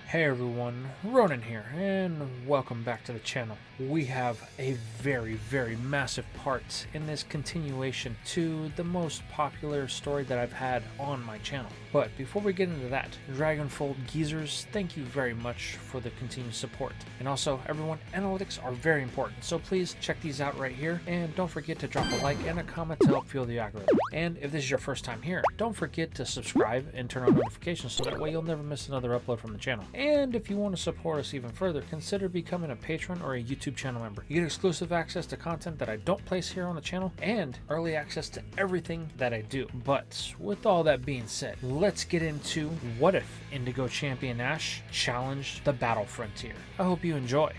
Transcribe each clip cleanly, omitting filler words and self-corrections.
Hey everyone, Ronan here, and welcome back to the channel. We have a very massive part in this continuation to the most popular story that I've had on my channel. But before we get into that, Dragonfold Geezers, thank you very much for the continued support. And also, everyone, analytics are very important, so please check these out right here, and don't forget to drop a like and a comment to help fuel the algorithm. And if this is your first time here, don't forget to subscribe and turn on notifications so that way you'll never miss another upload from the channel. And if you want to support us even further, consider becoming a patron or a YouTube channel member. You get exclusive access to content that I don't place here on the channel and early access to everything that I do. But with all that being said, let's get into what if Indigo champion Ash challenged the Battle Frontier. I hope you enjoy.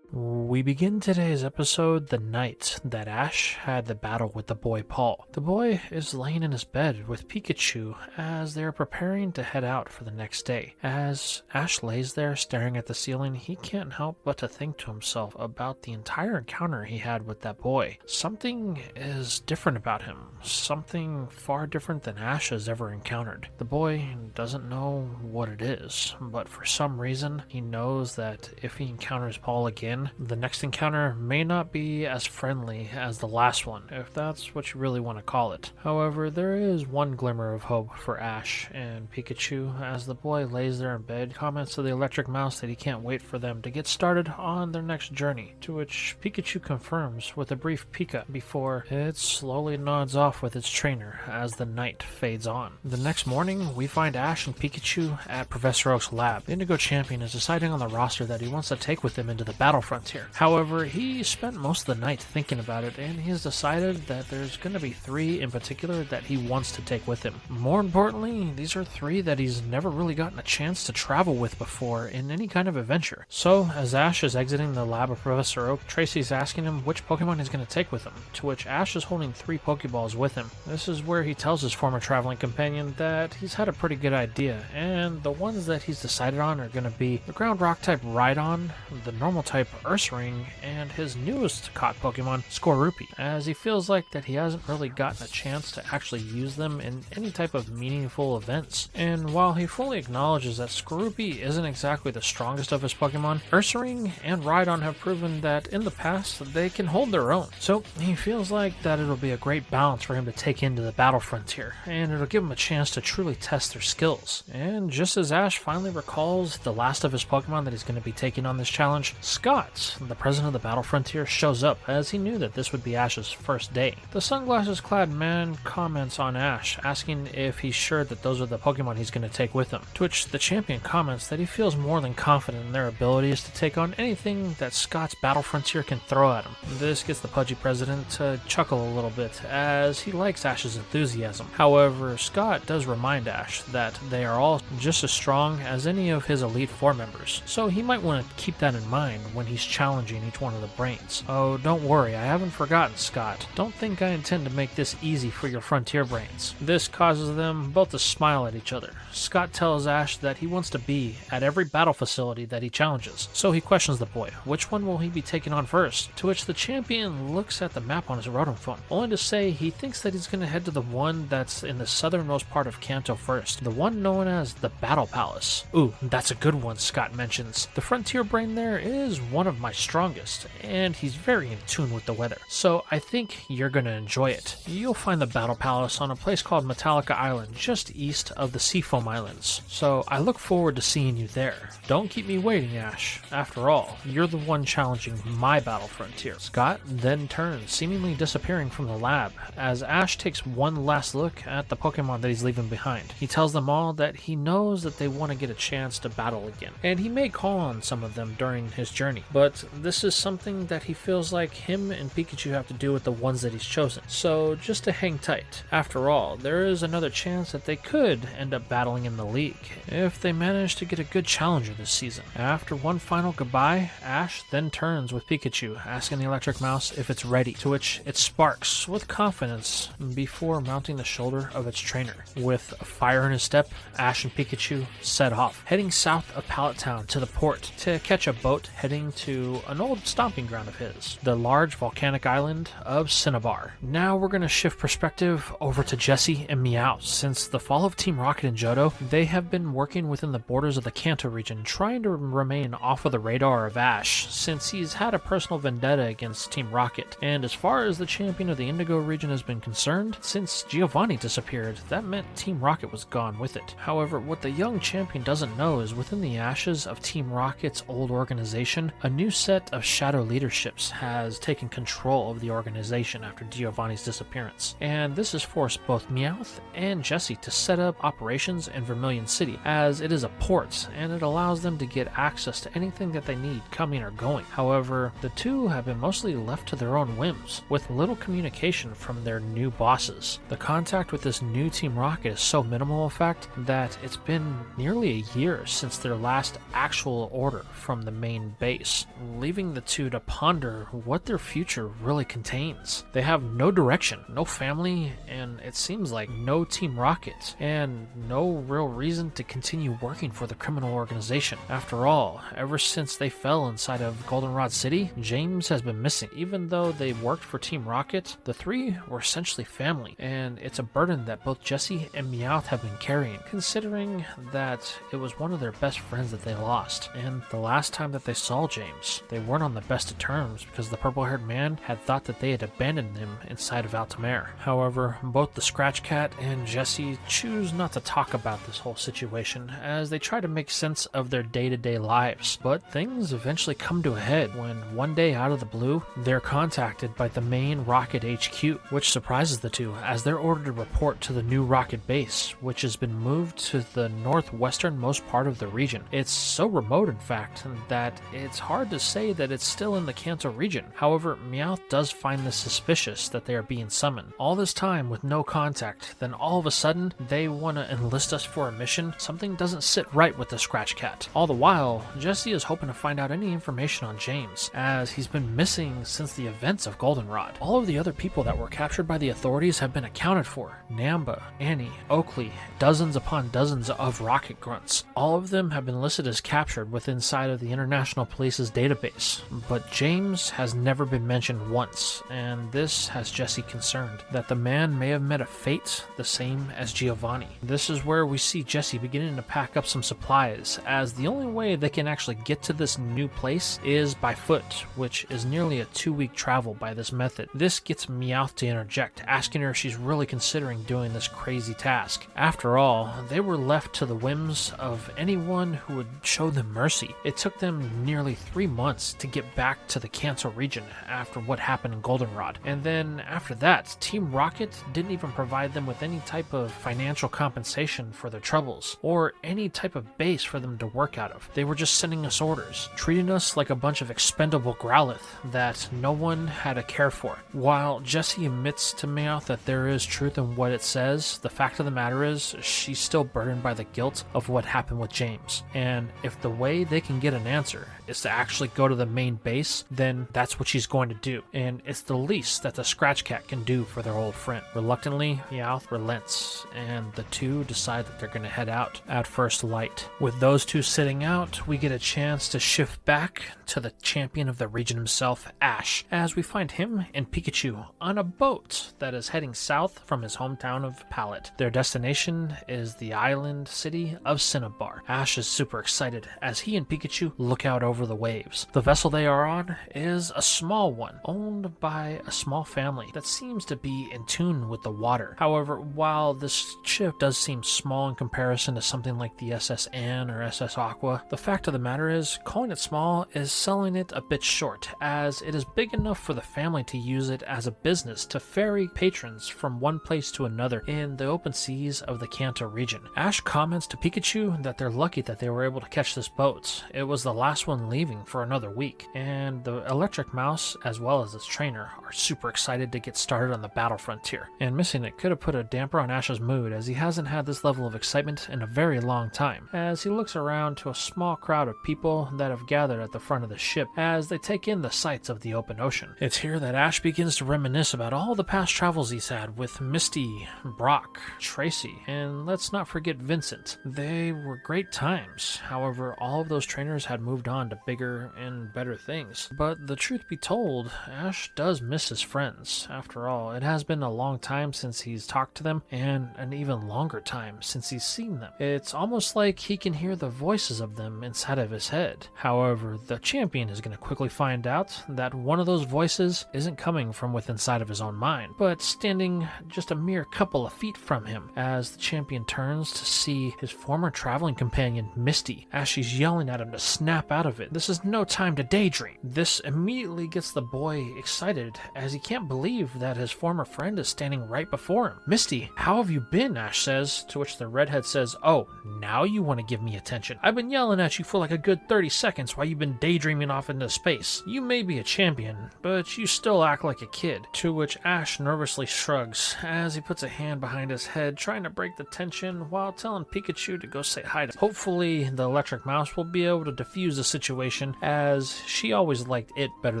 We begin today's episode the night that Ash had the battle with the boy Paul. The boy is laying in his bed with Pikachu as they are preparing to head out for the next day. As Ash lays there staring at the ceiling, he can't help but to think to himself about the entire encounter he had with that boy. Something is different about him, something far different than Ash has ever encountered. The boy doesn't know what it is, but for some reason he knows that if he encounters Paul again, the next encounter may not be as friendly as the last one, if that's what you really want to call it. However, there is one glimmer of hope for Ash and Pikachu as the boy lays there in bed, comments to the electric mouse that he can't wait for them to get started on their next journey, to which Pikachu confirms with a brief Pika before it slowly nods off with its trainer as the night fades on. The next morning, we find Ash and Pikachu at Professor Oak's lab. The Indigo champion is deciding on the roster that he wants to take with him into the battle frontier. However, he spent most of the night thinking about it, and he has decided that there's going to be 3 in particular that he wants to take with him. More importantly, these are 3 that he's never really gotten a chance to travel with before in any kind of adventure. So, as Ash is exiting the lab of Professor Oak, Tracy's asking him which Pokemon he's going to take with him, to which Ash is holding 3 Pokeballs with him. This is where he tells his former traveling companion that he's had a pretty good idea, and the ones that he's decided on are going to be the Ground Rock type Rhydon, the Normal type Ursaring, and his newest caught Pokemon, Skorupi, as he feels like that he hasn't really gotten a chance to actually use them in any type of meaningful events. And while he fully acknowledges that Skorupi isn't exactly the strongest of his Pokemon, Ursaring and Rhydon have proven that in the past they can hold their own. So he feels like that it'll be a great balance for him to take into the battle frontier, and it'll give him a chance to truly test their skills. And just as Ash finally recalls the last of his Pokemon that he's going to be taking on this challenge, Scott, the president of the battle frontier, shows up as he knew that this would be Ash's first day. The sunglasses-clad man comments on Ash, asking if he's sure that those are the Pokemon he's going to take with him, to which the champion comments that he feels more than confident in their abilities to take on anything that Scott's battle frontier can throw at him. This gets the pudgy president to chuckle a little bit as he likes Ash's enthusiasm. However, Scott does remind Ash that they are all just as strong as any of his Elite Four members, so he might want to keep that in mind when he's challenging each one of the brains. Oh, don't worry, I haven't forgotten, Scott. Don't think I intend to make this easy for your frontier brains. This causes them both to smile at each other. Scott tells Ash that he wants to be at every battle facility that he challenges, so he questions the boy, which one will he be taking on first? To which the champion looks at the map on his Rotom phone, only to say he thinks that he's going to head to the one that's in the southernmost part of Kanto first, the one known as the Battle Palace. Ooh, that's a good one, Scott mentions. The frontier brain there is one of my strongest, and he's very in tune with the weather, so I think you're going to enjoy it. You'll find the Battle Palace on a place called Metallica Island, just east of the Seafoam Islands, so I look forward to seeing you there. Don't keep me waiting, Ash. After all, you're the one challenging my battle frontier. Scott then turns, seemingly disappearing from the lab, as Ash takes one last look at the Pokemon that he's leaving behind. He tells them all that he knows that they want to get a chance to battle again, and he may call on some of them during his journey, but this is something that he feels like him and Pikachu have to do with the ones that he's chosen, so just to hang tight. After all, there is another chance that they could end up battling in the league, if they manage to get a good challenger this season. After one final goodbye, Ash then turns with Pikachu, asking the electric mouse if it's ready, to which it sparks with confidence before mounting the shoulder of its trainer. With fire in his step, Ash and Pikachu set off, heading south of Pallet Town to the port to catch a boat heading to an old stomping ground of his, the large volcanic island of Cinnabar. Now we're going to shift perspective over to Jesse and Meowth. Since the fall of Team Rocket and Johto, they have been working within the borders of the Kanto region, trying to remain off of the radar of Ash, since he's had a personal vendetta against Team Rocket. And as far as the champion of the Indigo region has been concerned, since Giovanni disappeared, that meant Team Rocket was gone with it. However, what the young champion doesn't know is within the ashes of Team Rocket's old organization, a new set of shadow leaderships has taken control of the organization after Giovanni's disappearance. And this has forced both Meowth and Jesse to set up operations in Vermilion City, as it is a port and it allows them to get access to anything that they need coming or going. However, the two have been mostly left to their own whims, with little communication from their new bosses. The contact with this new Team Rocket is so minimal, in fact, that it's been nearly a year since their last actual order from the main base, leaving the two to ponder what their future really contains. They have no direction, no family, and it seems like no Team Rocket, and no real reason to continue working for the criminal organization. After all, ever since they fell inside of Goldenrod City, James has been missing. Even though they worked for Team Rocket, the three were essentially family, and it's a burden that both Jesse and Meowth have been carrying, considering that it was one of their best friends that they lost. And the last time that they saw James, they weren't on the best of terms because the purple-haired man had thought that they had abandoned him inside of Altamare. However, both the Scratch Cat and Jesse choose not to talk about this whole situation as they try to make sense of their day-to-day lives. But things eventually come to a head when one day out of the blue, they're contacted by the main Rocket HQ, which surprises the two as they're ordered to report to the new Rocket base, which has been moved to the northwesternmost part of the region. It's so remote, in fact, that it's hard to say that it's still in the Kanto region. However, Meowth does find this suspicious that they are being summoned. All this time with no contact, then all of a sudden, they want to enlist us for a mission. Something doesn't sit right with the Scratch Cat. All the while, Jesse is hoping to find out any information on James, as he's been missing since the events of Goldenrod. All of the other people that were captured by the authorities have been accounted for. Namba, Annie, Oakley, dozens upon dozens of rocket grunts. All of them have been listed as captured within inside of the International Police's database, but James has never been mentioned once, and this has Jesse concerned that the man may have met a fate the same as Giovanni. This is where we see Jesse beginning to pack up some supplies, as the only way they can actually get to this new place is by foot, which is nearly a 2-week travel by this method. This gets Meowth to interject, asking her if she's really considering doing this crazy task. After all, they were left to the whims of anyone who would show them mercy. It took them nearly 3 months to get back to the Kanto region after what happened in Goldenrod. And then after that, Team Rocket didn't even provide them with any type of financial compensation for their troubles, or any type of base for them to work out of. They were just sending us orders, treating us like a bunch of expendable Growlithe that no one had a care for. While Jesse admits to Meowth that there is truth in what it says, the fact of the matter is she's still burdened by the guilt of what happened with James. And if the way they can get an answer is to actually go to the main base, then that's what she's going to do. And it's the least that the Scratch Cat can do for their old friend. Reluctantly, Meowth relents, and the two decide that they're going to head out at first light. With those two sitting out, we get a chance to shift back to the champion of the region himself, Ash, as we find him and Pikachu on a boat that is heading south from his hometown of Pallet. Their destination is the island city of Cinnabar. Ash is super excited as he and Pikachu look out over the waves. The vessel they are on is a small one, owned by a small family that seems to be in tune with the water. However, while this ship does seem small in comparison to something like the SS Anne or SS Aqua, the fact of the matter is, calling it small is selling it a bit short, as it is big enough for the family to use it as a business to ferry patrons from one place to another in the open seas of the Kanto region. Ash comments to Pikachu that they're lucky that they were able to catch this boat. It was the last one leaving for another week, and the Electric Mouse, as well as its trainer, are super excited to get started on the battle frontier. And missing it could have put a damper on Ash's mood, as he hasn't had this level of excitement in a very long time, as he looks around to a small crowd of people that have gathered at the front of the ship as they take in the sights of the open ocean. It's here that Ash begins to reminisce about all the past travels he's had with Misty, Brock, Tracy, and let's not forget Vincent. They were great times. However, all of those trainers had moved on to bigger bigger and better things. But the truth be told, Ash does miss his friends. After all, it has been a long time since he's talked to them, and an even longer time since he's seen them. It's almost like he can hear the voices of them inside of his head. However, the champion is going to quickly find out that one of those voices isn't coming from within inside of his own mind, but standing just a mere couple of feet from him as the champion turns to see his former traveling companion, Misty, as she's yelling at him to snap out of it. This is no time to daydream. This immediately gets the boy excited as he can't believe that his former friend is standing right before him. Misty, how have you been? Ash says, to which the redhead says, oh, now you want to give me attention. I've been yelling at you for like a good 30 seconds while you've been daydreaming off into space. You may be a champion, but you still act like a kid. To which Ash nervously shrugs as he puts a hand behind his head, trying to break the tension while telling Pikachu to go say hi to him. Hopefully, the electric mouse will be able to defuse the situation, as she always liked it better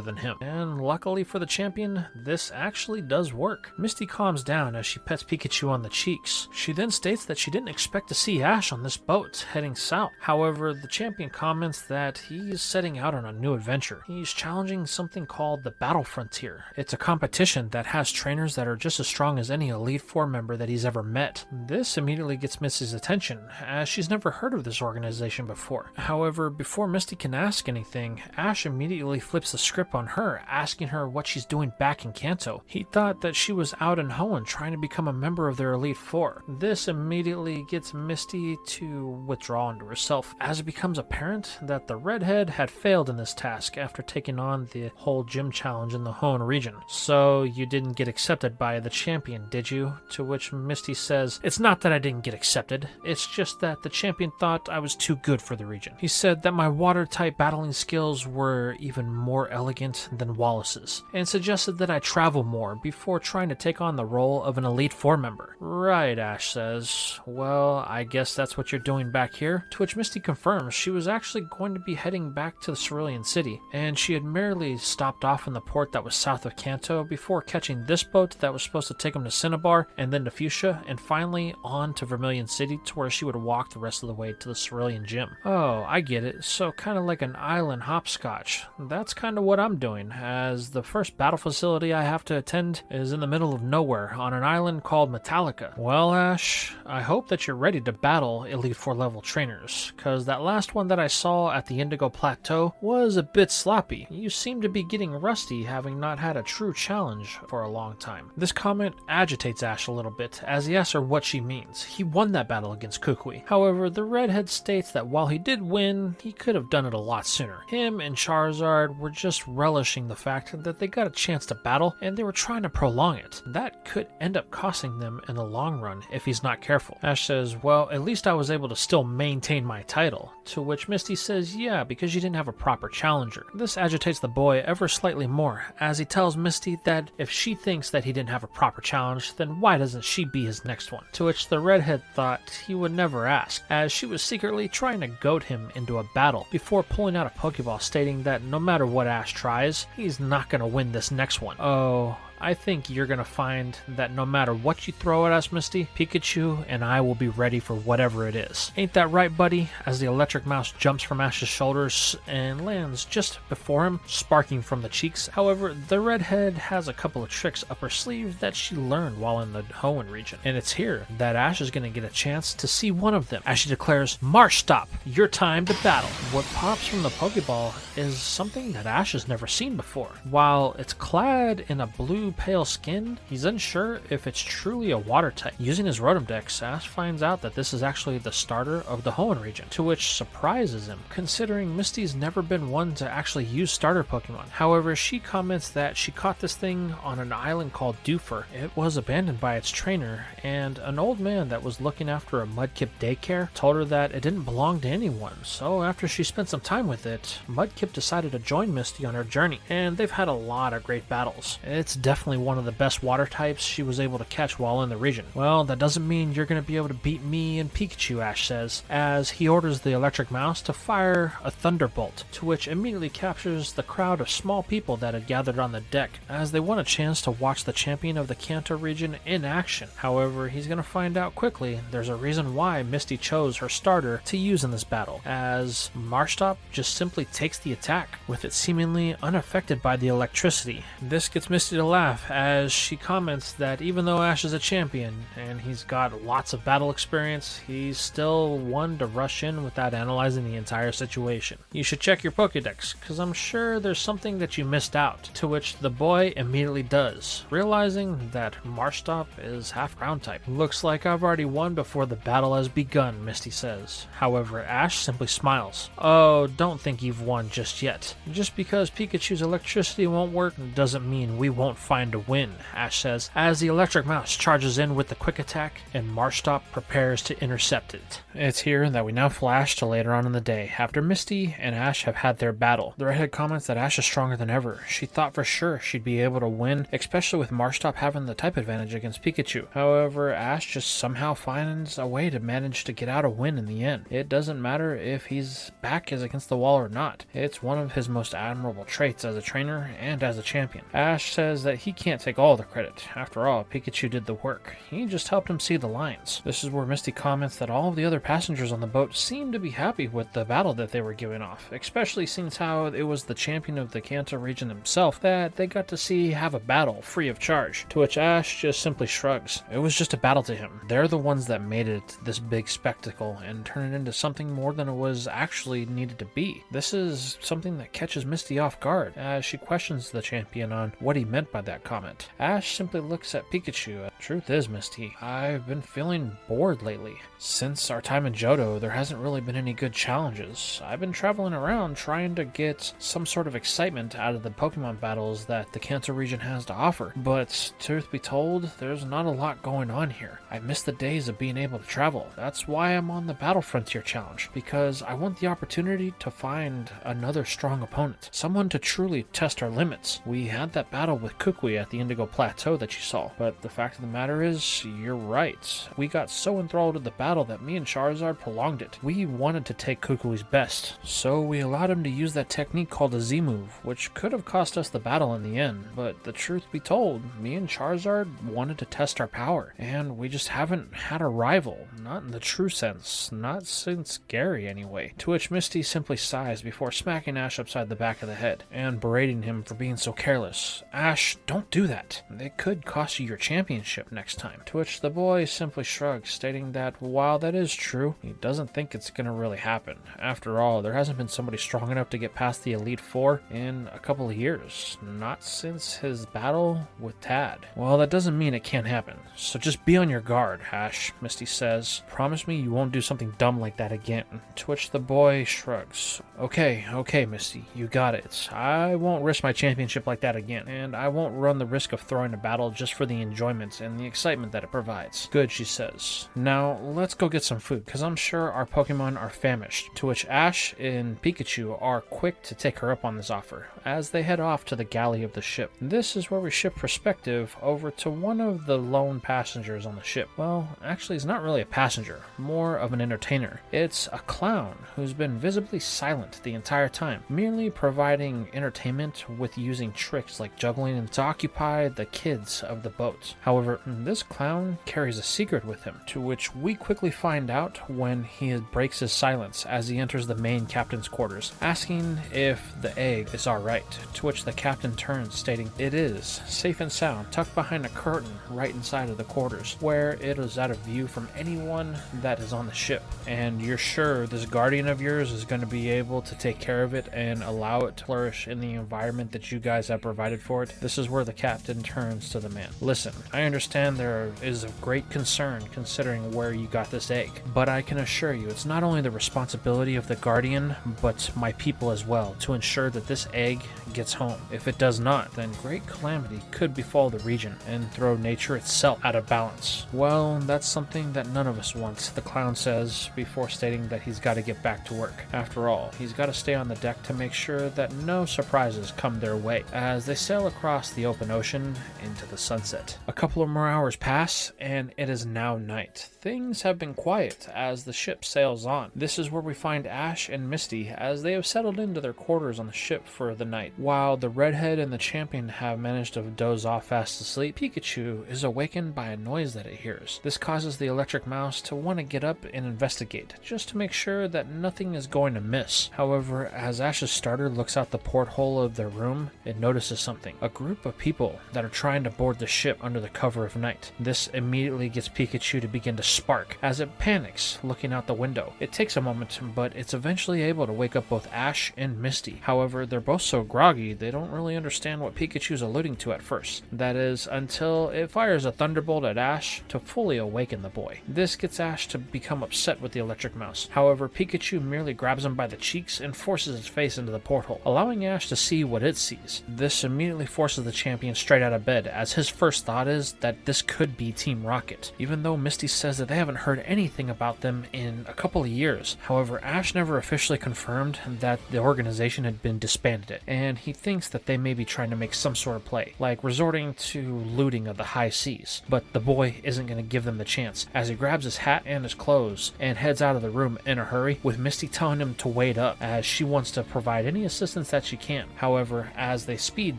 than him. And luckily for the champion, this actually does work. Misty calms down as she pets Pikachu on the cheeks. She then states that she didn't expect to see Ash on this boat heading south. However, the champion comments that he's setting out on a new adventure. He's challenging something called the Battle Frontier. It's a competition that has trainers that are just as strong as any Elite Four member that he's ever met. This immediately gets Misty's attention, as she's never heard of this organization before. However, before Misty can ask anything, Ash immediately flips the script on her, asking her what she's doing back in Kanto. He thought that she was out in Hoenn trying to become a member of their Elite Four. This immediately gets Misty to withdraw into herself, as it becomes apparent that the redhead had failed in this task after taking on the whole gym challenge in the Hoenn region. So you didn't get accepted by the champion, did you? To which Misty says, it's not that I didn't get accepted, it's just that the champion thought I was too good for the region. He said that my water-type battling skills were even more elegant than Wallace's, and suggested that I travel more before trying to take on the role of an Elite Four member. Right, Ash says. Well, I guess that's what you're doing back here? To which Misty confirms she was actually going to be heading back to the Cerulean City, and she had merely stopped off in the port that was south of Kanto before catching this boat that was supposed to take him to Cinnabar, and then to Fuchsia, and finally on to Vermilion City, to where she would walk the rest of the way to the Cerulean Gym. Oh, I get it. So kind of like an island hopscotch. That's kind of what I'm doing, as the first battle facility I have to attend is in the middle of nowhere on an island called Metallica. Well, Ash, I hope that you're ready to battle Elite Four level trainers, cause that last one that I saw at the Indigo Plateau was a bit sloppy. You seem to be getting rusty, having not had a true challenge for a long time. This comment agitates Ash a little bit, as he asks her what she means. He won that battle against Kukui. However, the redhead states that while he did win, he could have done it a lot sooner. Him and Charizard were just relishing the fact that they got a chance to battle, and they were trying to prolong it. That could end up costing them in the long run if he's not careful. Ash says, well, at least I was able to still maintain my title. To which Misty says, yeah, because you didn't have a proper challenger. This agitates the boy ever slightly more, as he tells Misty that if she thinks that he didn't have a proper challenge, then why doesn't she be his next one? To which the redhead thought he would never ask, as she was secretly trying to goad him into a battle before pulling out a Pokeball, stating that no matter what Ash tries, he's not going to win this next one. Oh, I think you're going to find that no matter what you throw at us, Misty, Pikachu and I will be ready for whatever it is. Ain't that right, buddy? As the electric mouse jumps from Ash's shoulders and lands just before him, sparking from the cheeks. However, the redhead has a couple of tricks up her sleeve that she learned while in the Hoenn region. And it's here that Ash is going to get a chance to see one of them, as she declares, Marsh stop, your time to battle. What pops from the Pokeball is something that Ash has never seen before. While it's clad in a blue pale skin, he's unsure if it's truly a water type. Using his Rotom Dex, Ash finds out that this is actually the starter of the Hoenn region, to which surprises him, considering Misty's never been one to actually use starter Pokemon. However, she comments that she caught this thing on an island called Dewfur. It was abandoned by its trainer, and an old man that was looking after a Mudkip daycare told her that it didn't belong to anyone. So after she spent some time with it, Mudkip decided to join Misty on her journey, and they've had a lot of great battles. It's definitely definitely one of the best water types she was able to catch while in the region. Well, that doesn't mean you're going to be able to beat me and Pikachu, Ash says, as he orders the electric mouse to fire a thunderbolt, to which immediately captures the crowd of small people that had gathered on the deck, as they want a chance to watch the champion of the Kanto region in action. However, he's going to find out quickly there's a reason why Misty chose her starter to use in this battle, as Marstop just simply takes the attack, with it seemingly unaffected by the electricity. This gets Misty to laugh, as she comments that even though Ash is a champion, and he's got lots of battle experience, he's still one to rush in without analyzing the entire situation. You should check your Pokédex, because I'm sure there's something that you missed out, to which the boy immediately does, realizing that Marstop is half ground type. Looks like I've already won before the battle has begun, Misty says. However, Ash simply smiles. Oh, don't think you've won just yet. Just because Pikachu's electricity won't work doesn't mean we won't find a win, Ash says, as the electric mouse charges in with the quick attack and Marstop prepares to intercept it. It's here that we now flash to later on in the day, after Misty and Ash have had their battle. The redhead comments that Ash is stronger than ever. She thought for sure she'd be able to win, especially with Marstop having the type advantage against Pikachu. However, Ash just somehow finds a way to manage to get out a win in the end. It doesn't matter if his back is against the wall or not. It's one of his most admirable traits as a trainer and as a champion. Ash says that he can't take all the credit. After all, Pikachu did the work. He just helped him see the lines. This is where Misty comments that all of the other passengers on the boat seemed to be happy with the battle that they were giving off, especially since how it was the champion of the Kanto region himself that they got to see have a battle free of charge, to which Ash just simply shrugs. It was just a battle to him. They're the ones that made it this big spectacle and turn it into something more than it was actually needed to be. This is something that catches Misty off guard as she questions the champion on what he meant by that comment. Ash simply looks at Pikachu. Truth is, Misty, I've been feeling bored lately. Since our time in Johto, there hasn't really been any good challenges. I've been traveling around trying to get some sort of excitement out of the Pokemon battles that the Kanto region has to offer. But truth be told, there's not a lot going on here. I miss the days of being able to travel. That's why I'm on the Battle Frontier Challenge, because I want the opportunity to find another strong opponent, someone to truly test our limits. We had that battle with Kukui at the Indigo Plateau that you saw, but the fact of the matter is, you're right. We got so enthralled with the battle that me and Charizard prolonged it. We wanted to take Kukui's best, so we allowed him to use that technique called a Z move, which could have cost us the battle in the end, but the truth be told, me and Charizard wanted to test our power, and we just haven't had a rival, not in the true sense, not since Gary anyway, to which Misty simply sighs before smacking Ash upside the back of the head, and berating him for being so careless. Ash, don't do that. It could cost you your championship next time, to which the boy simply shrugs, stating that while that is true, he doesn't think it's gonna really happen. After all, there hasn't been somebody strong enough to get past the Elite Four in a couple of years, not since his battle with Tad. Well, that doesn't mean it can't happen, so just be on your guard, Ash, Misty says. Promise me you won't do something dumb like that again, to which the boy shrugs. Okay, Misty, you got it. I won't risk my championship like that again, and I won't run the risk of throwing a battle just for the enjoyment and the excitement that it provides. Good, she says. Now, let's go get some food, because I'm sure our Pokemon are famished, to which Ash and Pikachu are quick to take her up on this offer, as they head off to the galley of the ship. This is where we shift perspective over to one of the lone passengers on the ship. Well, actually, he's not really a passenger, more of an entertainer. It's a clown who's been visibly silent the entire time, merely providing entertainment with using tricks like juggling and to occupy the kids of the boat. However, this clown carries a secret with him, to which we quickly find out when he breaks his silence as he enters the main captain's quarters, asking if the egg is alright, to which the captain turns, stating it is, safe and sound, tucked behind a curtain right inside of the quarters, where it is out of view from anyone that is on the ship, and you're sure this guardian of yours is going to be able to take care of it and allow it to flourish in the environment that you guys have provided for it. This is where the captain turns to the man. Listen, I understand there is of great concern considering where you got this egg, but I can assure you it's not only the responsibility of the guardian, but my people as well, to ensure that this egg gets home. If it does not, then great calamity could befall the region and throw nature itself out of balance. Well, that's something that none of us wants, the clown says, before stating that he's got to get back to work. After all, he's got to stay on the deck to make sure that no surprises come their way. As they sail across the the open ocean into the sunset. A couple of more hours pass, and it is now night. Things have been quiet as the ship sails on. This is where we find Ash and Misty as they have settled into their quarters on the ship for the night. While the redhead and the champion have managed to doze off fast asleep, Pikachu is awakened by a noise that it hears. This causes the electric mouse to want to get up and investigate, just to make sure that nothing is going amiss. However, as Ash's starter looks out the porthole of their room, it notices something. A group of people that are trying to board the ship under the cover of night. This immediately gets Pikachu to begin to spark as it panics looking out the window. It takes a moment, but it's eventually able to wake up both Ash and Misty. However, they're both so groggy they don't really understand what Pikachu's alluding to at first. That is, until it fires a thunderbolt at Ash to fully awaken the boy. This gets Ash to become upset with the electric mouse. However, Pikachu merely grabs him by the cheeks and forces its face into the porthole, allowing Ash to see what it sees. This immediately forces the champion straight out of bed, as his first thought is that this could be Team Rocket, even though Misty says that they haven't heard anything about them in a couple of years. However, Ash never officially confirmed that the organization had been disbanded, and he thinks that they may be trying to make some sort of play, like resorting to looting of the high seas. But the boy isn't going to give them the chance, as he grabs his hat and his clothes and heads out of the room in a hurry, with Misty telling him to wait up, as she wants to provide any assistance that she can. However, as they speed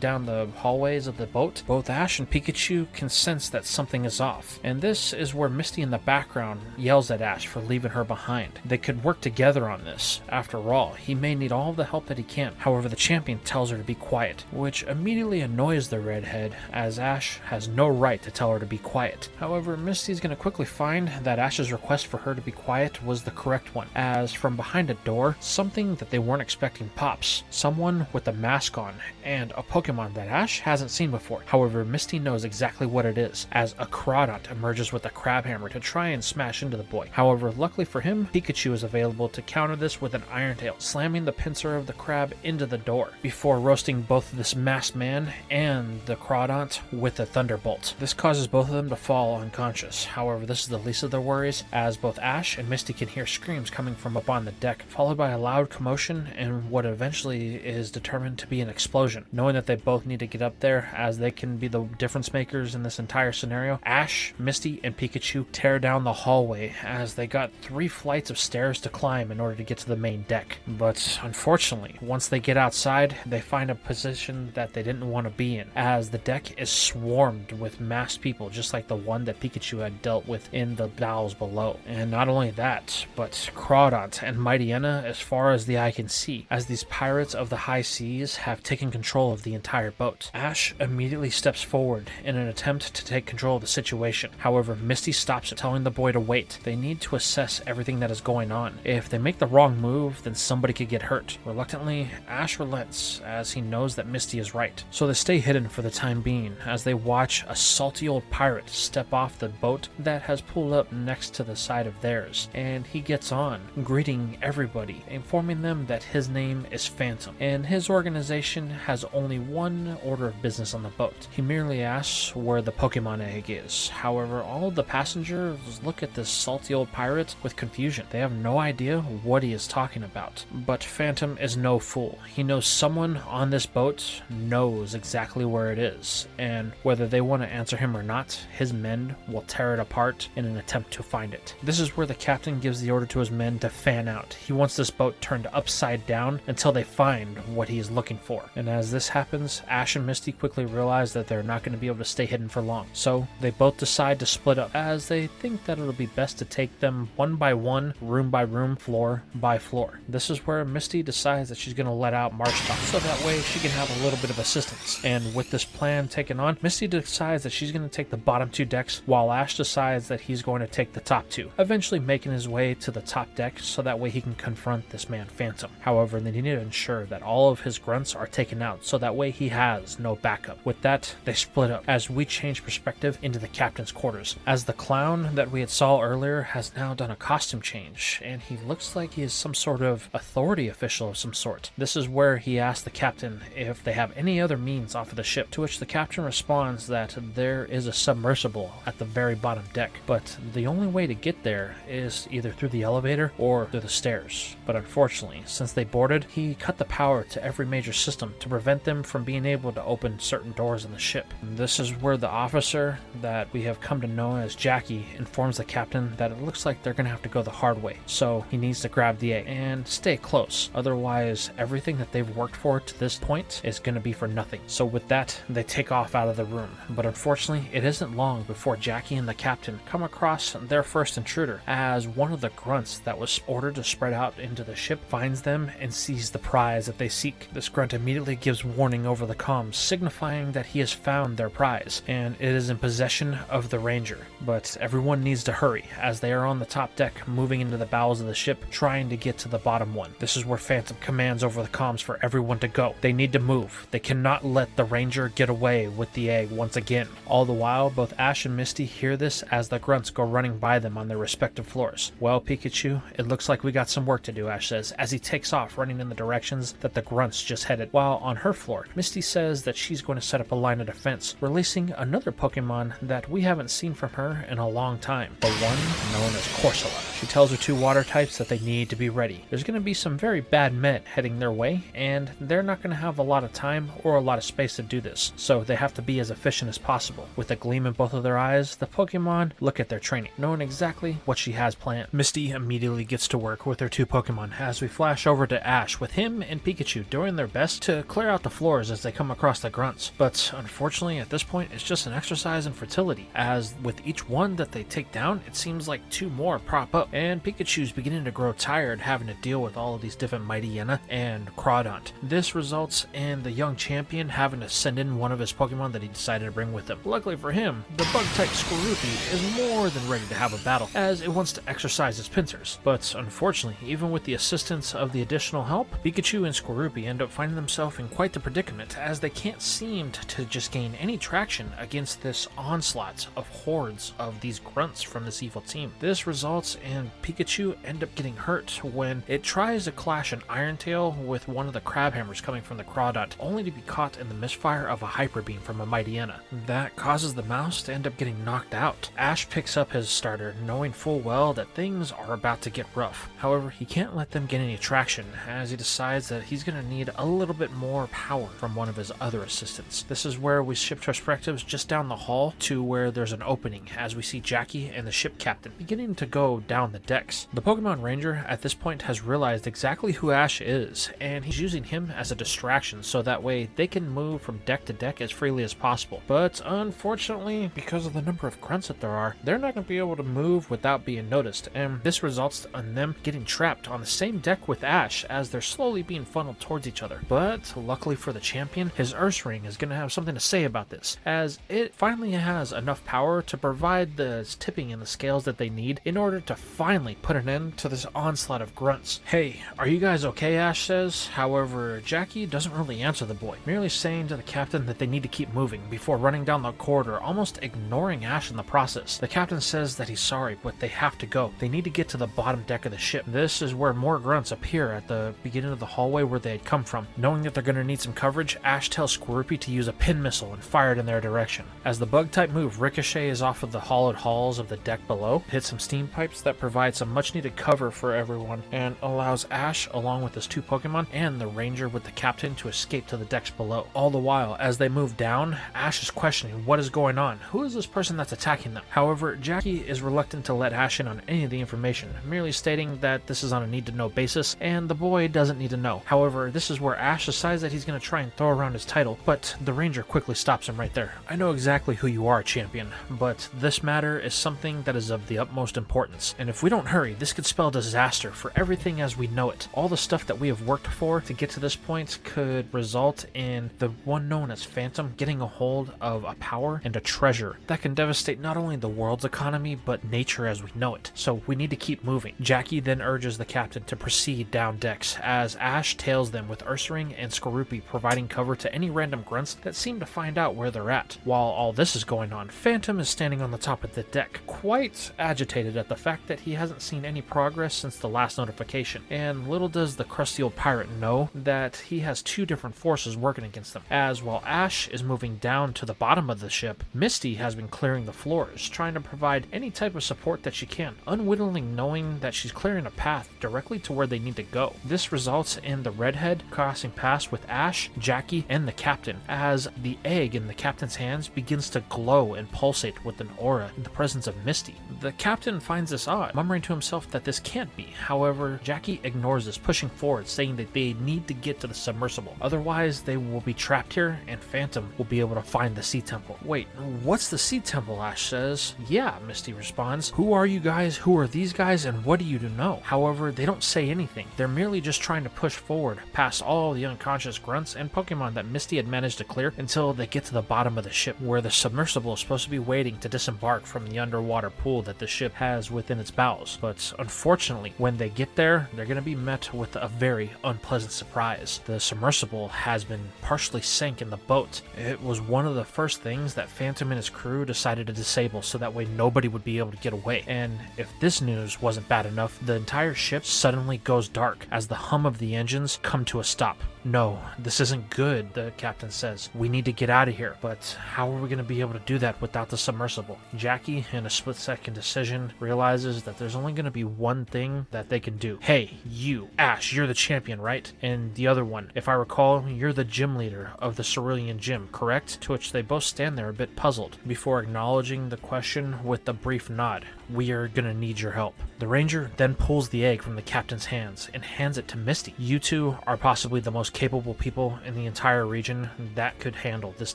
down the hallways of the boat, both Ash and Pikachu can sense that something is off, and this is where Misty in the background yells at Ash for leaving her behind. They could work together on this. After all, he may need all the help that he can. However, the champion tells her to be quiet, which immediately annoys the redhead, as Ash has no right to tell her to be quiet. However, Misty's going to quickly find that Ash's request for her to be quiet was the correct one, as from behind a door, something that they weren't expecting pops. Someone with a mask on, and a Pokemon that Ash hasn't seen before. However, Misty knows exactly what it is, as a Crawdont emerges with a crab hammer to try and smash into the boy. However, luckily for him, Pikachu is available to counter this with an Iron Tail, slamming the pincer of the crab into the door, before roasting both this masked man and the Crawdont with a Thunderbolt. This causes both of them to fall unconscious. However, this is the least of their worries, as both Ash and Misty can hear screams coming from up on the deck, followed by a loud commotion and what eventually is determined to be an explosion. Knowing that they both need to get up there, as they can be the difference makers in this entire scenario, Ash, Misty, and Pikachu tear down the hallway, as they got 3 flights of stairs to climb in order to get to the main deck. But unfortunately, once they get outside, they find a position that they didn't want to be in, as the deck is swarmed with masked people, just like the one that Pikachu had dealt with in the battles below. And not only that, but Crawdont and Mightyena as far as the eye can see, as these pirates of the high seas have taken control of the entire boat. Ash immediately steps forward in an attempt to take control of the situation. However, Misty stops it, telling the boy to wait. They need to assess everything that is going on. If they make the wrong move, then somebody could get hurt. Reluctantly, Ash relents, as he knows that Misty is right. So they stay hidden for the time being, as they watch a salty old pirate step off the boat that has pulled up next to the side of theirs, and he gets on, greeting everybody, informing them that his name is Phantom, and his organization has only one order of business on the boat. He merely asks where the Pokemon egg is. However, all of the passengers look at this salty old pirate with confusion. They have no idea what he is talking about. But Phantom is no fool. He knows someone on this boat knows exactly where it is, and whether they want to answer him or not, his men will tear it apart in an attempt to find it. This is where the captain gives the order to his men to fan out. He wants this boat turned upside down until they find what he is looking for. And as this happens, Ash and Misty quickly realize that they're not going to be able to stay hidden for long. So they both decide to split up, as they think that it'll be best to take them one by one, room by room, floor by floor. This is where Misty decides that she's going to let out Marshtalk, so that way she can have a little bit of assistance. And with this plan taken on, Misty decides that she's going to take the bottom 2 decks, while Ash decides that he's going to take the top 2, eventually making his way to the top deck so that way he can confront this man Phantom. However, they need to ensure that all of his grunts are taken out, so that way he has no backup. With that, they split up, as we change perspective into the captain's quarters, as the clown that we had saw earlier has now done a costume change, and he looks like he is some sort of authority official of some sort. This is where he asks the captain if they have any other means off of the ship, to which the captain responds that there is a submersible at the very bottom deck, but the only way to get there is either through the elevator or through the stairs. But unfortunately, since they boarded, he cut the power to every major system to prevent them from being able to open open certain doors in the ship. And this is where the officer that we have come to know as Jackie informs the captain that it looks like they're going to have to go the hard way, so he needs to grab the egg and stay close. Otherwise, everything that they've worked for to this point is going to be for nothing. So with that, they take off out of the room. But unfortunately, it isn't long before Jackie and the captain come across their first intruder, as one of the grunts that was ordered to spread out into the ship finds them and sees the prize that they seek. This grunt immediately gives warning over the comms, signifying that he has found their prize and it is in possession of the Ranger. But everyone needs to hurry, as they are on the top deck moving into the bowels of the ship trying to get to the bottom one. This is where Phantom commands over the comms for everyone to go. They need to move. They cannot let the Ranger get away with the egg once again. All the while, both Ash and Misty hear this as the grunts go running by them on their respective floors. Well, Pikachu, it looks like we got some work to do, Ash says, as he takes off running in the directions that the grunts just headed. While on her floor, Misty says that she's going to set up a line of defense, releasing another Pokemon that we haven't seen from her in a long time, the one known as Corsola. She tells her two water types that they need to be ready. There's going to be some very bad Met heading their way, and they're not going to have a lot of time or a lot of space to do this, so they have to be as efficient as possible. With a gleam in both of their eyes, the Pokemon look at their training, knowing exactly what she has planned. Misty immediately gets to work with her two Pokemon as we flash over to Ash with him and Pikachu doing their best to clear out the floors as they come across the grunts. But unfortunately, at this point, it's just an exercise in fertility, as with each one that they take down, it seems like two more prop up, and Pikachu's beginning to grow tired having to deal with all of these different Mightyena and Crawdont. This results in the young champion having to send in one of his Pokemon that he decided to bring with him. Luckily for him, the bug-type Skorupi is more than ready to have a battle, as it wants to exercise its pincers. But unfortunately, even with the assistance of the additional help, Pikachu and Skorupi end up finding themselves in quite the predicament, as they can't seem to just gain any traction against this onslaught of hordes of these grunts from this evil team. This results in Pikachu end up getting hurt when it tries to clash an Iron Tail with one of the Crab Hammers coming from the Crawdont, only to be caught in the misfire of a Hyper Beam from a Mightyena. That causes the mouse to end up getting knocked out. Ash picks up his starter, knowing full well that things are about to get rough. However, he can't let them get any traction, as he decides that he's going to need a little bit more power from one of his other assistants. This is where we shift perspectives just down the hall to where there's an opening, as we see Jackie and the ship captain beginning to go down the decks. The Pokemon Ranger at this point has realized exactly who Ash is, and he's using him as a distraction so that way they can move from deck to deck as freely as possible. But unfortunately, because of the number of grunts that there are, they're not going to be able to move without being noticed, and this results in them getting trapped on the same deck with Ash as they're slowly being funneled towards each other. But luckily for the champion, his Ring is going to have something to say about this, as it finally has enough power to provide the tipping in the scales that they need in order to finally put an end to this onslaught of grunts. Hey, are you guys okay? Ash says. However, Jackie doesn't really answer the boy, merely saying to the captain that they need to keep moving before running down the corridor, almost ignoring Ash in the process. The captain says that he's sorry, but they have to go. They need to get to the bottom deck of the ship. This is where more grunts appear at the beginning of the hallway where they had come from. Knowing that they're going to need some coverage, Ash tells Skorupi to use a pin missile and fire it in their direction. As the bug-type move ricochets off of the hollowed halls of the deck below, hits some steam pipes that provide some much-needed cover for everyone, and allows Ash, along with his two Pokemon, and the Ranger with the captain to escape to the decks below. All the while, as they move down, Ash is questioning what is going on. Who is this person that's attacking them? However, Jackie is reluctant to let Ash in on any of the information, merely stating that this is on a need-to-know basis, and the boy doesn't need to know. However, this is where Ash decides that he's going to try and throw around his title, but the Ranger quickly stops him right there. I know exactly who you are, champion, but this matter is something that is of the utmost importance, and if we don't hurry, this could spell disaster for everything as we know it. All the stuff that we have worked for to get to this point could result in the one known as Phantom getting a hold of a power and a treasure that can devastate not only the world's economy, but nature as we know it. So we need to keep moving. Jackie then urges the captain to proceed down decks, as Ash tails them with Ursaring and Skorupi providing cover to any random grunts that seem to find out where they're at. While all this is going on, Phantom is standing on the top of the deck, quite agitated at the fact that he hasn't seen any progress since the last notification, and little does the crusty old pirate know that he has two different forces working against them, as while Ash is moving down to the bottom of the ship, Misty has been clearing the floors, trying to provide any type of support that she can, unwittingly knowing that she's clearing a path directly to where they need to go. This results in the redhead crossing paths with Ash, Jackie, and the captain, captain as the egg in the captain's hands begins to glow and pulsate with an aura in the presence of Misty. The captain finds this odd, murmuring to himself that this can't be. However, Jackie ignores this, pushing forward, saying that they need to get to the submersible. Otherwise, they will be trapped here and Phantom will be able to find the Sea Temple. Wait, what's the Sea Temple? Ash says. Yeah, Misty responds. Who are you guys? Who are these guys? And what do you know? However, they don't say anything. They're merely just trying to push forward past all the unconscious grunts and Pokemon that Misty had managed to clear until they get to the bottom of the ship, where the submersible is supposed to be waiting to disembark from the underwater pool that the ship has within its bowels. But unfortunately, when they get there, they're going to be met with a very unpleasant surprise. The submersible has been partially sank in the boat. It was one of the first things that Phantom and his crew decided to disable so that way nobody would be able to get away. And if this news wasn't bad enough, the entire ship suddenly goes dark as the hum of the engines come to a stop. No, this isn't good, the captain says. We need to get out of here. But how are we going to be able to do that without the submersible? Jackie, in a split-second decision, realizes that there's only going to be one thing that they can do. Hey, you, Ash, you're the champion, right? And the other one, if I recall, you're the gym leader of the Cerulean Gym, correct? To which they both stand there a bit puzzled, before acknowledging the question with a brief nod. We are going to need your help. The ranger then pulls the egg from the captain's hands and hands it to Misty. You two are possibly the most capable people in the entire region that could handle this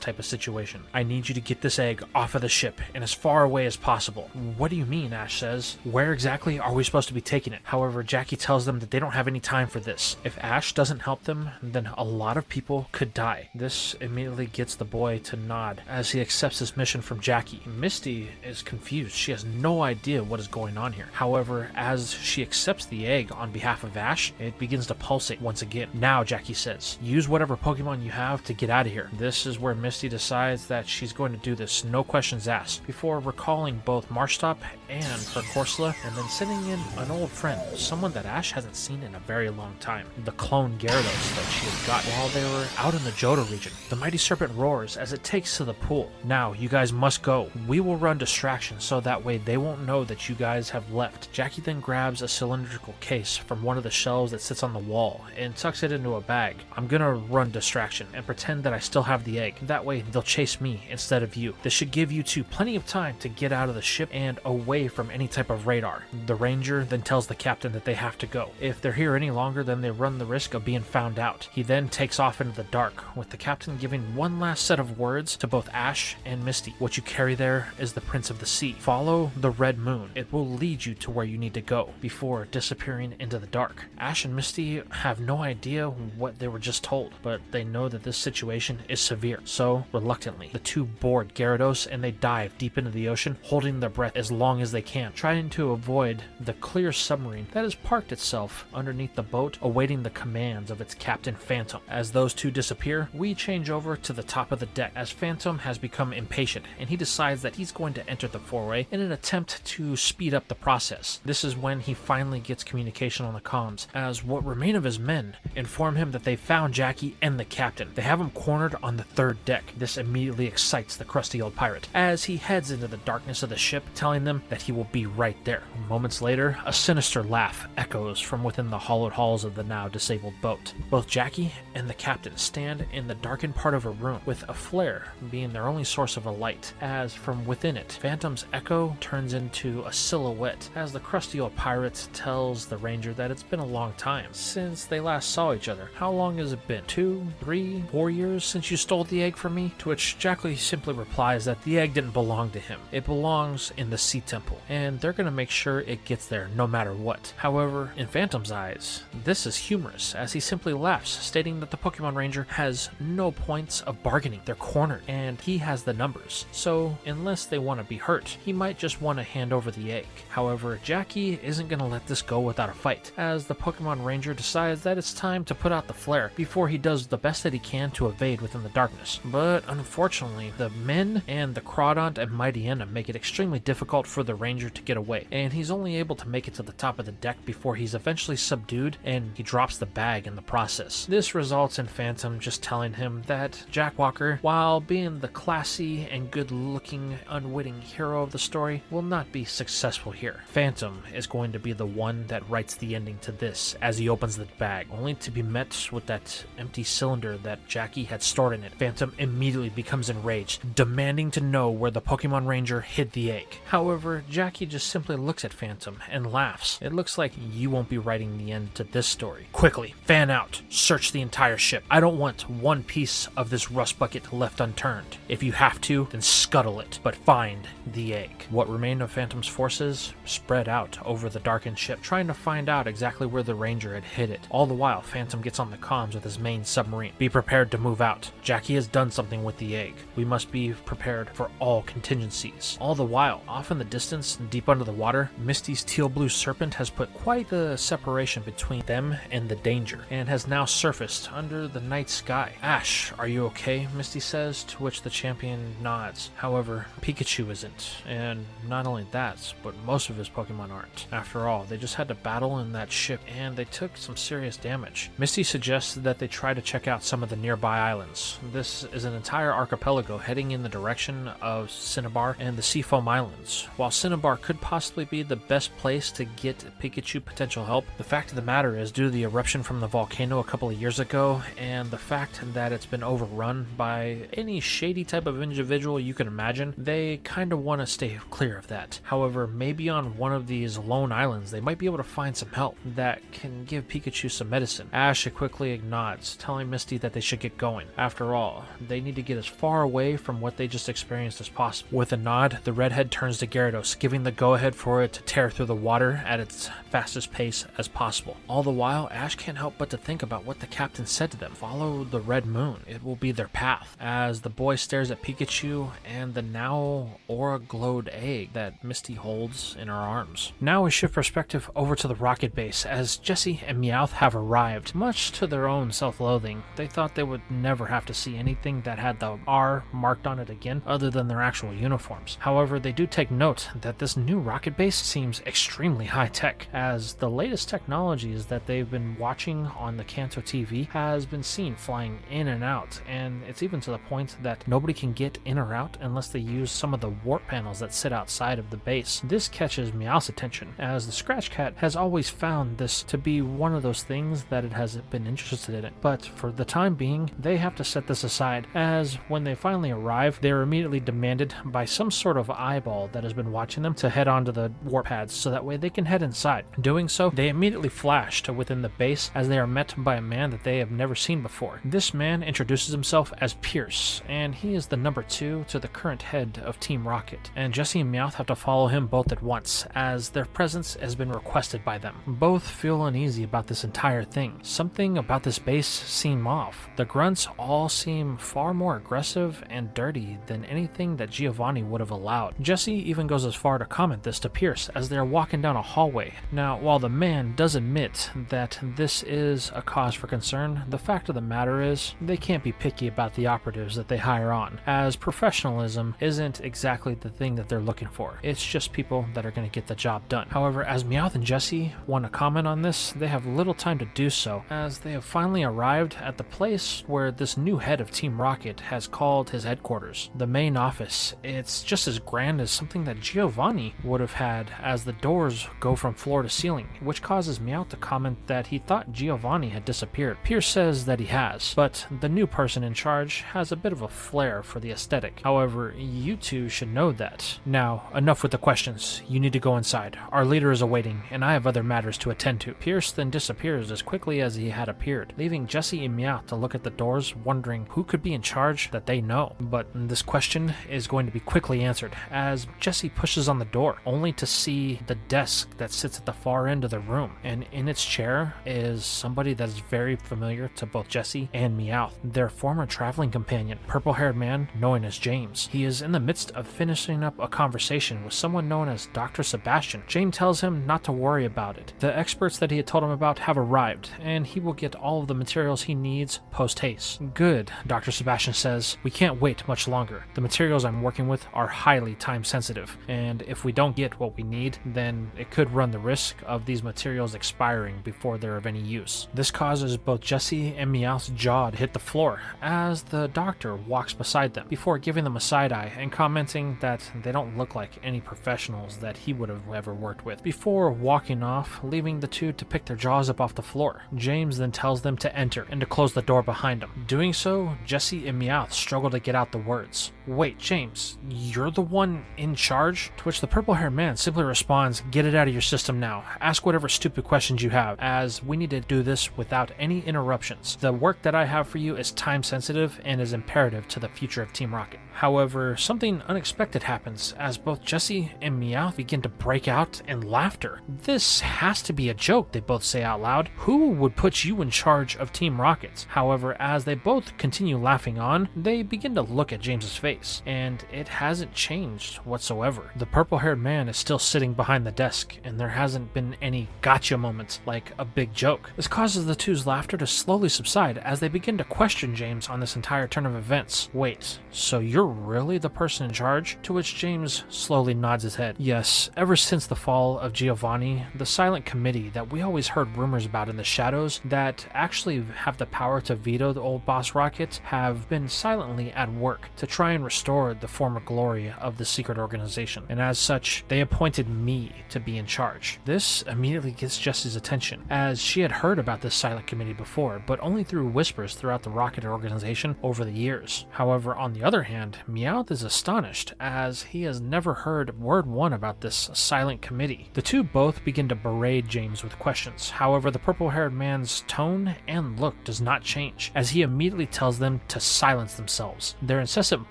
type of situation. I need you to get this egg off of the ship and as far away as possible. What do you mean? Ash says. Where exactly are we supposed to be taking it? However, Jackie tells them that they don't have any time for this. If Ash doesn't help them, then a lot of people could die. This immediately gets the boy to nod as he accepts this mission from Jackie. Misty is confused. She has no idea what is going on here. However, as she accepts the egg on behalf of Ash, it begins to pulsate once again. Now, Jackie says, use whatever Pokemon you have to get out of here. This is where Misty decides that she's going to do this, no questions asked, before recalling both Marstop and her Corsola, and then sending in an old friend, someone that Ash hasn't seen in a very long time, the clone Gyarados that she had got while they were out in the Johto region. The mighty serpent roars as it takes to the pool. Now, you guys must go. We will run distraction so that way they won't know that you guys have left. Jackie then grabs a cylindrical case from one of the shelves that sits on the wall and tucks it into a bag. I'm gonna run distraction and pretend that I still have the egg. That way they'll chase me instead of you. This should give you two plenty of time to get out of the ship and away from any type of radar. The ranger then tells the captain that they have to go. If they're here any longer, then they run the risk of being found out. He then takes off into the dark, with the captain giving one last set of words to both Ash and Misty. What you carry there is the Prince of the Sea. Follow the red moon. It will lead you to where you need to go, before disappearing into the dark. Ash and Misty have no idea what they were just told, but they know that this situation is severe. So, reluctantly, the two board Gyarados and they dive deep into the ocean, holding their breath as long as they can, trying to avoid the clear submarine that has parked itself underneath the boat, awaiting the commands of its captain Phantom. As those two disappear, we change over to the top of the deck, as Phantom has become impatient, and he decides that he's going to enter the four-way in an attempt to speed up the process. This is when he finally gets communication on the comms, as what remain of his men inform him that they found Jackie and the captain. They have him cornered on the third deck. This immediately excites the crusty old pirate, as he heads into the darkness of the ship, telling them that he will be right there. Moments later, a sinister laugh echoes from within the hollowed halls of the now disabled boat. Both Jackie and the captain stand in the darkened part of a room, with a flare being their only source of a light, as from within it, Phantom's echo turns into a silhouette, as the crusty old pirate tells the ranger that it's been a long time since they last saw each other. How long has it been? 2, 3, 4 years since you stole the egg from me? To which Jackie simply replies that the egg didn't belong to him. It belongs in the Sea Temple, and they're going to make sure it gets there no matter what. However, in Phantom's eyes, this is humorous, as he simply laughs, stating that the Pokemon Ranger has no points of bargaining. They're cornered, and he has the numbers. So, unless they want to be hurt, he might just want to hand over the egg. However, Jackie isn't going to let this go without a fight, as the Pokemon Ranger decides that it's time to put out the flare before he does the best that he can to evade within the darkness. But unfortunately, the men and the Crawdont and Mightyena make it extremely difficult for the Ranger to get away, and he's only able to make it to the top of the deck before he's eventually subdued and he drops the bag in the process. This results in Phantom just telling him that Jack Walker, while being the classy and good-looking, unwitting hero of the story, will not be successful here. Phantom is going to be the one that writes the ending to this as he opens the bag, only to be met with that empty cylinder that Jackie had stored in it. Phantom immediately becomes enraged, demanding to know where the Pokemon Ranger hid the egg. However, Jackie just simply looks at Phantom and laughs. It looks like you won't be writing the end to this story. Quickly, fan out, search the entire ship. I don't want one piece of this rust bucket left unturned. If you have to, then scuttle it, but find the egg. What remained of Phantom's forces spread out over the darkened ship, trying to find out exactly where the Ranger had hid it. All the while, Phantom gets on the comms with his main submarine. Be prepared to move out. Jackie has done something with the egg. We must be prepared for all contingencies. All the while, off in the distance, deep under the water, Misty's teal blue serpent has put quite the separation between them and the danger, and has now surfaced under the night sky. Ash, are you okay? Misty says, to which the champion nods. However, Pikachu isn't, and not only that, but most of his Pokemon aren't. After all, they just had to battle in that ship, and they took some serious damage. Misty suggests that they try to check out some of the nearby islands. This is an entire archipelago heading in the direction of Cinnabar and the Seafoam Islands. While Cinnabar could possibly be the best place to get Pikachu potential help, the fact of the matter is, due to the eruption from the volcano a couple of years ago, and the fact that it's been overrun by any shady type of individual you can imagine, they kind of want to stay clear of that. However, maybe on one of these lone islands, they might be able to find some help that can give Pikachu some medicine. Ash quickly nods, telling Misty that they should get going. After all, they need to get as far away from what they just experienced as possible. With a nod, the redhead turns to Gyarados, giving the go-ahead for it to tear through the water at its fastest pace as possible. All the while, Ash can't help but to think about what the captain said to them. Follow the red moon. It will be their path. As the boy stares at Pikachu and the now aura-glowed egg that Misty holds in her arms. Now we shift perspective over to the rocket base as Jessie and Meowth have arrived. Much to their own self-loathing, they thought they would never have to see anything that had the R marked on it again other than their actual uniforms. However, they do take note that this new rocket base seems extremely high-tech, as the latest technologies that they've been watching on the Kanto TV has been seen flying in and out, and it's even to the point that nobody can get in or out unless they use some of the warp panels that sit outside of the base. This catches Meowth's attention, as the Scratch Cat has always found this to be one of those things that it has been interested in, but for the time being, they have to set this aside, as when they finally arrive, they are immediately demanded by some sort of eyeball that has been watching them to head onto the warp pads so that way they can head inside. Doing so, they immediately flash to within the base as they are met by a man that they have never seen before. This man introduces himself as Pierce, and he is the number 2 to the current head of Team Rocket, and Jessie and Meowth have to follow him both at once, as their presence has been requested by them. Both feel uneasy about this entire thing. Something about this base seems off. The grunts all seem far more aggressive and dirty than anything that Giovanni would have allowed. Jessie even goes as far to comment this to Pierce as they are walking down a hallway. Now, while the man does admit that this is a cause for concern, the fact of the matter is they can't be picky about the operatives that they hire on, as professionalism isn't exactly the thing that they're looking for. It's just people that are going to get the job done. However, as Meowth and Jessie want to comment on this, they have little time to do so, as they have finally arrived at the place where this new head of Team Rocket has called his headquarters. The main office. It's just as grand as something that Giovanni would have had, as the doors go from floor to ceiling, which causes Meowth to comment that he thought Giovanni had disappeared. Pierce says that he has, but the new person in charge has a bit of a flair for the aesthetic. However, you two should know that. Now, enough with the questions. You need to go inside. Our leader is awaiting, and I have other matters to attend to. Pierce then disappears as quickly as he had appeared, leaving Jessie and Meowth to look at the doors, wondering who could be in charge that they know. But this question is going to be quickly answered, as Jessie pushes on the door, only to see the desk that sits at the far end of the room, and in its chair is somebody that is very familiar to both Jessie and Meowth, their former traveling companion, purple-haired man known as James. He is in the midst of finishing up a conversation with someone known as Dr. Sebastian. James tells him not to worry about it. The experts that he had told him about have arrived, and he will get all of the materials he needs post-haste. Good, Dr. Sebastian says. We can't wait much longer. The materials I'm working with are highly time-sensitive, and if we don't get what we need, then it could run the risk of these materials expiring before they're of any use. This causes both Jessie and Meowth's jaw to hit the floor as the doctor walks beside them, before giving them a side eye and commenting that they don't look like any professionals that he would have ever worked with, before walking off, leaving the two to pick their jaws up off the floor. James then tells them to enter and to close the door behind them. Doing so, Jesse and Meowth struggle to get out the words. "Wait, James, you're the one in charge?" To which the purple-haired man simply responds, "Get it out of your system now. Ask whatever stupid questions you have, as we need to do this without any interruptions. The work that I have for you is time-sensitive and is imperative to the future of Team Rocket." However, something unexpected happens as both Jesse and Meowth begin to break out in laughter. "This has to be a joke," they both say out loud. "Who would put you in charge of Team Rocket?" However, as they both continue laughing on, they begin to look at James's face, and it hasn't changed whatsoever. The purple-haired man is still sitting behind the desk, and there hasn't been any gotcha moments like a big joke. This causes the two's laughter to slowly subside as they begin to question James on this entire turn of events. "Wait, so you're really the person in charge?" To which James slowly nods his head. "Yes, ever since the fall of Giovanni, the silent committee that we always heard rumors about in the shadows that actually have the power to veto the old boss Rocket have been silently at work to try and restore the former glory of the secret organization, and as such, they appointed me to be in charge." This immediately gets Jesse's attention, as she had heard about this silent committee before, but only through whispers throughout the Rocket organization over the years. However, on the other hand, Meowth is astonished, as he has never heard word one about this silent committee. The two both begin to berate James with questions. However, the purple-haired man's tone and look does not change, as he immediately tells them to silence themselves. Their incessant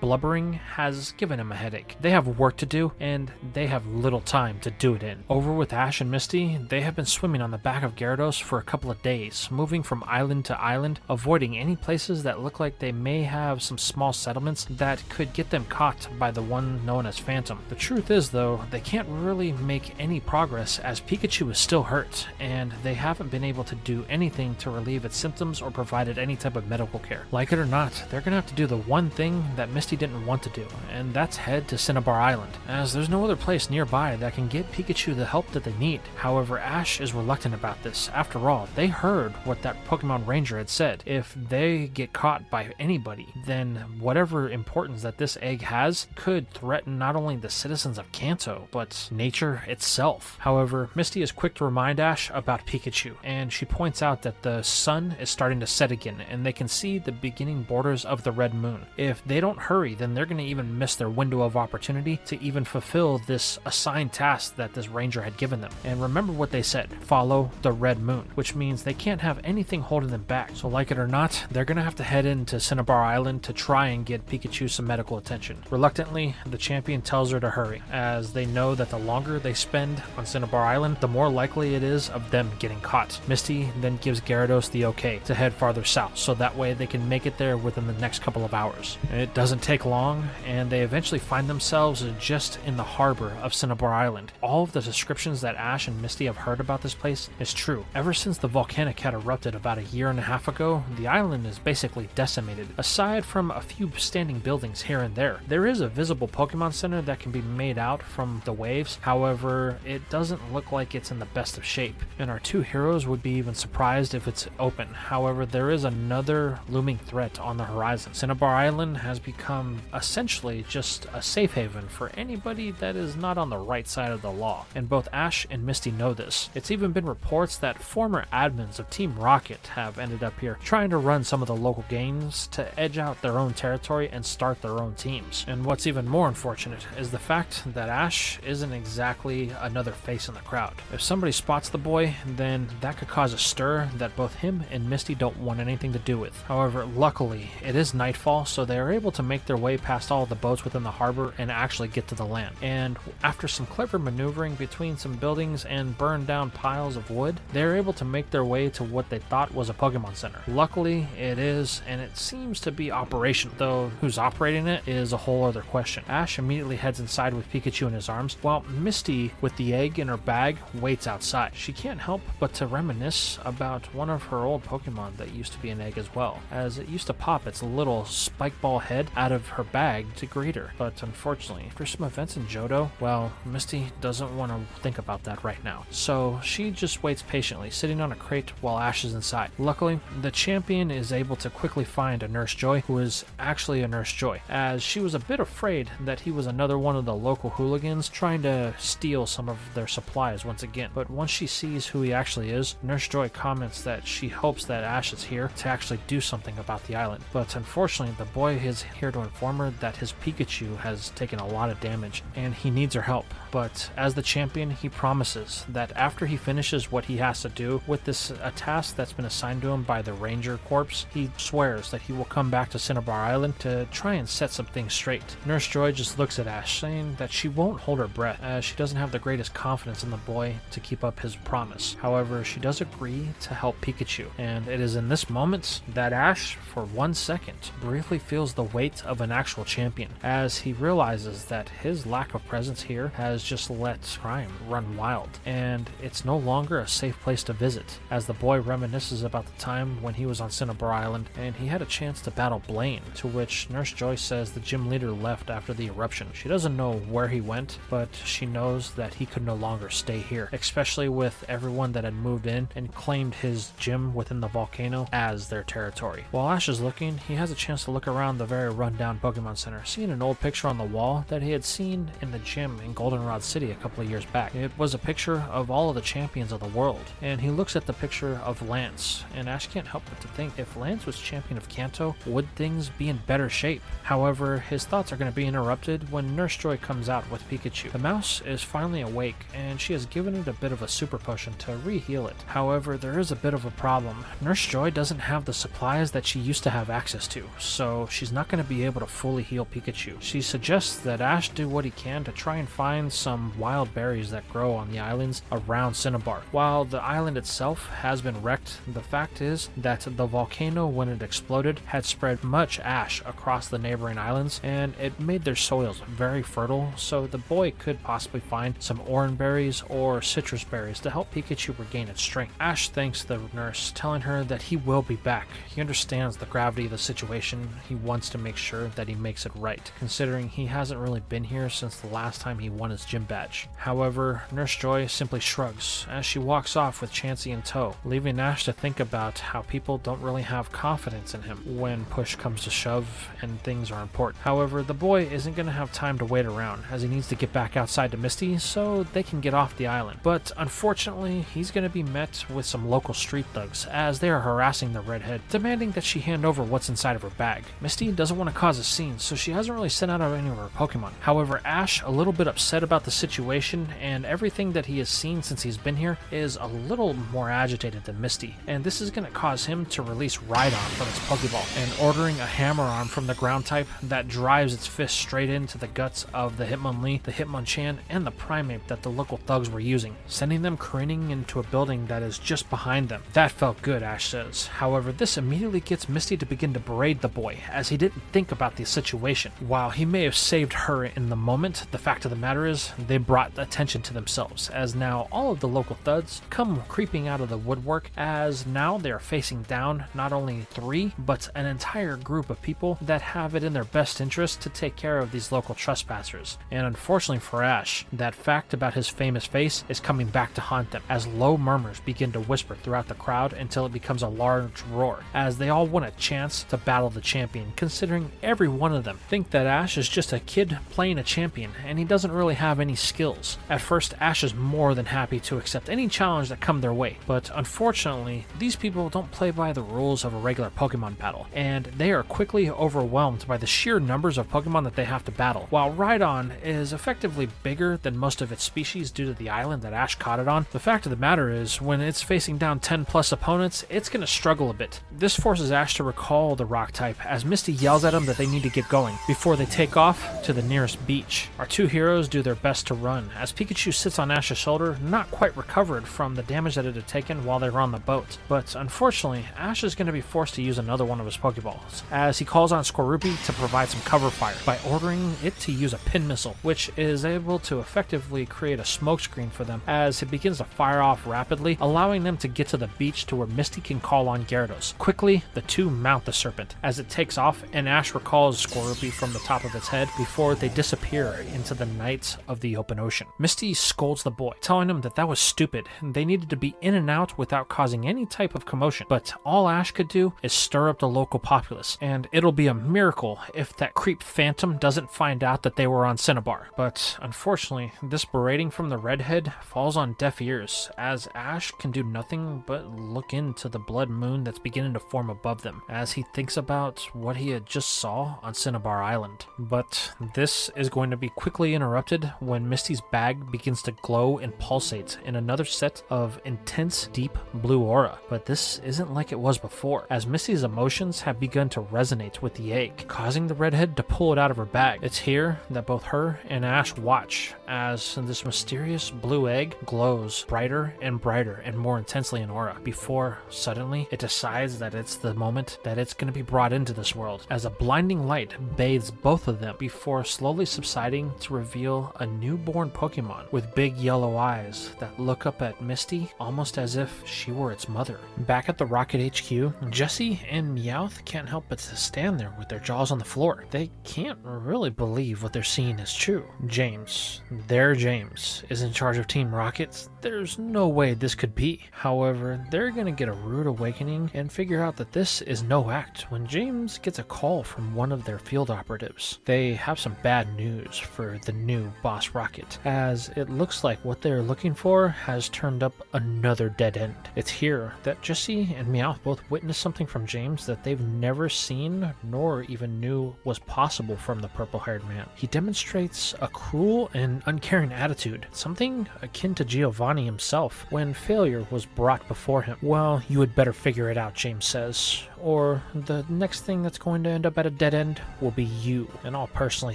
blubbering has given him a headache. They have work to do, and they have little time to do it in. Over with Ash and Misty, they have been swimming on the back of Gyarados for a couple of days, moving from island to island, avoiding any places that look like they may have some small settlements that could get them caught by the one known as Phantom. The truth is, though, they can't really make any progress as Pikachu is still hurt, and they haven't been able to do anything to relieve its symptoms or provided any type of medical care. Like it or not, they're gonna have to do the one thing that Misty didn't want to do, and that's head to Cinnabar Island, as there's no other place nearby that can get Pikachu the help that they need. However, Ash is reluctant about this. After all, they heard what that Pokemon Ranger had said. If they get caught by anybody, then whatever importance that this egg has could threaten not only the citizens of Kanto, but nature itself. However, Misty is quick to remind Ash about Pikachu, and she points out that the sun is starting to set again, and they can see the beginning borders of the red moon. If they don't hurry, then they're going to even miss their window of opportunity to even fulfill this assigned task that this ranger had given them. And remember what they said, follow the red moon, which means they can't have anything holding them back. So like it or not, they're going to have to head into Cinnabar Island to try and get Pikachu some medical attention. Reluctantly, the champion tells her to hurry, as they know that the longer they spend on Cinnabar Island, the more likely it is of them getting caught. Misty then gives Gyarados the okay to head farther south, so that way they can make it there within the next couple of hours. It doesn't take long, and they eventually find themselves just in the harbor of Cinnabar Island. All of the descriptions that Ash and Misty have heard about this place is true. Ever since the volcanic had erupted about a year and a half ago, the island is basically decimated. Aside from a few standing buildings here and there is a visible Pokemon Center that can be made out from the waves. However, it doesn't look like it's in the best of shape, and our two heroes would be even surprised if it's open. However, there is another looming threat on the horizon. Cinnabar Island has become essentially just a safe haven for anybody that is not on the right side of the law, and both Ash and Misty know this. It's even been reports that former admins of Team Rocket have ended up here trying to run some of the local games to edge out their own territory and start their own teams. And what's even more unfortunate is the fact that Ash isn't exactly another face in the crowd. If somebody spots the boy, then that could cause a stir that both him and Misty don't want anything to do with. However, luckily, it is nightfall, so they are able to make their way past all the boats within the harbor and actually get to the land. And after some clever maneuvering between some buildings and burned down piles of wood, they are able to make their way to what they thought was a Pokemon Center. Luckily, it is, and it seems to be operational, though who's operating it is a whole other question. Ash immediately heads inside with Pikachu in his arms, while Misty, with the egg in her bag, waits outside. She can't help but to reminisce about one of her old Pokemon that used to be an egg as well, as it used to pop its little spike ball head out of her bag to greet her. But unfortunately, after some events in Johto, well, Misty doesn't want to think about that right now. So she just waits patiently, sitting on a crate while Ash is inside. Luckily, the champion is able to quickly find a Nurse Joy, who is actually a Nurse Joy, as she was a bit afraid that he was another one of the local local hooligans trying to steal some of their supplies once again. But once she sees who he actually is, Nurse Joy comments that she hopes that Ash is here to actually do something about the island. But unfortunately, the boy is here to inform her that his Pikachu has taken a lot of damage and he needs her help. But as the champion, he promises that after he finishes what he has to do with a task that's been assigned to him by the Ranger Corps, he swears that he will come back to Cinnabar Island to try and set some things straight. Nurse Joy just looks at Ash, saying that she won't hold her breath as she doesn't have the greatest confidence in the boy to keep up his promise. However, she does agree to help Pikachu, and it is in this moment that Ash, for 1 second, briefly feels the weight of an actual champion, as he realizes that his lack of presence here has just let crime run wild, and it's no longer a safe place to visit, as the boy reminisces about the time when he was on Cinnabar Island and he had a chance to battle Blaine, to which Nurse Joy says the gym leader left after the eruption. She doesn't know where he went, but she knows that he could no longer stay here, especially with everyone that had moved in and claimed his gym within the volcano as their territory. While Ash is looking, he has a chance to look around the very rundown Pokemon Center, seeing an old picture on the wall that he had seen in the gym in Goldenrod City a couple of years back. It was a picture of all of the champions of the world, and he looks at the picture of Lance, and Ash can't help but to think, if Lance was champion of Kanto, would things be in better shape? However, his thoughts are going to be interrupted when Nurse Joy comes out with Pikachu. The mouse is finally awake, and she has given it a bit of a super potion to re-heal it. However, there is a bit of a problem. Nurse Joy doesn't have the supplies that she used to have access to, so she's not going to be able to fully heal Pikachu. She suggests that Ash do what he can to try and find some wild berries that grow on the islands around Cinnabar. While the island itself has been wrecked, the fact is that the volcano, when it exploded, had spread much ash across the neighboring islands, and it made their soils very fertile, so the boy could possibly find some orange berries or citrus berries to help Pikachu regain its strength. Ash thanks the nurse, telling her that he will be back. He understands the gravity of the situation. He wants to make sure that he makes it right, considering he hasn't really been here since the last time he won his gym badge. However, Nurse Joy simply shrugs as she walks off with Chansey in tow, leaving Ash to think about how people don't really have confidence in him when push comes to shove and things are important. However, the boy isn't going to have time to wait around, as he needs to get back outside to Misty so they can get off the island. But unfortunately, he's going to be met with some local street thugs as they are harassing the redhead, demanding that she hand over what's inside of her bag. Misty doesn't want to cause a scene, so she hasn't really sent out any of her Pokemon. However, Ash, a little bit upset about the situation and everything that he has seen since he's been here, is a little more agitated than Misty, and this is going to cause him to release Rhydon from its Pokeball, and ordering a Hammer Arm from the ground type that drives its fist straight into the guts of the Hitmonlee, the Hitmonchan, and the Primeape that the local thugs were using, sending them careening into a building that is just behind them. That felt good, Ash says. However, this immediately gets Misty to begin to berate the boy, as he didn't think about the situation. While he may have saved her in the moment, the fact of the matter is, they brought attention to themselves, as now all of the local thugs come creeping out of the woodwork, as now they are facing down not only 3, but an entire group of people that have it in their best interest to take care of these local trespassers. And unfortunately for Ash, that fact about his famous face is coming back to haunt them, as low murmurs begin to whisper throughout the crowd until it becomes a large roar, as they all want a chance to battle the champion, considering every one of them think that Ash is just a kid playing a champion, and he doesn't really have any skills. At first, Ash is more than happy to accept any challenge that come their way, but unfortunately, these people don't play by the rules of a regular Pokemon battle, and they are quickly overwhelmed by the sheer numbers of Pokemon that they have to battle. While Rhydon is effectively bigger than most of its species due to the island that Ash caught it on, the fact of the matter is, when it's facing down 10 plus opponents, it's going to struggle a bit. This forces Ash to recall the rock type, as Misty yells at him that they need to get going before they take off to the nearest beach. Our two heroes do their best to run, as Pikachu sits on Ash's shoulder, not quite recovered from the damage that it had taken while they were on the boat. But unfortunately, Ash is going to be forced to use another one of his Pokeballs, as he calls on Skorupi to provide some cover fire by ordering it to use a pin missile, which is able to effectively create a smokescreen for them as it begins to fire off rapidly, allowing them to get to the beach to where Misty can call on Gyarados. Quickly, the two mount the Serpent as it takes off, and Ash recalls Skorupi from the top of its head before they disappear into the night of the open ocean. Misty scolds the boy, telling him that was stupid. They needed to be in and out without causing any type of commotion, but all Ash could do is stir up the local populace, and it'll be a miracle if that creep Phantom doesn't find out that they were on Cinnabar. Cinnabar. But unfortunately, this berating from the redhead falls on deaf ears, as Ash can do nothing but look into the blood moon that's beginning to form above them, as he thinks about what he had just saw on Cinnabar Island. But this is going to be quickly interrupted when Misty's bag begins to glow and pulsate in another set of intense, deep blue aura. But this isn't like it was before, as Misty's emotions have begun to resonate with the egg, causing the redhead to pull it out of her bag. It's here that both her and Ash watch as this mysterious blue egg glows brighter and brighter and more intensely in aura, before suddenly it decides that it's the moment that it's going to be brought into this world, as a blinding light bathes both of them before slowly subsiding to reveal a newborn Pokemon with big yellow eyes that look up at Misty almost as if she were its mother. Back at the Rocket HQ, Jessie and Meowth can't help but to stand there with their jaws on the floor. They can't really believe what they're seeing is true. James, their James, is in charge of Team Rocket. There's no way this could be. However, they're gonna get a rude awakening and figure out that this is no act when James gets a call from one of their field operatives. They have some bad news for the new Boss Rocket, as it looks like what they're looking for has turned up another dead end. It's here that Jessie and Meowth both witness something from James that they've never seen nor even knew was possible from the purple-haired man. He demonstrates a cruel and uncaring attitude, something akin to Giovanni himself when failure was brought before him. Well, you had better figure it out, James says, or the next thing that's going to end up at a dead end will be you, and I'll personally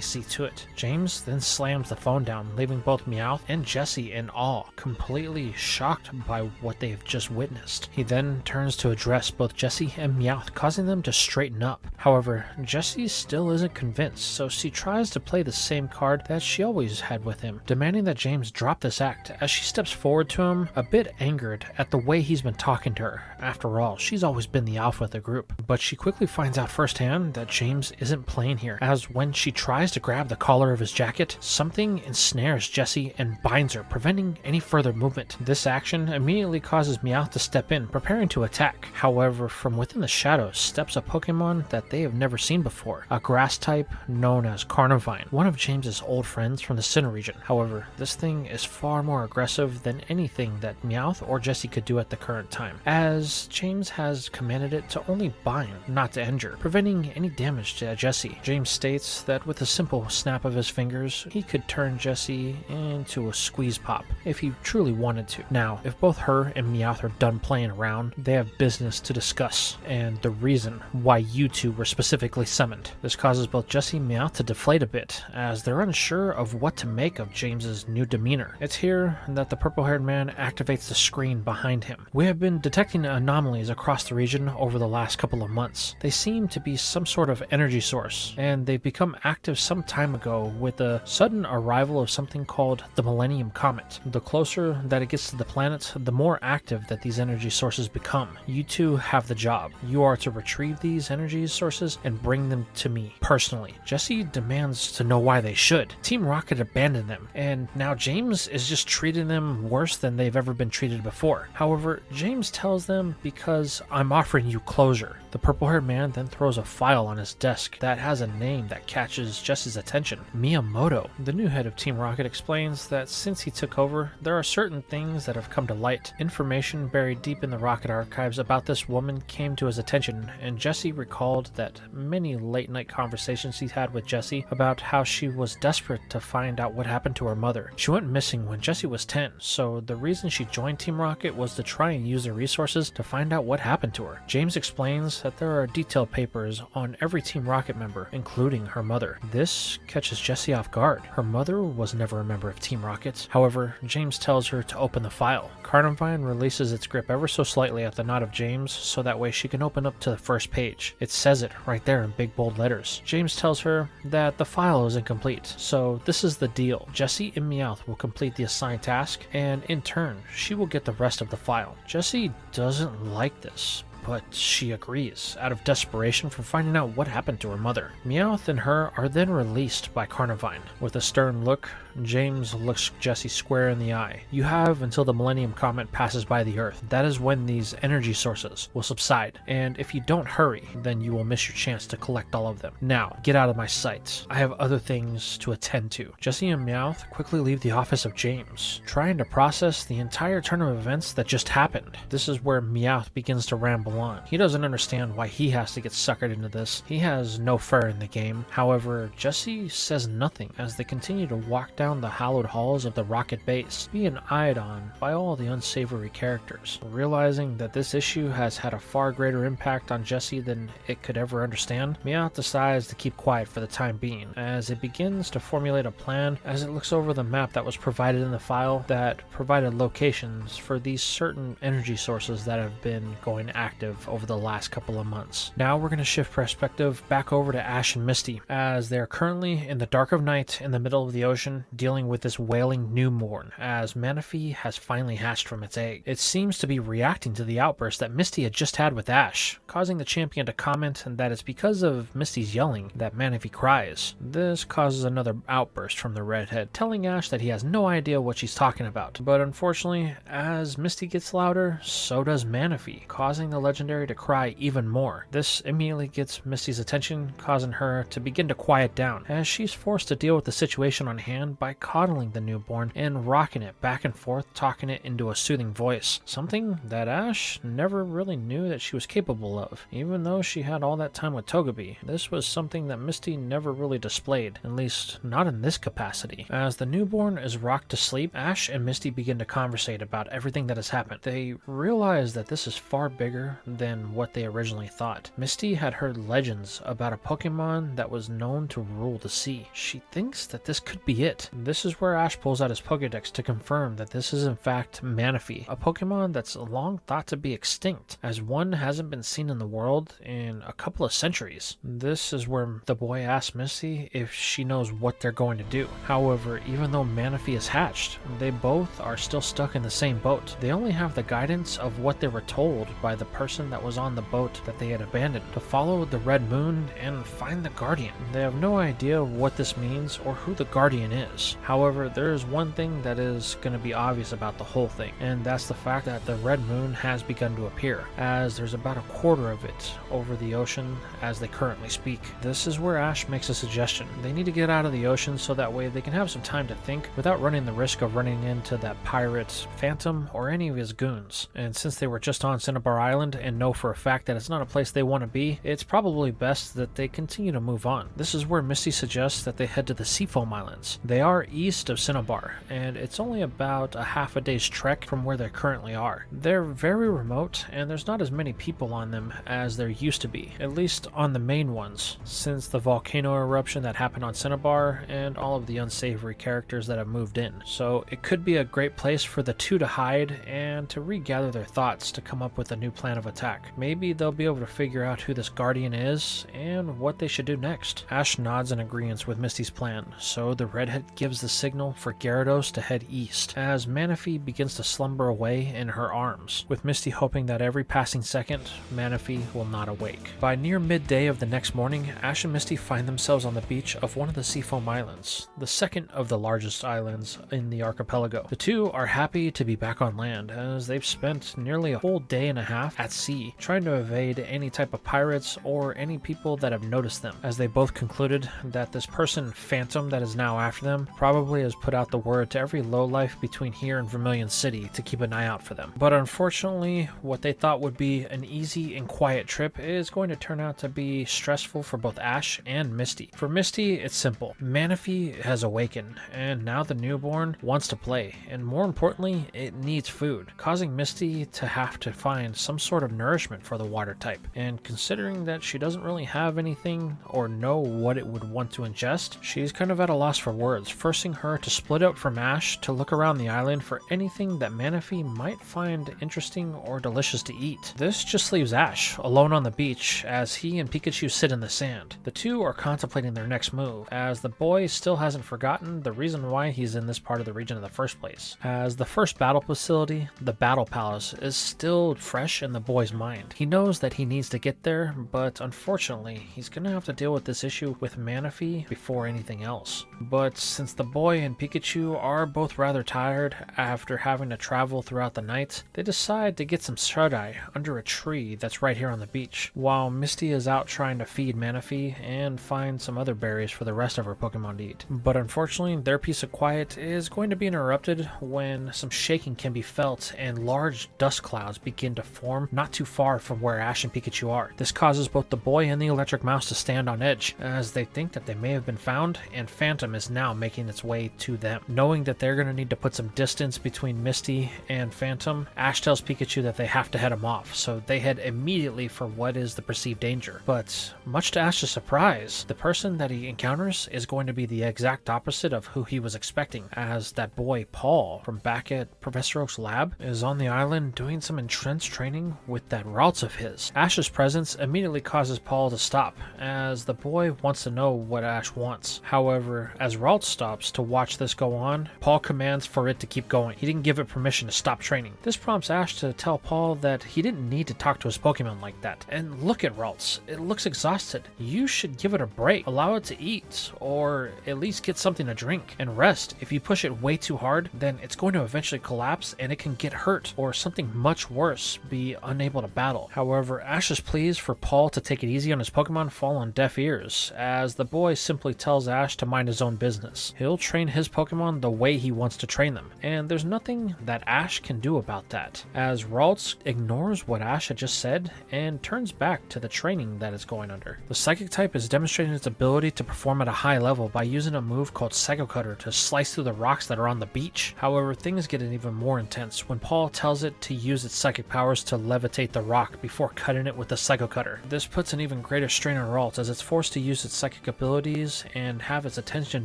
see to it. James then slams the phone down, leaving both Meowth and Jessie in awe, completely shocked by what they have just witnessed. He then turns to address both Jessie and Meowth, causing them to straighten up. However, Jessie still isn't convinced, so she tries to play the same card that she always had with him, demanding that James drop this act as she steps forward to him, a bit angered at the way he's been talking to her. After all, she's always been the alpha of the group. But she quickly finds out firsthand that James isn't playing here, as when she tries to grab the collar of his jacket, something ensnares Jessie and binds her, preventing any further movement. This action immediately causes Meowth to step in, preparing to attack. However, from within the shadows steps a Pokemon that they have never seen before, a grass type known as Carnivine, one of James's old friends from the Sinnoh region. However, this thing is far more aggressive than anything that Meowth or Jessie could do at the current time, as James has commanded it to only bind, not to injure, preventing any damage to Jessie. James states that with a simple snap of his fingers, he could turn Jessie into a squeeze pop if he truly wanted to. Now, if both her and Meowth are done playing around, they have business to discuss, and the reason why you two were specifically summoned. This causes both Jessie and Meowth to deflate a bit, as they're unsure of what to make of James's new demeanor. It's here that the purple-haired man activates the screen behind him. We have been detecting anomalies across the region over the last couple of months. They seem to be some sort of energy source, and they've become active some time ago with the sudden arrival of something called the Millennium Comet. The closer that it gets to the planet, the more active that these energy sources become. You two have the job. You are to retrieve these energy sources and bring them to me personally. Jessie demands to know why they should. Team Rocket abandoned them, and now James is just treating them worse than they've ever been treated before. However, James tells them because I'm offering you closure. The purple-haired man then throws a file on his desk that has a name that catches Jessie's attention. Miyamoto. The new head of Team Rocket explains that since he took over, there are certain things that have come to light. Information buried deep in the Rocket archives about this woman came to his attention, and Jessie recalled that many late-night conversations he had with Jessie about how she was desperate to find out what happened to her mother. She went missing when Jessie was 10, so the reason she joined Team Rocket was to try and use the resources to find out what happened to her. James explains that there are detailed papers on every Team Rocket member, including her mother. This catches Jessie off guard. Her mother was never a member of Team Rocket. However, James tells her to open the file. Carnivine releases its grip ever so slightly at the nod of James, so that way she can open up to the first page. It says it right there in big bold letters. James tells her that the file is incomplete, so this is the deal. Jessie and Meowth will complete the assigned task, and in turn, she will get the rest of the file. Jessie doesn't like this, but she agrees, out of desperation for finding out what happened to her mother. Meowth and her are then released by Carnivine. With a stern look, James looks Jessie square in the eye. You have until the Millennium Comet passes by the Earth. That is when these energy sources will subside, and if you don't hurry, then you will miss your chance to collect all of them. Now, get out of my sight. I have other things to attend to. Jessie and Meowth quickly leave the office of James, trying to process the entire turn of events that just happened. This is where Meowth begins to ramble on. He doesn't understand why he has to get suckered into this. He has no fur in the game. However, Jessie says nothing as they continue to walk down the hallowed halls of the rocket base, being eyed on by all the unsavory characters. Realizing that this issue has had a far greater impact on Jessie than it could ever understand, Meowth decides to keep quiet for the time being, as it begins to formulate a plan as it looks over the map that was provided in the file that provided locations for these certain energy sources that have been going active over the last couple of months. Now we're going to shift perspective back over to Ash and Misty, as they're currently in the dark of night in the middle of the ocean, dealing with this wailing newborn, as Manaphy has finally hatched from its egg. It seems to be reacting to the outburst that Misty had just had with Ash, causing the champion to comment that it's because of Misty's yelling that Manaphy cries. This causes another outburst from the redhead, telling Ash that he has no idea what she's talking about. But unfortunately, as Misty gets louder, so does Manaphy, causing the legendary to cry even more. This immediately gets Misty's attention, causing her to begin to quiet down, as she's forced to deal with the situation on hand by coddling the newborn and rocking it back and forth, talking it into a soothing voice, something that Ash never really knew that she was capable of. Even though she had all that time with Togepi, this was something that Misty never really displayed, at least not in this capacity. As the newborn is rocked to sleep, Ash and Misty begin to conversate about everything that has happened. They realize that this is far bigger than what they originally thought. Misty had heard legends about a Pokemon that was known to rule the sea. She thinks that this could be it. This is where Ash pulls out his Pokedex to confirm that this is in fact Manaphy, a Pokemon that's long thought to be extinct, as one hasn't been seen in the world in a couple of centuries. This is where the boy asks Misty if she knows what they're going to do. However, even though Manaphy is hatched, they both are still stuck in the same boat. They only have the guidance of what they were told by the person that was on the boat that they had abandoned, to follow the Red Moon and find the Guardian. They have no idea what this means or who the Guardian is. However, there is one thing that is going to be obvious about the whole thing, and that's the fact that the Red Moon has begun to appear, as there's about a quarter of it over the ocean as they currently speak. This is where Ash makes a suggestion. They need to get out of the ocean so that way they can have some time to think without running the risk of running into that pirate Phantom or any of his goons. And since they were just on Cinnabar Island and know for a fact that it's not a place they want to be, it's probably best that they continue to move on. This is where Misty suggests that they head to the Seafoam Islands. They are east of Cinnabar, and it's only about a half a day's trek from where they currently are. They're very remote, and there's not as many people on them as there used to be, at least on the main ones, since the volcano eruption that happened on Cinnabar and all of the unsavory characters that have moved in. So it could be a great place for the two to hide and to regather their thoughts to come up with a new plan of attack. Maybe they'll be able to figure out who this Guardian is and what they should do next. Ash nods in agreement with Misty's plan, so the redhead gives the signal for Gyarados to head east, as Manaphy begins to slumber away in her arms, with Misty hoping that every passing second, Manaphy will not awake. By near midday of the next morning, Ash and Misty find themselves on the beach of one of the Seafoam Islands, the second of the largest islands in the archipelago. The two are happy to be back on land, as they've spent nearly a whole day and a half at sea, trying to evade any type of pirates or any people that have noticed them, as they both concluded that this person Phantom that is now after them probably has put out the word to every lowlife between here and Vermilion City to keep an eye out for them. But unfortunately, what they thought would be an easy and quiet trip is going to turn out to be stressful for both Ash and Misty. For Misty, it's simple. Manaphy has awakened, and now the newborn wants to play, and more importantly, it needs food, causing Misty to have to find some sort of nourishment for the water type. And considering that she doesn't really have anything or know what it would want to ingest, she's kind of at a loss for words, forcing her to split out from Ash to look around the island for anything that Manaphy might find interesting or delicious to eat. This just leaves Ash alone on the beach as he and Pikachu sit in the sand. The two are contemplating their next move, as the boy still hasn't forgotten the reason why he's in this part of the region in the first place. As the first battle facility, the Battle Palace, is still fresh in the boy's boy's mind. He knows that he needs to get there, but unfortunately, he's gonna have to deal with this issue with Manaphy before anything else. But since the boy and Pikachu are both rather tired after having to travel throughout the night, they decide to get some shut-eye under a tree that's right here on the beach, while Misty is out trying to feed Manaphy and find some other berries for the rest of her Pokemon to eat. But unfortunately, their peace of quiet is going to be interrupted when some shaking can be felt and large dust clouds begin to form not too far from where Ash and Pikachu are. This causes both the boy and the electric mouse to stand on edge, as they think that they may have been found, and Phantom is now making its way to them. Knowing that they're going to need to put some distance between Misty and Phantom, Ash tells Pikachu that they have to head him off, so they head immediately for what is the perceived danger. But much to Ash's surprise, the person that he encounters is going to be the exact opposite of who he was expecting, as that boy Paul from back at Professor Oak's lab is on the island doing some entrenched training with that Ralts of his. Ash's presence immediately causes Paul to stop, as the boy wants to know what Ash wants. However, as Ralts stops to watch this go on, Paul commands for it to keep going. He didn't give it permission to stop training. This prompts Ash to tell Paul that he didn't need to talk to his Pokemon like that. And look at Ralts, it looks exhausted. You should give it a break, allow it to eat, or at least get something to drink and rest. If you push it way too hard, then it's going to eventually collapse and it can get hurt, or something much worse, be unable to battle. However, Ash's pleas for Paul to take it easy on his Pokemon fall on deaf ears, as the boy simply tells Ash to mind his own business. He'll train his Pokemon the way he wants to train them, and there's nothing that Ash can do about that, as Ralts ignores what Ash had just said and turns back to the training that it's going under. The Psychic type is demonstrating its ability to perform at a high level by using a move called Psycho Cutter to slice through the rocks that are on the beach. However, things get even more intense when Paul tells it to use its psychic powers to levitate the rock before cutting it with the Psycho Cutter. This puts an even greater strain on Ralts, as it's forced to use its psychic abilities and have its attention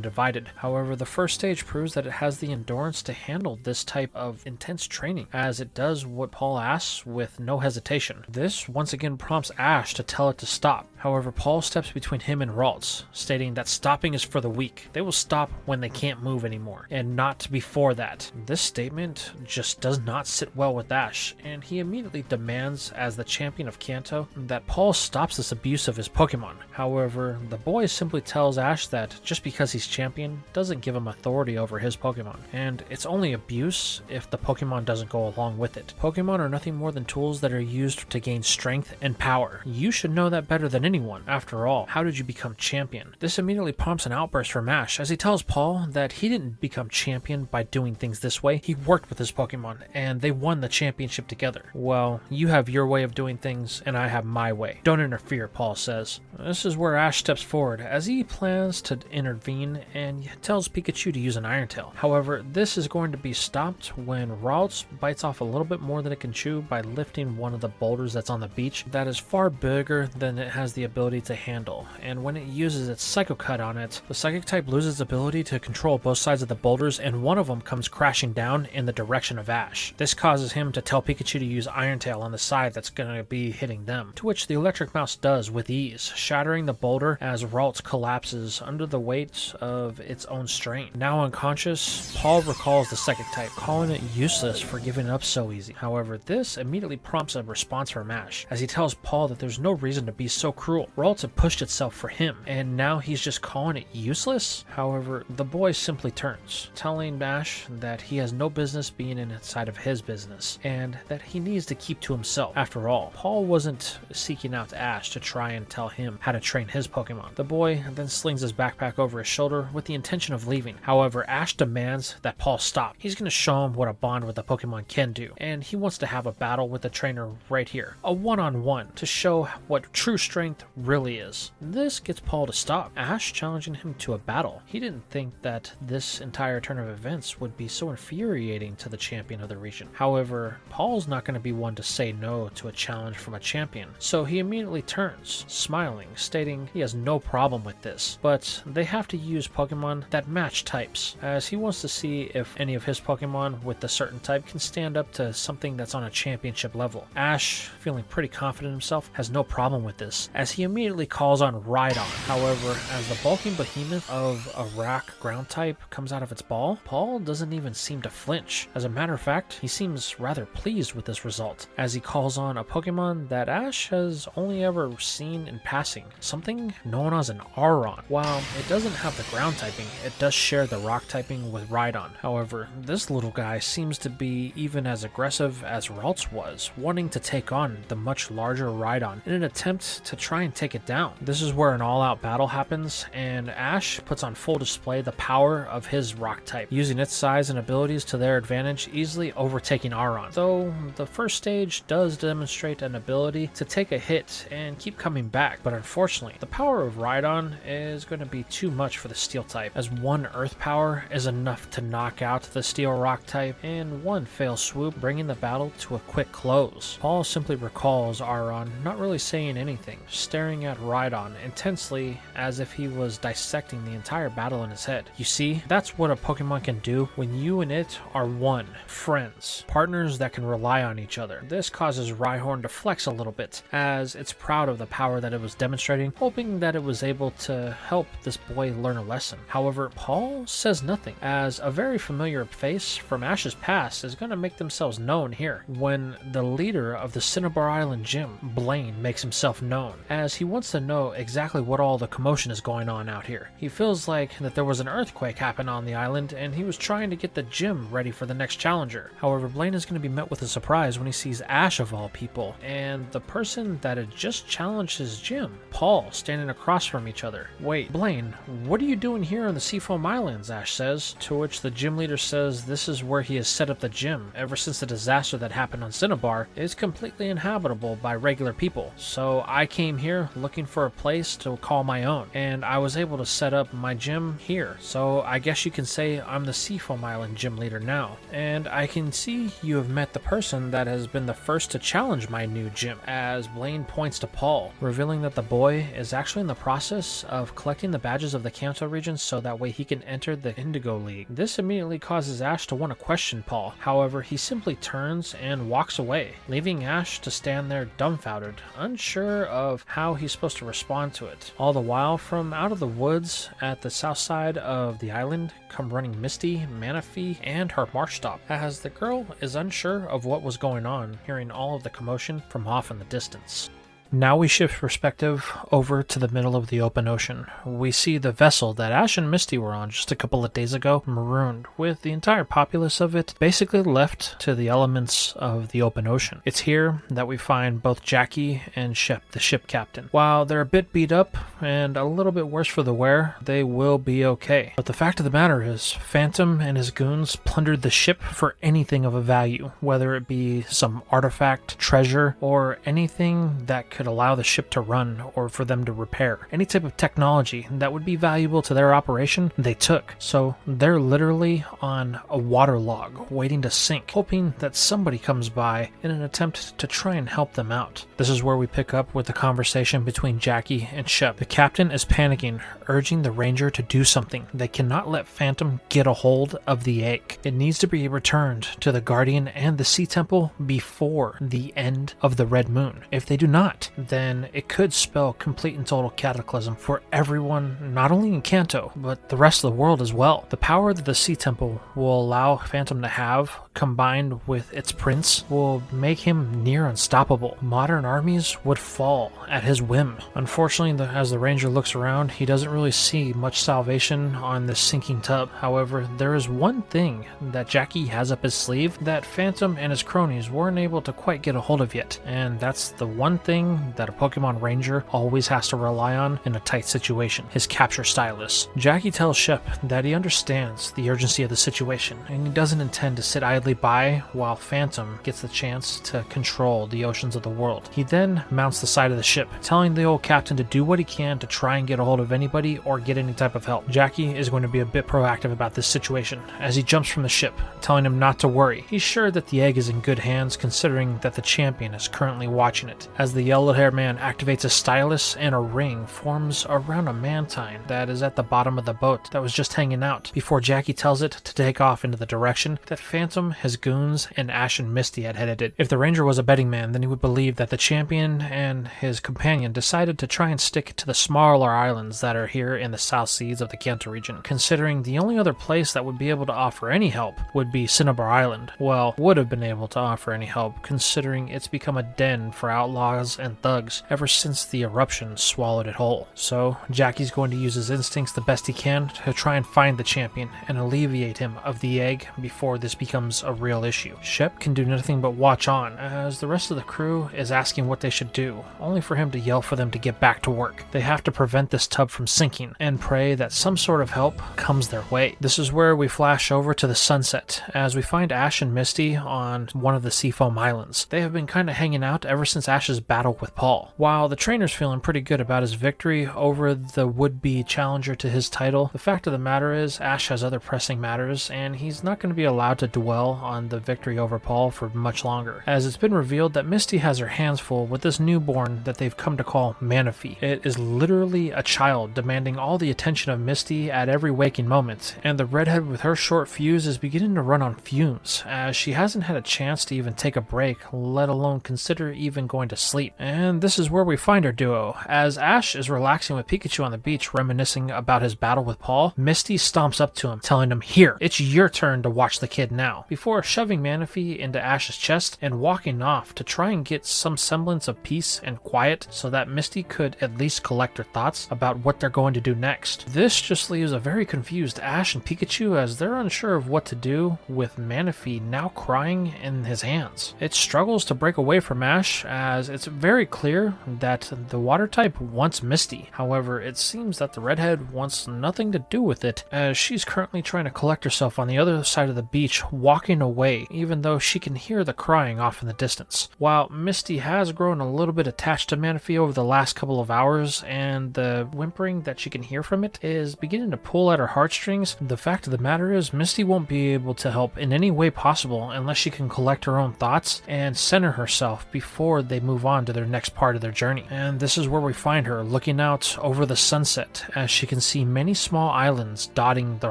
divided. However, the first stage proves that it has the endurance to handle this type of intense training, as it does what Paul asks with no hesitation. This once again prompts Ash to tell it to stop. However, Paul steps between him and Ralts, stating that stopping is for the weak. They will stop when they can't move anymore, and not before that. This statement just does not sit well with Ash, and he immediately demands, as the champion of Kanto, that Paul stops this abuse of his Pokemon. However, the boy simply tells Ash that just because he's champion doesn't give him authority over his Pokemon, and it's only abuse if the Pokemon doesn't go along with it. Pokemon are nothing more than tools that are used to gain strength and power. You should know that better than anyone. After all, how did you become champion? This immediately prompts an outburst from Ash, as he tells Paul that he didn't become champion by doing things this way. He worked with his Pokemon, and they won the championship together. Well, you have your way of doing things, and I have my way. Don't interfere, Paul says. This is where Ash steps forward, as he plans to intervene and tells Pikachu to use an Iron Tail. However, this is going to be stopped when Ralts bites off a little bit more than it can chew by lifting one of the boulders that's on the beach that is far bigger than it has the ability to handle, and when it uses its Psycho Cut on it, the Psychic type loses its ability to control both sides of the boulders, and one of them comes crashing down in the direction of Ash. This causes him to tell Pikachu to use Iron Tail on the side that's going to be hitting them, to which the Electric Mouse does with ease, shattering the boulder as Ralts collapses under the weight of its own strain. Now unconscious, Paul recalls the Psychic type, calling it useless for giving up so easy. However, this immediately prompts a response from Ash, as he tells Paul that there's no reason to be so cruel. Ralts had pushed itself for him, and now he's just calling it useless? However, the boy simply turns, telling Ash that he has no business being inside of his business, and that he needs to keep to himself. After all, Paul wasn't seeking out Ash to try and tell him how to train his Pokemon. The boy then slings his backpack over his shoulder with the intention of leaving. However, Ash demands that Paul stop. He's going to show him what a bond with a Pokemon can do, and he wants to have a battle with the trainer right here. A one-on-one to show what true strength really is. This gets Paul to stop, Ash challenging him to a battle. He didn't think that this entire turn of events would be so infuriating to the champion of the region. However, Paul's not going to be one to say no to a challenge from a champion, so he immediately turns, smiling, stating he has no problem with this, but they have to use Pokemon that match types, as he wants to see if any of his Pokemon with a certain type can stand up to something that's on a championship level. Ash, feeling pretty confident in himself, has no problem with this, as as he immediately calls on Rhydon. However, as the bulking behemoth of a rock ground type comes out of its ball, Paul doesn't even seem to flinch. As a matter of fact, he seems rather pleased with this result, as he calls on a Pokemon that Ash has only ever seen in passing, something known as an Aron. While it doesn't have the ground typing, it does share the rock typing with Rhydon. However, this little guy seems to be even as aggressive as Ralts was, wanting to take on the much larger Rhydon in an attempt to try and take it down. This is where an all-out battle happens, and Ash puts on full display the power of his rock type, using its size and abilities to their advantage, easily overtaking Aron. Though the first stage does demonstrate an ability to take a hit and keep coming back, but unfortunately, the power of Rhydon is going to be too much for the steel type, as one earth power is enough to knock out the steel rock type in one fail swoop, bringing the battle to a quick close. Paul simply recalls Aron not really saying anything, staring at Rhydon intensely as if he was dissecting the entire battle in his head. You see, that's what a Pokemon can do when you and it are one, friends, partners that can rely on each other. This causes Rhyhorn to flex a little bit, as it's proud of the power that it was demonstrating, hoping that it was able to help this boy learn a lesson. However, Paul says nothing, as a very familiar face from Ash's past is going to make themselves known here when the leader of the Cinnabar Island gym, Blaine, makes himself known, as he wants to know exactly what all the commotion is going on out here. He feels like that there was an earthquake happen on the island, and he was trying to get the gym ready for the next challenger. However, Blaine is going to be met with a surprise when he sees Ash of all people, and the person that had just challenged his gym, Paul, standing across from each other. "Wait, Blaine, what are you doing here on the Seafoam Islands?" Ash says, to which the gym leader says this is where he has set up the gym ever since the disaster that happened on Cinnabar is completely inhabitable by regular people. So I came here looking for a place to call my own, and I was able to set up my gym here. So I guess you can say I'm the Seafoam Island gym leader now. And I can see you have met the person that has been the first to challenge my new gym, as Blaine points to Paul, revealing that the boy is actually in the process of collecting the badges of the Kanto region so that way he can enter the Indigo League. This immediately causes Ash to want to question Paul. However, he simply turns and walks away, leaving Ash to stand there dumbfounded, unsure of how he's supposed to respond to it. All the while, from out of the woods at the south side of the island come running Misty, Manaphy, and her Marshtomp, as the girl is unsure of what was going on, hearing all of the commotion from off in the distance. Now we shift perspective over to the middle of the open ocean. We see the vessel that Ash and Misty were on just a couple of days ago, marooned, with the entire populace of it basically left to the elements of the open ocean. It's here that we find both Jackie and Shep, the ship captain. While they're a bit beat up and a little bit worse for the wear, they will be okay. But the fact of the matter is, Phantom and his goons plundered the ship for anything of a value, whether it be some artifact, treasure, or anything that could allow the ship to run or for them to repair. Any type of technology that would be valuable to their operation, they took. So they're literally on a waterlog waiting to sink, hoping that somebody comes by in an attempt to try and help them out. This is where we pick up with the conversation between Jackie and Shep. The captain is panicking, urging the ranger to do something. They cannot let Phantom get a hold of the egg. It needs to be returned to the Guardian and the Sea Temple before the end of the Red Moon. If they do not, then it could spell complete and total cataclysm for everyone, not only in Kanto, but the rest of the world as well. The power that the Sea Temple will allow Phantom to have, combined with its prince, will make him near unstoppable. Modern armies would fall at his whim. Unfortunately, as the ranger looks around, he doesn't really see much salvation on this sinking tub. However, there is one thing that Jackie has up his sleeve that Phantom and his cronies weren't able to quite get a hold of yet, and that's the one thing that a Pokemon Ranger always has to rely on in a tight situation: his capture stylus. Jackie tells Shep that he understands the urgency of the situation, and he doesn't intend to sit idly by while Phantom gets the chance to control the oceans of the world. He then mounts the side of the ship, telling the old captain to do what he can can to try and get a hold of anybody or get any type of help. Jackie is going to be a bit proactive about this situation as he jumps from the ship, telling him not to worry. He's sure that the egg is in good hands considering that the champion is currently watching it. As the yellow-haired man activates a stylus and a ring forms around a mantine that is at the bottom of the boat that was just hanging out before Jackie tells it to take off into the direction that Phantom, his goons, and Ash and Misty had headed it. If the ranger was a betting man, then he would believe that the champion and his companion decided to try and stick to the smaller islands that are here in the South Seas of the CANT region, considering the only other place that would be able to offer any help would be Cinnabar Island. Well, would have been able to offer any help, considering it's become a den for outlaws and thugs ever since the eruption swallowed it whole. So, Jackie's going to use his instincts the best he can to try and find the champion and alleviate him of the egg before this becomes a real issue. Shep can do nothing but watch on as the rest of the crew is asking what they should do, only for him to yell for them to get back to work. They have to prevent this tub from sinking and pray that some sort of help comes their way. This is where we flash over to the sunset as we find Ash and Misty on one of the Seafoam Islands. They have been kind of hanging out ever since Ash's battle with Paul. While the trainer's feeling pretty good about his victory over the would-be challenger to his title, the fact of the matter is Ash has other pressing matters and he's not going to be allowed to dwell on the victory over Paul for much longer, as it's been revealed that Misty has her hands full with this newborn that they've come to call Manaphy. It is literally a child demanding all the attention of Misty at every waking moment, and the redhead with her short fuse is beginning to run on fumes as she hasn't had a chance to even take a break, let alone consider even going to sleep. And this is where we find our duo. As Ash is relaxing with Pikachu on the beach reminiscing about his battle with Paul, Misty stomps up to him, telling him, "Here, it's your turn to watch the kid now," before shoving Manaphy into Ash's chest and walking off to try and get some semblance of peace and quiet so that Misty could at least collect her thoughts about what they're going to do next. This just leaves a very confused Ash and Pikachu as they're unsure of what to do with Manaphy now crying in his hands. It struggles to break away from Ash as it's very clear that the water type wants Misty. However, it seems that the redhead wants nothing to do with it as she's currently trying to collect herself on the other side of the beach, walking away even though she can hear the crying off in the distance. While Misty has grown a little bit attached to Manaphy over the last couple of hours and the whimpering that she can hear from it is beginning to pull at her heartstrings, the fact of the matter is Misty won't be able to help in any way possible unless she can collect her own thoughts and center herself before they move on to their next part of their journey. And this is where we find her looking out over the sunset as she can see many small islands dotting the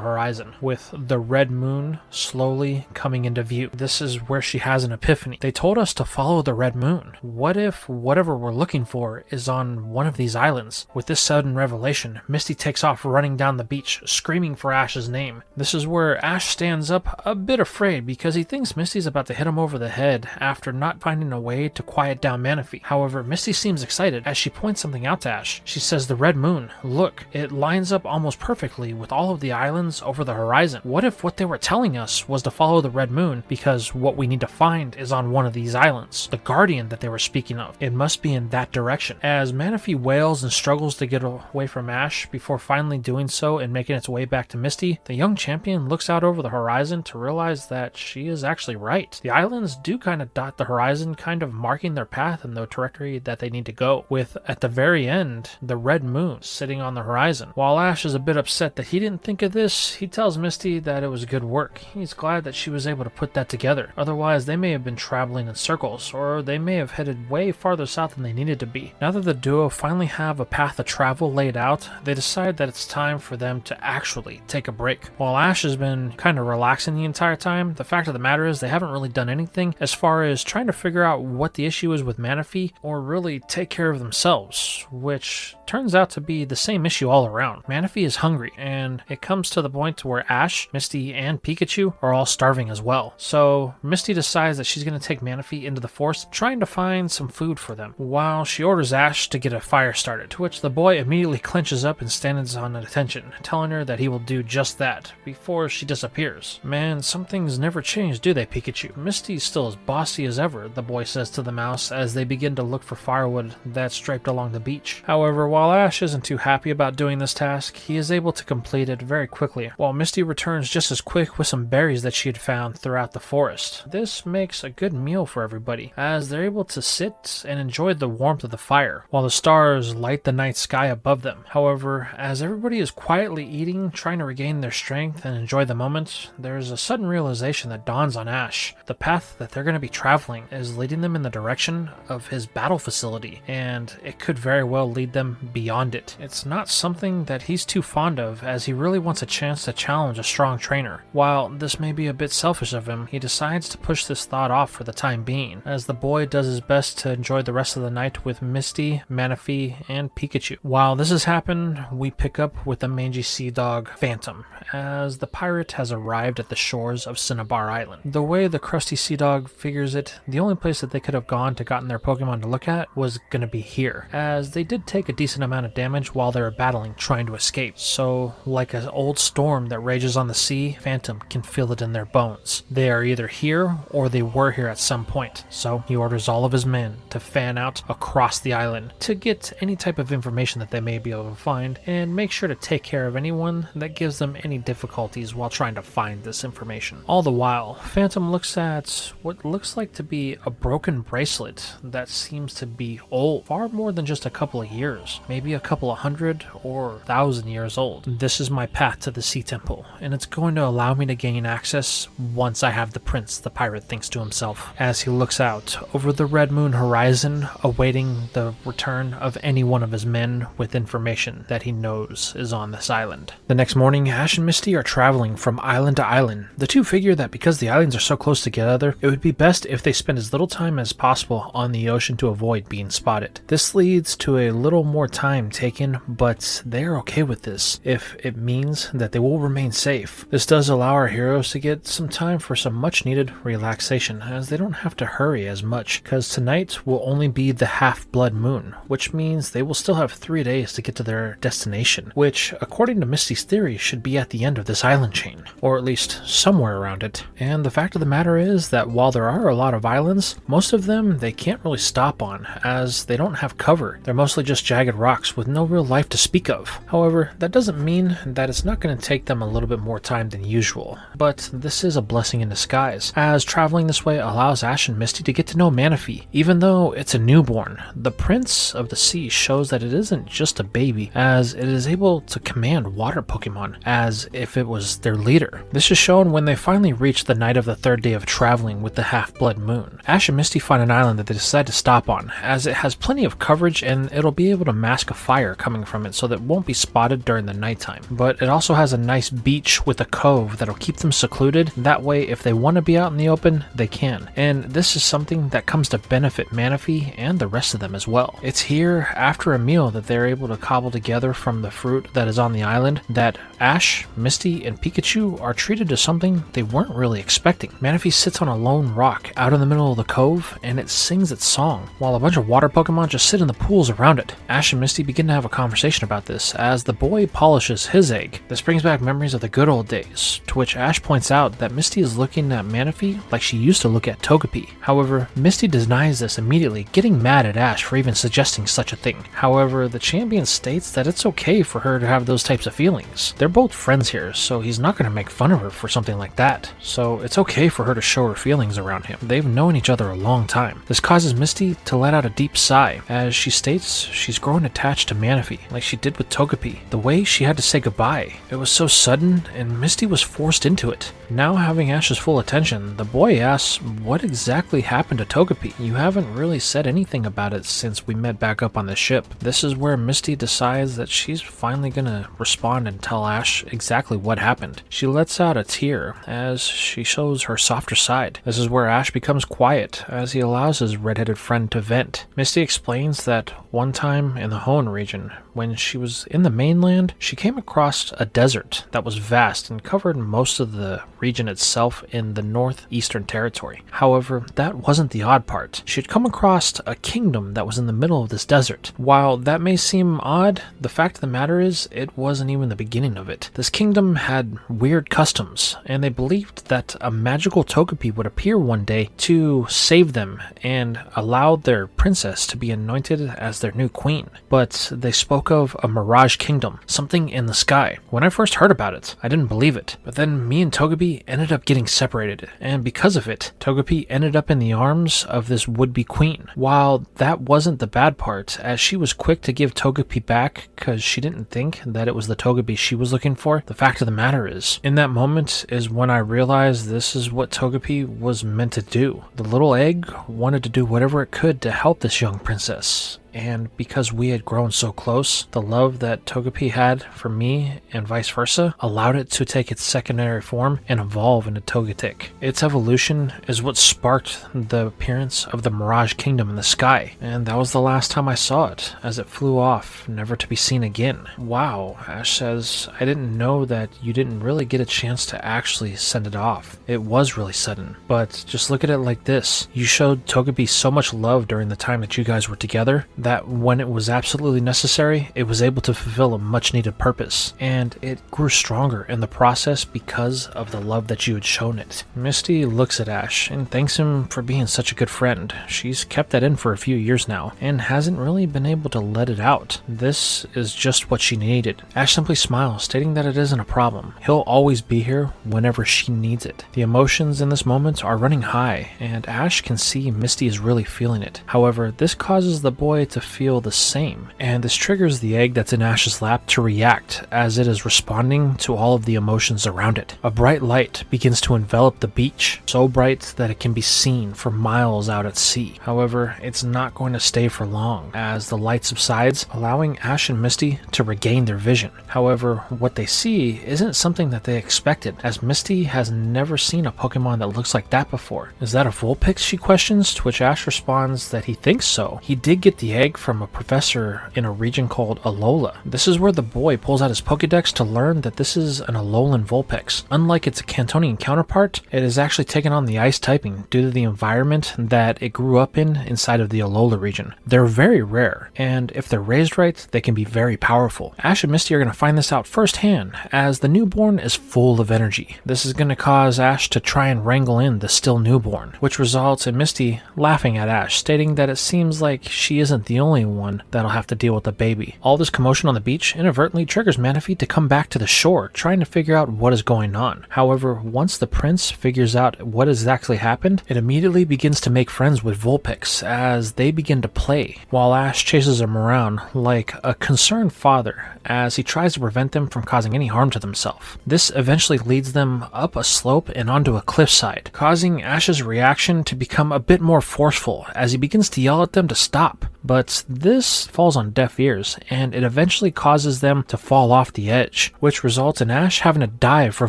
horizon, with the red moon slowly coming into view. This is where she has an epiphany. They told us to follow the red moon. What if whatever we're looking for is on one of these islands? With this sudden revelation, Misty takes off running down the beach, screaming for Ash's name. This is where Ash stands up a bit afraid because he thinks Misty's about to hit him over the head after not finding a way to quiet down Manaphy. However, Misty seems excited as she points something out to Ash. She says, "The red moon. Look, it lines up almost perfectly with all of the islands over the horizon. What if what they were telling us was to follow the red moon because what we need to find is on one of these islands? The guardian that they were speaking of. It must be in that direction." As Manaphy wails and struggles to get away from Ash before finally doing so and making its way back to Misty, the young champion looks out over the horizon to realize that she is actually right. The islands do kind of dot the horizon, kind of marking their path in the trajectory that they need to go, with at the very end the red moon sitting on the horizon. While Ash is a bit upset that he didn't think of this, he tells Misty that it was good work. He's glad that she was able to put that together. Otherwise, they may have been traveling in circles, or they may have headed way farther south than they needed to be. Now that the duo finally have a path of travel laid out, they decide that it's time for them to actually take a break. While Ash has been kind of relaxing the entire time, the fact of the matter is they haven't really done anything as far as trying to figure out what the issue is with Manaphy or really take care of themselves, which turns out to be the same issue all around. Manaphy is hungry, and it comes to the point where Ash, Misty, and Pikachu are all starving as well. So Misty decides that she's going to take Manaphy into the forest, trying to find some food for them, while she orders Ash to get a fire started, to which the boy immediately clenches up and stands on attention, telling her that he will do just that before she disappears. Man, some things never change, do they, Pikachu? Misty's still as bossy as ever, the boy says to the mouse as they begin to look for firewood that's draped along the beach. However, while Ash isn't too happy about doing this task, he is able to complete it very quickly, while Misty returns just as quick with some berries that she had found throughout the forest. This makes a good meal for everybody, as they're able to sit and enjoy the warmth of the fire, while the stars light the night sky above them. However, as everybody is quietly eating, trying to regain their strength and enjoy the moment, there's a sudden realization that dawns on Ash. The path that they're going to be traveling is leading them in the direction of his battle facility, and it could very well lead them beyond it. It's not something that he's too fond of, as he really wants a chance to challenge a strong trainer. While this may be a bit selfish of him, he decides to push this thought off for the time being, as the boy does his best to enjoy the rest of the night with Misty, Manaphy, and Pikachu. While this has happened, we pick up with the mangy sea dog Phantom, as the pirate has arrived at the shores of Cinnabar Island. The way the crusty sea dog figures it, the only place that they could have gone to gotten their Pokemon to look at was going to be here, as they did take a decent amount of damage while they were battling, trying to escape. So, like an old storm that rages on the sea, Phantom can feel it in their bones. They are either here or they were here at some point, so he orders all of his men to fan out across the island to get any type of information that they may be able to find, and make sure to take care of anyone that gives them any difficulties while trying to find this information. All the while, Phantom looks at what looks like to be a broken bracelet that seems to be old, far more than just a couple of years, maybe a couple of 100 or 1,000 years old. This is my path to the Sea Temple, and it's going to allow me to gain access once I have the prince, the pirate thinks to himself, as he looks out over the Red Moon horizon, awaiting the return of any one of his men with information that he knows is on this island. The next morning, Ash and Misty are traveling from island to island. The two figure that because the islands are so close together, it would be best if they spend as little time as possible on the ocean to avoid being spotted. This leads to a little more time taken, but they are okay with this if it means that they will remain safe. This does allow our heroes to get some time for some much needed relaxation, as they don't have to hurry as much, because tonight will only be the half-blood moon, which means they will still have 3 days to get to their destination, which, according to Misty's theory, should be at the end of this island chain, or at least somewhere around it. And the fact of the matter is that while there are a lot of islands, most of them they can't really stop on, as they don't have cover. They're mostly just jagged rocks with no real life to speak of. However, that doesn't mean that it's not going to take them a little bit more time than usual, but this is a blessing in disguise, as traveling this way allows Ash and Misty to get to know Manaphy. Even though it's a newborn, the Prince of the Sea shows that it isn't just a baby, as it is able to command water Pokemon as if it was their leader. This is shown when they finally reach the night of the third day of traveling with the half-blood moon. Ash and Misty find an island that they decide to stop on, as it has plenty of coverage and it'll be able to mask a fire coming from it so that it won't be spotted during the nighttime. But it also has a nice beach with a cove that'll keep them secluded. That way, if they want to be out in the open, they can. And this is something that comes to benefit Manaphy and the rest of them as well. It's here after a meal that they're able to cobble together from the fruit that is on the island that Ash, Misty, and Pikachu are treated to something they weren't really expecting. Manaphy sits on a lone rock out in the middle of the cove and it sings its song, while a bunch of water Pokemon just sit in the pools around it. Ash and Misty begin to have a conversation about this as the boy polishes his egg. This brings back memories of the good old days, to which Ash points out that Misty is looking at Manaphy like she used to look at Togepi. However, Misty denies this immediately, getting mad at Ash for even suggesting such a thing. However, the champion states that it's okay for her to have those types of feelings. They're both friends here, so he's not going to make fun of her for something like that. So it's okay for her to show her feelings around him. They've known each other a long time. This causes Misty to let out a deep sigh, as she states she's grown attached to Manaphy, like she did with Togepi. The way she had to say goodbye, it was so sudden, and Misty was forced into it. Now having Ash's full attention, the boy asks what exactly happened to Togepi. You haven't really said anything about it since we met back up on the ship. This is where Misty decides that she's finally gonna respond and tell Ash exactly what happened. She lets out a tear as she shows her softer side. This is where Ash becomes quiet as he allows his redheaded friend to vent. Misty explains that one time in the Hoenn region, when she was in the mainland, she came across a desert that was vast and covered most of the region itself in the northeastern territory. However, that wasn't the odd part. She had come across a kingdom that was in the middle of this desert. While that may seem odd, the fact of the matter is it wasn't even the beginning of it. This kingdom had weird customs, and they believed that a magical Togepi would appear one day to save them and allow their princess to be anointed as their new queen. But they spoke of a mirage kingdom, something in the sky. When I first heard about it, I didn't believe it. But then me and Togepi ended up getting separated, and because of it, Togepi ended up in the arms of this would-be queen. While that wasn't the bad part, as she was quick to give Togepi back because she didn't think that it was the Togepi she was looking for. The fact of the matter is, in that moment is when I realized this is what Togepi was meant to do. The little egg wanted to do whatever it could to help this young princess. And because we had grown so close, the love that Togepi had for me and vice versa allowed it to take its secondary form and evolve into Togetic. Its evolution is what sparked the appearance of the Mirage Kingdom in the sky, and that was the last time I saw it, as it flew off, never to be seen again. Wow, Ash says, I didn't know that you didn't really get a chance to actually send it off. It was really sudden, but just look at it like this. You showed Togepi so much love during the time that you guys were together that when it was absolutely necessary, it was able to fulfill a much needed purpose, and it grew stronger in the process because of the love that you had shown it. Misty looks at Ash and thanks him for being such a good friend. She's kept that in for a few years now and hasn't really been able to let it out. This is just what she needed. Ash simply smiles, stating that it isn't a problem. He'll always be here whenever she needs it. The emotions in this moment are running high, and Ash can see Misty is really feeling it. However, this causes the boy to feel the same, and this triggers the egg that's in Ash's lap to react as it is responding to all of the emotions around it. A bright light begins to envelop the beach, so bright that it can be seen for miles out at sea. However, it's not going to stay for long as the light subsides, allowing Ash and Misty to regain their vision. However, what they see isn't something that they expected, as Misty has never seen a Pokemon that looks like that before. Is that a Vulpix, she questions, to which Ash responds that he thinks so. He did get the egg from a professor in a region called Alola. This is where the boy pulls out his Pokédex to learn that this is an Alolan Vulpix. Unlike its Cantonian counterpart, it has actually taken on the ice typing due to the environment that it grew up in inside of the Alola region. They're very rare, and if they're raised right, they can be very powerful. Ash and Misty are going to find this out firsthand, as the newborn is full of energy. This is going to cause Ash to try and wrangle in the still newborn, which results in Misty laughing at Ash, stating that it seems like she isn't the only one that'll have to deal with the baby. All this commotion on the beach inadvertently triggers Manaphy to come back to the shore, trying to figure out what is going on. However, once the prince figures out what exactly happened, it immediately begins to make friends with Vulpix as they begin to play, while Ash chases them around like a concerned father as he tries to prevent them from causing any harm to themselves. This eventually leads them up a slope and onto a cliffside, causing Ash's reaction to become a bit more forceful as he begins to yell at them to stop. But this falls on deaf ears, and it eventually causes them to fall off the edge, which results in Ash having to dive for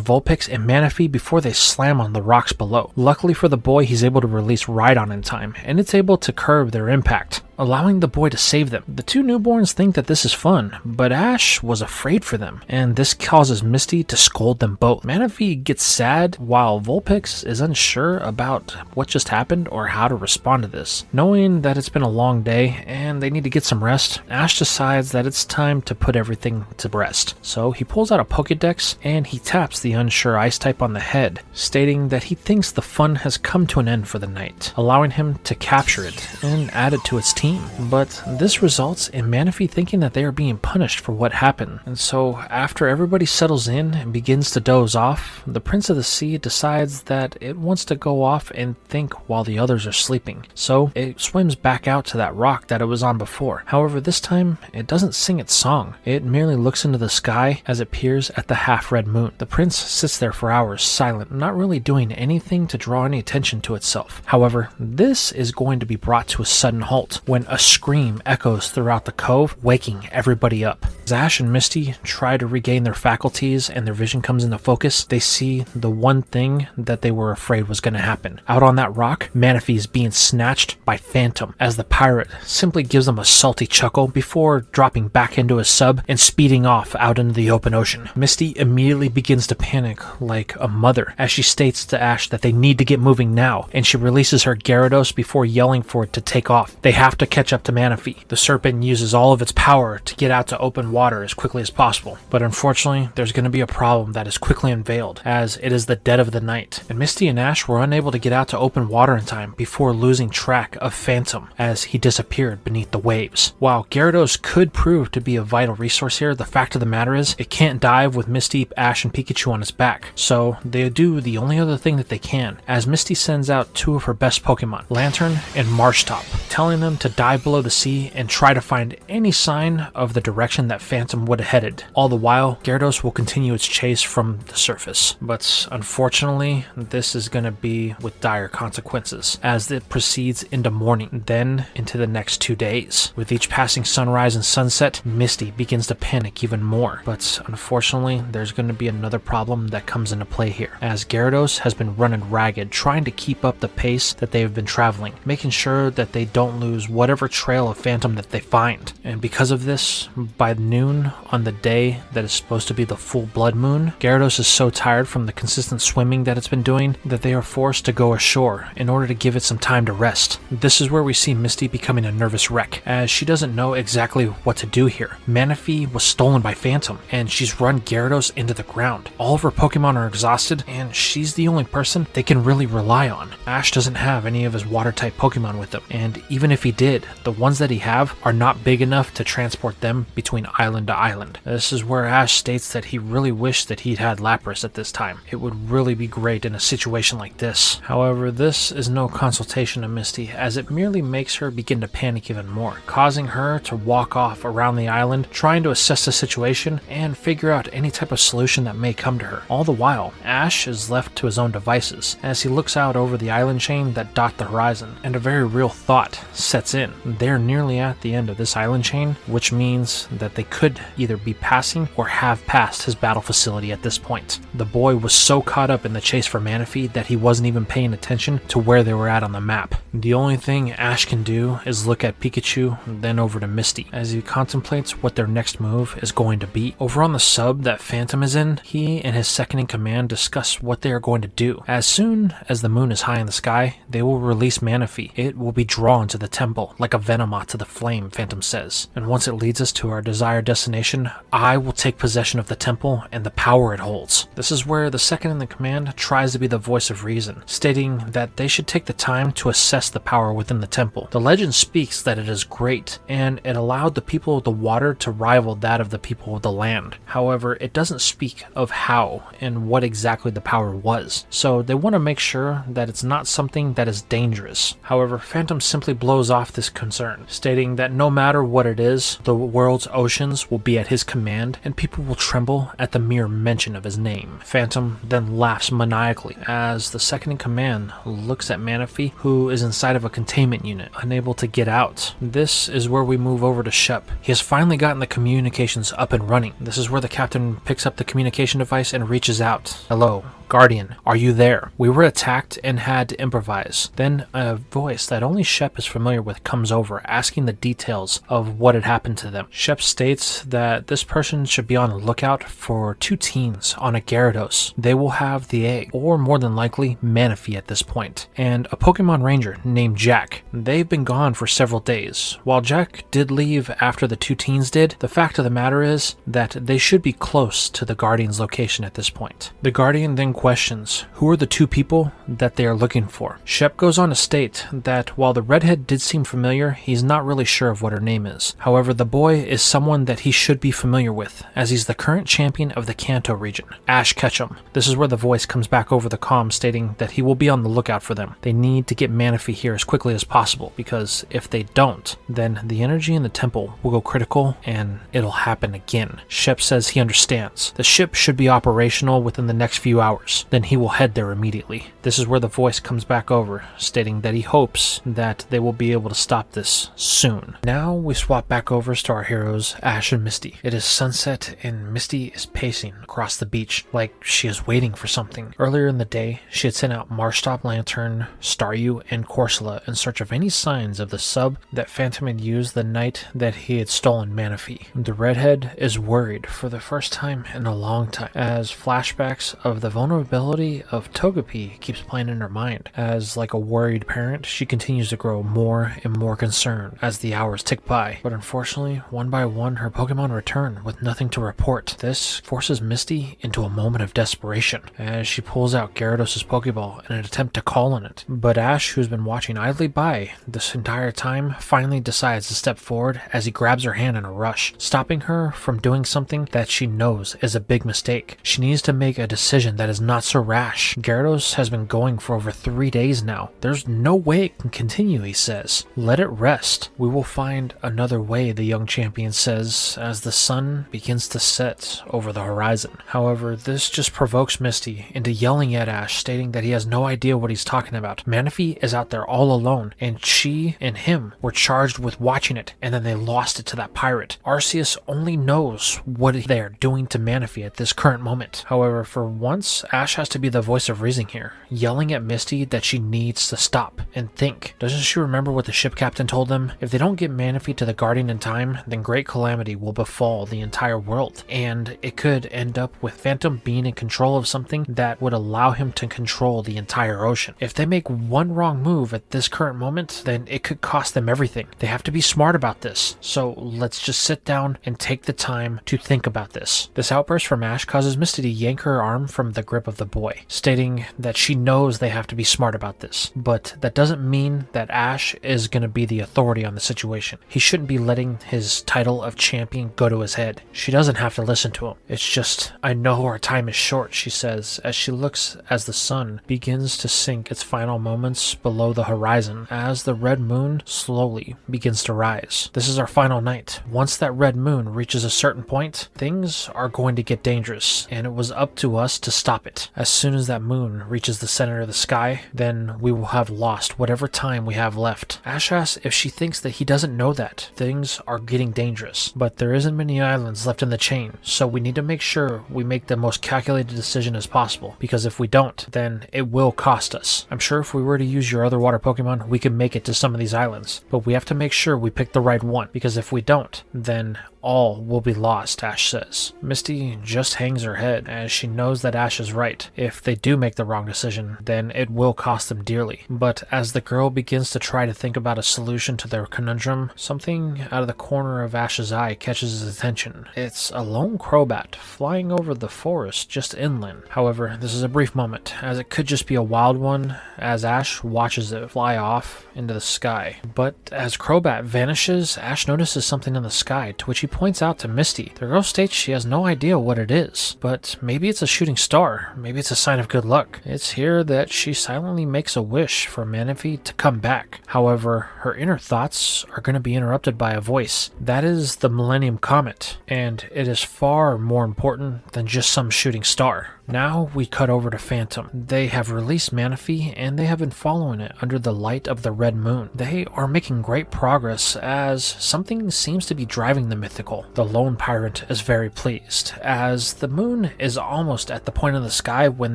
Vulpix and Manaphy before they slam on the rocks below. Luckily for the boy, he's able to release Rhydon in time, and it's able to curb their impact, allowing the boy to save them. The two newborns think that this is fun, but Ash was afraid for them, and this causes Misty to scold them both. Manaphy gets sad, while Vulpix is unsure about what just happened or how to respond to this. Knowing that it's been a long day and they need to get some rest, Ash decides that it's time to put everything to rest. So he pulls out a Pokédex and he taps the unsure ice type on the head, stating that he thinks the fun has come to an end for the night, allowing him to capture it and add it to its team. But this results in Manaphy thinking that they are being punished for what happened. And so after everybody settles in and begins to doze off, the Prince of the Sea decides that it wants to go off and think while the others are sleeping. So it swims back out to that rock that it was on before. However, this time it doesn't sing its song. It merely looks into the sky as it peers at the half-red moon. The prince sits there for hours silent, not really doing anything to draw any attention to itself. However, this is going to be brought to a sudden halt when a scream echoes throughout the cove, waking everybody up. As Ash and Misty try to regain their faculties and their vision comes into focus, they see the one thing that they were afraid was going to happen. Out on that rock, Manaphy is being snatched by Phantom, as the pirate simply gives them a salty chuckle before dropping back into his sub and speeding off out into the open ocean. Misty immediately begins to panic like a mother as she states to Ash that they need to get moving now, and she releases her Gyarados before yelling for it to take off. They have to catch up to Manaphy. The serpent uses all of its power to get out to open water as quickly as possible. But unfortunately, there's going to be a problem that is quickly unveiled, as it is the dead of the night, and Misty and Ash were unable to get out to open water in time before losing track of Phantom as he disappeared beneath the waves. While Gyarados could prove to be a vital resource here, the fact of the matter is it can't dive with Misty, Ash, and Pikachu on its back, so they do the only other thing that they can, as Misty sends out two of her best Pokemon, Lantern and Marshtop, telling them to dive below the sea and try to find any sign of the direction that Phantom would have headed. All the while, Gyarados will continue its chase from the surface. But unfortunately, this is going to be with dire consequences, as it proceeds into morning, then into the next 2 days. With each passing sunrise and sunset, Misty begins to panic even more. But unfortunately, there's going to be another problem that comes into play here, as Gyarados has been running ragged, trying to keep up the pace that they have been traveling, making sure that they don't lose whatever trail of Phantom that they find. And because of this, by noon on the day that is supposed to be the full blood moon, Gyarados is so tired from the consistent swimming that it's been doing that they are forced to go ashore in order to give it some time to rest. This is where we see Misty becoming a nervous wreck, as she doesn't know exactly what to do here. Manaphy was stolen by Phantom, and she's run Gyarados into the ground. All of her Pokemon are exhausted, and she's the only person they can really rely on. Ash doesn't have any of his water-type Pokemon with him, and even if he did, the ones that he have are not big enough to transport them between island to island. This is where Ash states that he really wished that he'd had Lapras at this time. It would really be great in a situation like this. However, this is no consultation to Misty, as it merely makes her begin to panic even more, causing her to walk off around the island, trying to assess the situation and figure out any type of solution that may come to her. All the while, Ash is left to his own devices, as he looks out over the island chain that dot the horizon, and a very real thought sets in. They're nearly at the end of this island chain, which means that they could either be passing or have passed his battle facility at this point. The boy was so caught up in the chase for Manaphy that he wasn't even paying attention to where they were at on the map. The only thing Ash can do is look at Pikachu, then over to Misty, as he contemplates what their next move is going to be. Over on the sub that Phantom is in, he and his second in command discuss what they are going to do. As soon as the moon is high in the sky, they will release Manaphy. It will be drawn to the temple like a Venomoth to the flame, Phantom says. And once it leads us to our desired destination, I will take possession of the temple and the power it holds. This is where the second in the command tries to be the voice of reason, stating that they should take the time to assess the power within the temple. The legend speaks that it is great, and it allowed the people of the water to rival that of the people of the land. However, it doesn't speak of how and what exactly the power was, so they want to make sure that it's not something that is dangerous. However, Phantom simply blows off this concern, stating that no matter what it is, the world's oceans will be at his command, and people will tremble at the mere mention of his name. Phantom then laughs maniacally as the second in command looks at Manaphy, who is inside of a containment unit, unable to get out. This is where we move over to Shep. He has finally gotten the communications up and running. This is where the captain picks up the communication device and reaches out. Hello, Guardian, are you there? We were attacked and had to improvise. Then a voice that only Shep is familiar with comes over, asking the details of what had happened to them. Shep states that this person should be on the lookout for 2 teens on a Gyarados. They will have the egg, or more than likely Manaphy at this point, and a Pokemon Ranger named Jack. They've been gone for several days. While Jack did leave after the 2 teens did, the fact of the matter is that they should be close to the Guardian's location at this point. The Guardian then questions who are the 2 people that they are looking for. Shep goes on to state that while the redhead did seem familiar, he's not really sure of what her name is. However, the boy is someone that he should be familiar with, as he's the current champion of the Kanto region, Ash Ketchum. This is where the voice comes back over the comm, stating that he will be on the lookout for them. They need to get Manaphy here as quickly as possible, because if they don't, then the energy in the temple will go critical and it'll happen again. Shep says he understands. The ship should be operational within the next few hours. Then he will head there immediately. This is where the voice comes back over, stating that he hopes that they will be able to stop this soon. Now we swap back over to our heroes, Ash and Misty. It is sunset and Misty is pacing across the beach like she is waiting for something. Earlier in the day, she had sent out Marshtop, Lantern, Staryu, and Corsola in search of any signs of the sub that Phantom had used the night that he had stolen Manaphy. The redhead is worried for the first time in a long time, as flashbacks of the vulnerability vulnerability of Togepi keeps playing in her mind, as like a worried parent, she continues to grow more and more concerned as the hours tick by. But unfortunately, one by one, her Pokemon return with nothing to report. This forces Misty into a moment of desperation as she pulls out Gyarados' Pokeball in an attempt to call on it. But Ash, who's been watching idly by this entire time, finally decides to step forward as he grabs her hand in a rush, stopping her from doing something that she knows is a big mistake. She needs to make a decision that is not so rash. Gyarados has been going for over 3 days now. There's no way it can continue, he says. Let it rest. We will find another way, the young champion says, as the sun begins to set over the horizon. However, this just provokes Misty into yelling at Ash, stating that he has no idea what he's talking about. Manaphy is out there all alone, and she and him were charged with watching it, and then they lost it to that pirate. Arceus only knows what they are doing to Manaphy at this current moment. However, for once, Ash has to be the voice of reason here, yelling at Misty that she needs to stop and think. Doesn't she remember what the ship captain told them? If they don't get Manaphy to the Guardian in time, then great calamity will befall the entire world, and it could end up with Phantom being in control of something that would allow him to control the entire ocean. If they make one wrong move at this current moment, then it could cost them everything. They have to be smart about this, so let's just sit down and take the time to think about this. This outburst from Ash causes Misty to yank her arm from the grip of the boy, stating that she knows they have to be smart about this, but that doesn't mean that Ash is going to be the authority on the situation. He shouldn't be letting his title of champion go to his head. She doesn't have to listen to him. It's just, I know our time is short, she says, as she looks as the sun begins to sink its final moments below the horizon, as the red moon slowly begins to rise. This is our final night. Once that red moon reaches a certain point, things are going to get dangerous, and it was up to us to stop it. As soon as that moon reaches the center of the sky, then we will have lost whatever time we have left. Ash asks if she thinks that he doesn't know that things are getting dangerous, but there isn't many islands left in the chain, so we need to make sure we make the most calculated decision as possible, because if we don't, then it will cost us. I'm sure if we were to use your other water Pokemon, we could make it to some of these islands, but we have to make sure we pick the right one, because if we don't, then all will be lost, Ash says. Misty just hangs her head as she knows that Ash is right. If they do make the wrong decision, then it will cost them dearly. But as the girl begins to try to think about a solution to their conundrum, something out of the corner of Ash's eye catches his attention. It's a lone Crobat flying over the forest just inland. However, this is a brief moment, as it could just be a wild one, as Ash watches it fly off into the sky. But as Crobat vanishes, Ash notices something in the sky, to which he points out to Misty. The girl states she has no idea what it is, but maybe it's a shooting star, maybe it's a sign of good luck. It's here that she silently makes a wish for Manaphy to come back. However, her inner thoughts are going to be interrupted by a voice. That is the Millennium Comet, and it is far more important than just some shooting star. Now we cut over to Phantom. They have released Manaphy, and they have been following it under the light of the red moon. They are making great progress as something seems to be driving the mythical. The lone pirate is very pleased, as the moon is almost at the point of the sky when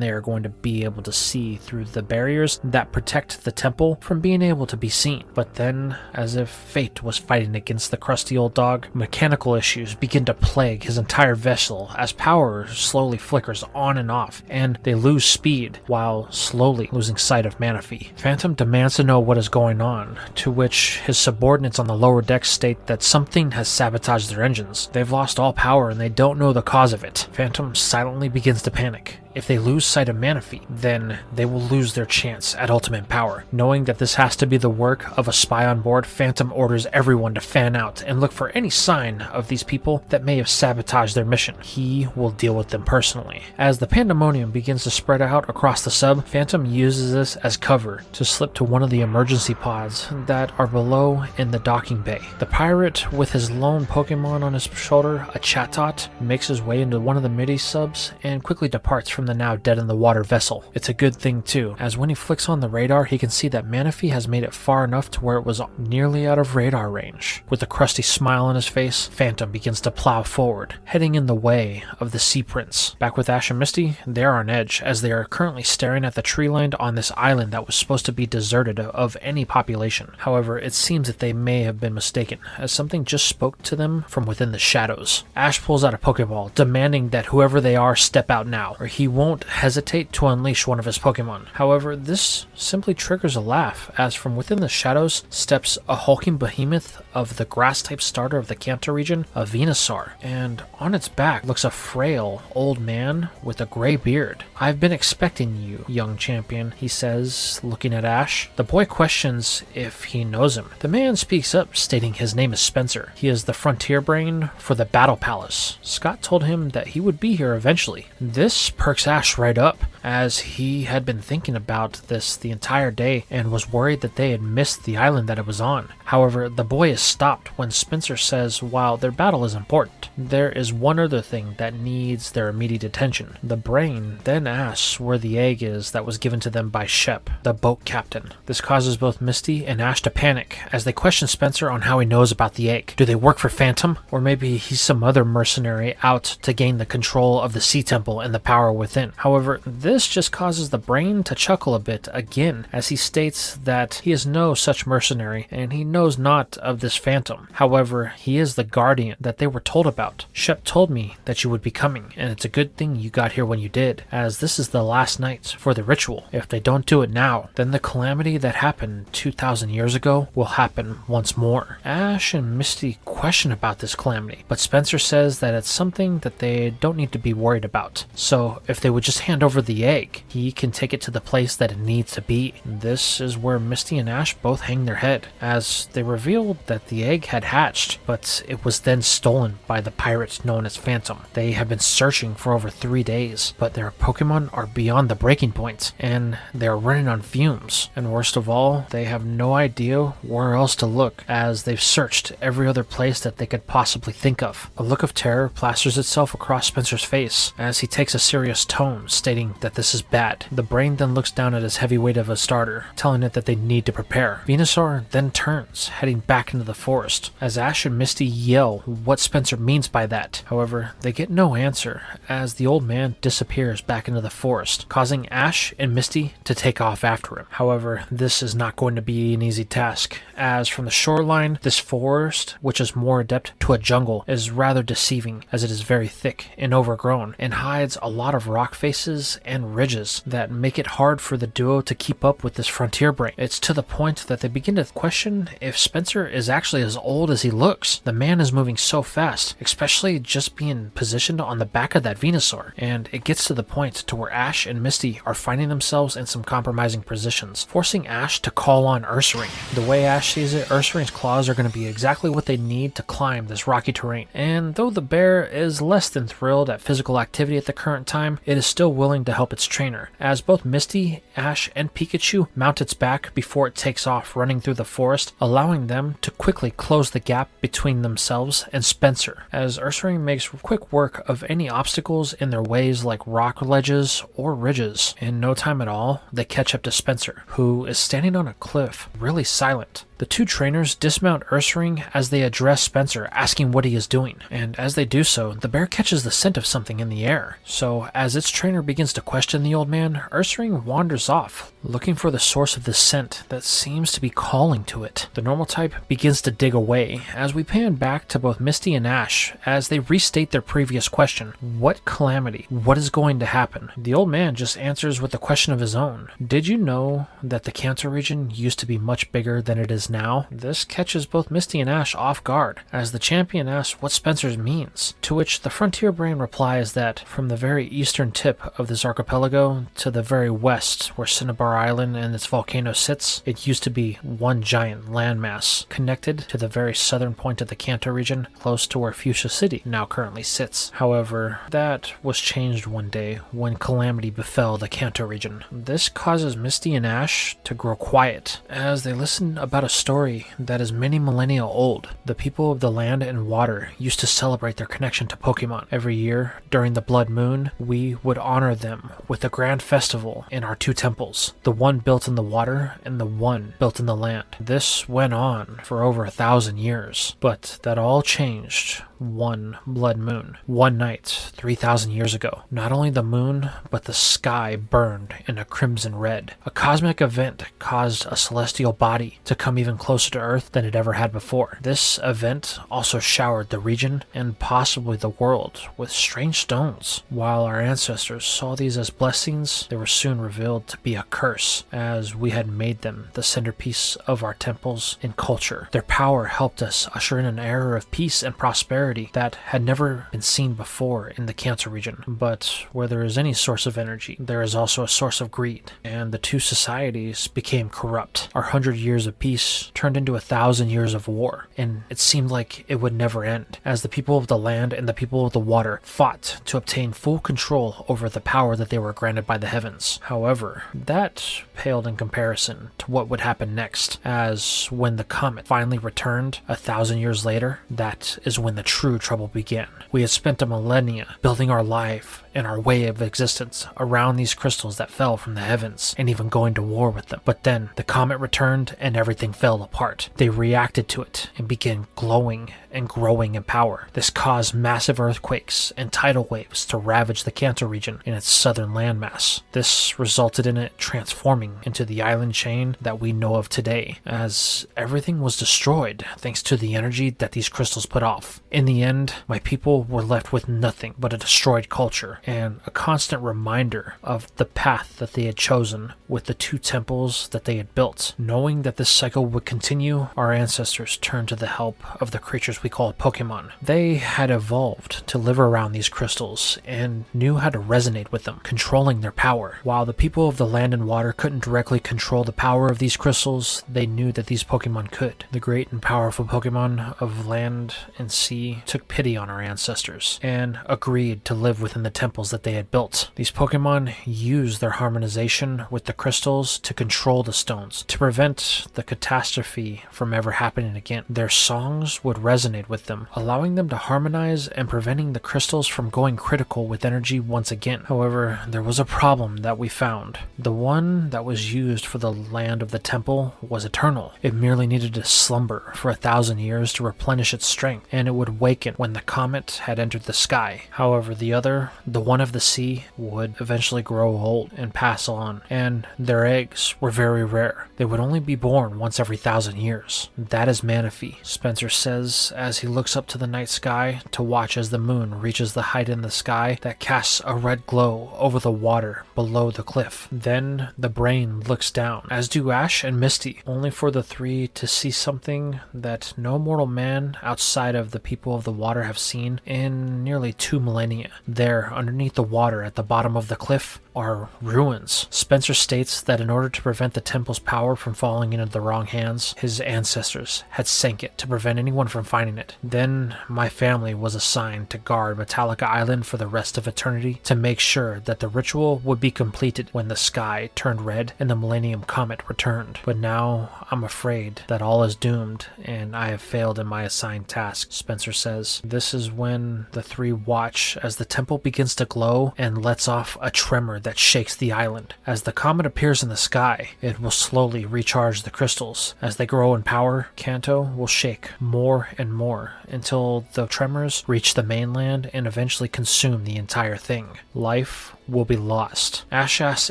they are going to be able to see through the barriers that protect the temple from being able to be seen. But then, as if fate was fighting against the crusty old dog, mechanical issues begin to plague his entire vessel as power slowly flickers on and off, and they lose speed while slowly losing sight of Manaphy. Phantom demands to know what is going on, to which his subordinates on the lower decks state that something has sabotaged their engines. They've lost all power and they don't know the cause of it. Phantom silently begins to panic. If they lose sight of Manaphy, then they will lose their chance at ultimate power. Knowing that this has to be the work of a spy on board, Phantom orders everyone to fan out and look for any sign of these people that may have sabotaged their mission. He will deal with them personally. As the pandemonium begins to spread out across the sub, Phantom uses this as cover to slip to one of the emergency pods that are below in the docking bay. The pirate, with his lone Pokemon on his shoulder, a Chatot, makes his way into one of the midi subs and quickly departs from the now dead in the water vessel. It's a good thing too, as when he flicks on the radar, he can see that Manaphy has made it far enough to where it was nearly out of radar range. With a crusty smile on his face, Phantom begins to plow forward, heading in the way of the Sea Prince. Back with Ash and Misty, they are on edge, as they are currently staring at the tree line on this island that was supposed to be deserted of any population. However, it seems that they may have been mistaken, as something just spoke to them from within the shadows. Ash pulls out a Pokeball, demanding that whoever they are step out now, or he won't hesitate to unleash one of his Pokemon. However, this simply triggers a laugh as from within the shadows steps a hulking behemoth of the grass-type starter of the Kanto region, a Venusaur, and on its back looks a frail old man with a gray beard. "I've been expecting you, young champion," he says, looking at Ash. The boy questions if he knows him. The man speaks up, stating his name is Spencer. He is the frontier brain for the Battle Palace. Scott told him that he would be here eventually. This perks Ash right up, as he had been thinking about this the entire day and was worried that they had missed the island that it was on. However, the boy is stopped when Spencer says while their battle is important, there is one other thing that needs their immediate attention. The brain then asks where the egg is that was given to them by Shep, the boat captain. This causes both Misty and Ash to panic as they question Spencer on how he knows about the egg. Do they work for Phantom? Or maybe he's some other mercenary out to gain the control of the Sea Temple and the power within. However, this just causes the brain to chuckle a bit again as he states that he is no such mercenary and he knows not of this Phantom. However, he is the guardian that they were told about. Shep told me that you would be coming, and it's a good thing you got here when you did, as this is the last night for the ritual. If they don't do it now, then the calamity that happened 2,000 years ago will happen once more. Ash and Misty question about this calamity, but Spencer says that it's something that they don't need to be worried about. So if they would just hand over the egg, he can take it to the place that it needs to be. This is where Misty and Ash both hang their head, as they revealed that the egg had hatched, but it was then stolen by the pirates known as Phantom. They have been searching for over 3 days, but their Pokemon are beyond the breaking point, and they're running on fumes. And worst of all, they have no idea where else to look, as they've searched every other place that they could possibly think of. A look of terror plasters itself across Spencer's face as he takes a serious tone, stating that this is bad. The brain then looks down at his heavy weight of a starter, telling it that they need to prepare. Venusaur then turns, heading back into the forest, as Ash and Misty yell what Spencer means by that. However, they get no answer, as the old man disappears back into the forest, causing Ash and Misty to take off after him. However, this is not going to be an easy task, as from the shoreline, this forest, which is more adept to a jungle, is rather deceiving, as it is very thick and overgrown, and hides a lot of rock faces and ridges that make it hard for the duo to keep up with this frontier brain. It's to the point that they begin to question if Spencer is actually as old as he looks. The man is moving so fast, especially just being positioned on the back of that Venusaur, and it gets to the point to where Ash and Misty are finding themselves in some compromising positions, forcing Ash to call on Ursaring. The way Ash sees it, Ursaring's claws are going to be exactly what they need to climb this rocky terrain, and though the bear is less than thrilled at physical activity at the current time, it is still willing to help its trainer, as both Misty, Ash, and Pikachu mount its back before it takes off running through the forest, allowing them to quickly close the gap between themselves and Spencer, as Ursaring makes quick work of any obstacles in their ways like rock ledges or ridges. In no time at all, they catch up to Spencer, who is standing on a cliff, really silent. The two trainers dismount Ursaring as they address Spencer, asking what he is doing, and as they do so, the bear catches the scent of something in the air. So as its trainer begins to question the old man, Ursaring wanders off, looking for the source of the scent that seems to be calling to it. The normal type begins to dig away, as we pan back to both Misty and Ash as they restate their previous question. What calamity? What is going to happen? The old man just answers with a question of his own. Did you know that the Kanto region used to be much bigger than it is now? This catches both Misty and Ash off guard, as the champion asks what Spencer means, to which the frontier brain replies that from the very eastern tip of this archipelago to the very west where Cinnabar Island and its volcano sits, it used to be one giant landmass, connected to the very southern point of the Kanto region, close to where Fuchsia City now currently sits. However, that was changed one day when calamity befell the Kanto region. This causes Misty and Ash to grow quiet, as they listen about a story that is many millennia old. The people of the land and water used to celebrate their connection to Pokemon. Every year, during the Blood Moon, we would honor them with a grand festival in our two temples, the one built in the water and the one built in the land. This went on for over 1,000 years, but that all changed one blood moon. One night, 3,000 years ago, not only the moon, but the sky burned in a crimson red. A cosmic event caused a celestial body to come even closer to Earth than it ever had before. This event also showered the region and possibly the world with strange stones. While our ancestors saw these as blessings, they were soon revealed to be a curse, as we had made them the centerpiece of our temples and culture. Their power helped us usher in an era of peace and prosperity that had never been seen before in the Cancer region. But where there is any source of energy, there is also a source of greed, and the two societies became corrupt. Our 100 years of peace turned into 1,000 years of war, and it seemed like it would never end, as the people of the land and the people of the water fought to obtain full control over the power that they were granted by the heavens. However, that paled in comparison to what would happen next, as when the comet finally returned 1,000 years later, that is when the true trouble began. We had spent a millennia building our life and our way of existence around these crystals that fell from the heavens, and even going to war with them. But then the comet returned and everything fell apart. They reacted to it and began glowing and growing in power. This caused massive earthquakes and tidal waves to ravage the Cancer region in its southern landmass. This resulted in it transforming into the island chain that we know of today, as everything was destroyed thanks to the energy that these crystals put off. In the end, my people were left with nothing but a destroyed culture and a constant reminder of the path that they had chosen with the two temples that they had built. Knowing that this cycle would continue, our ancestors turned to the help of the creatures we call Pokemon. They had evolved to live around these crystals and knew how to resonate with them, controlling their power. While the people of the land and water couldn't directly control the power of these crystals, they knew that these Pokemon could. The great and powerful Pokemon of land and sea took pity on our ancestors and agreed to live within the temples that they had built. These Pokemon used their harmonization with the crystals to control the stones, to prevent the catastrophe from ever happening again. Their songs would resonate with them, allowing them to harmonize and preventing the crystals from going critical with energy once again. However, there was a problem that we found. The one that was used for the land of the temple was eternal. It merely needed to slumber for 1,000 years to replenish its strength, and it would waken when the comet had entered the sky. However, the other, the one of the sea, would eventually grow old and pass on, and their eggs were very rare. They would only be born once every 1,000 years. That is Manaphy, Spencer says as he looks up to the night sky to watch as the moon reaches the height in the sky that casts a red glow over the water below the cliff. Then the brain looks down, as do Ash and Misty, only for the three to see something that no mortal man outside of the people of the water have seen in nearly 2 millennia. There, underneath the water at the bottom of the cliff, are ruins. Spencer states that in order to prevent the temple's power from falling into the wrong hands, his ancestors had sank it to prevent anyone from finding it. Then my family was assigned to guard Metallica Island for the rest of eternity to make sure that the ritual would be completed when the sky turned red and the Millennium Comet returned. But now I'm afraid that all is doomed and I have failed in my assigned task, Spencer says. This is when the three watch as the temple begins to glow and lets off a tremor that shakes the island. As the comet appears in the sky, it will slowly recharge the crystals. As they grow in power, Kanto will shake more and more until the tremors reach the mainland and eventually consume the entire thing. Life will be lost. Ash asks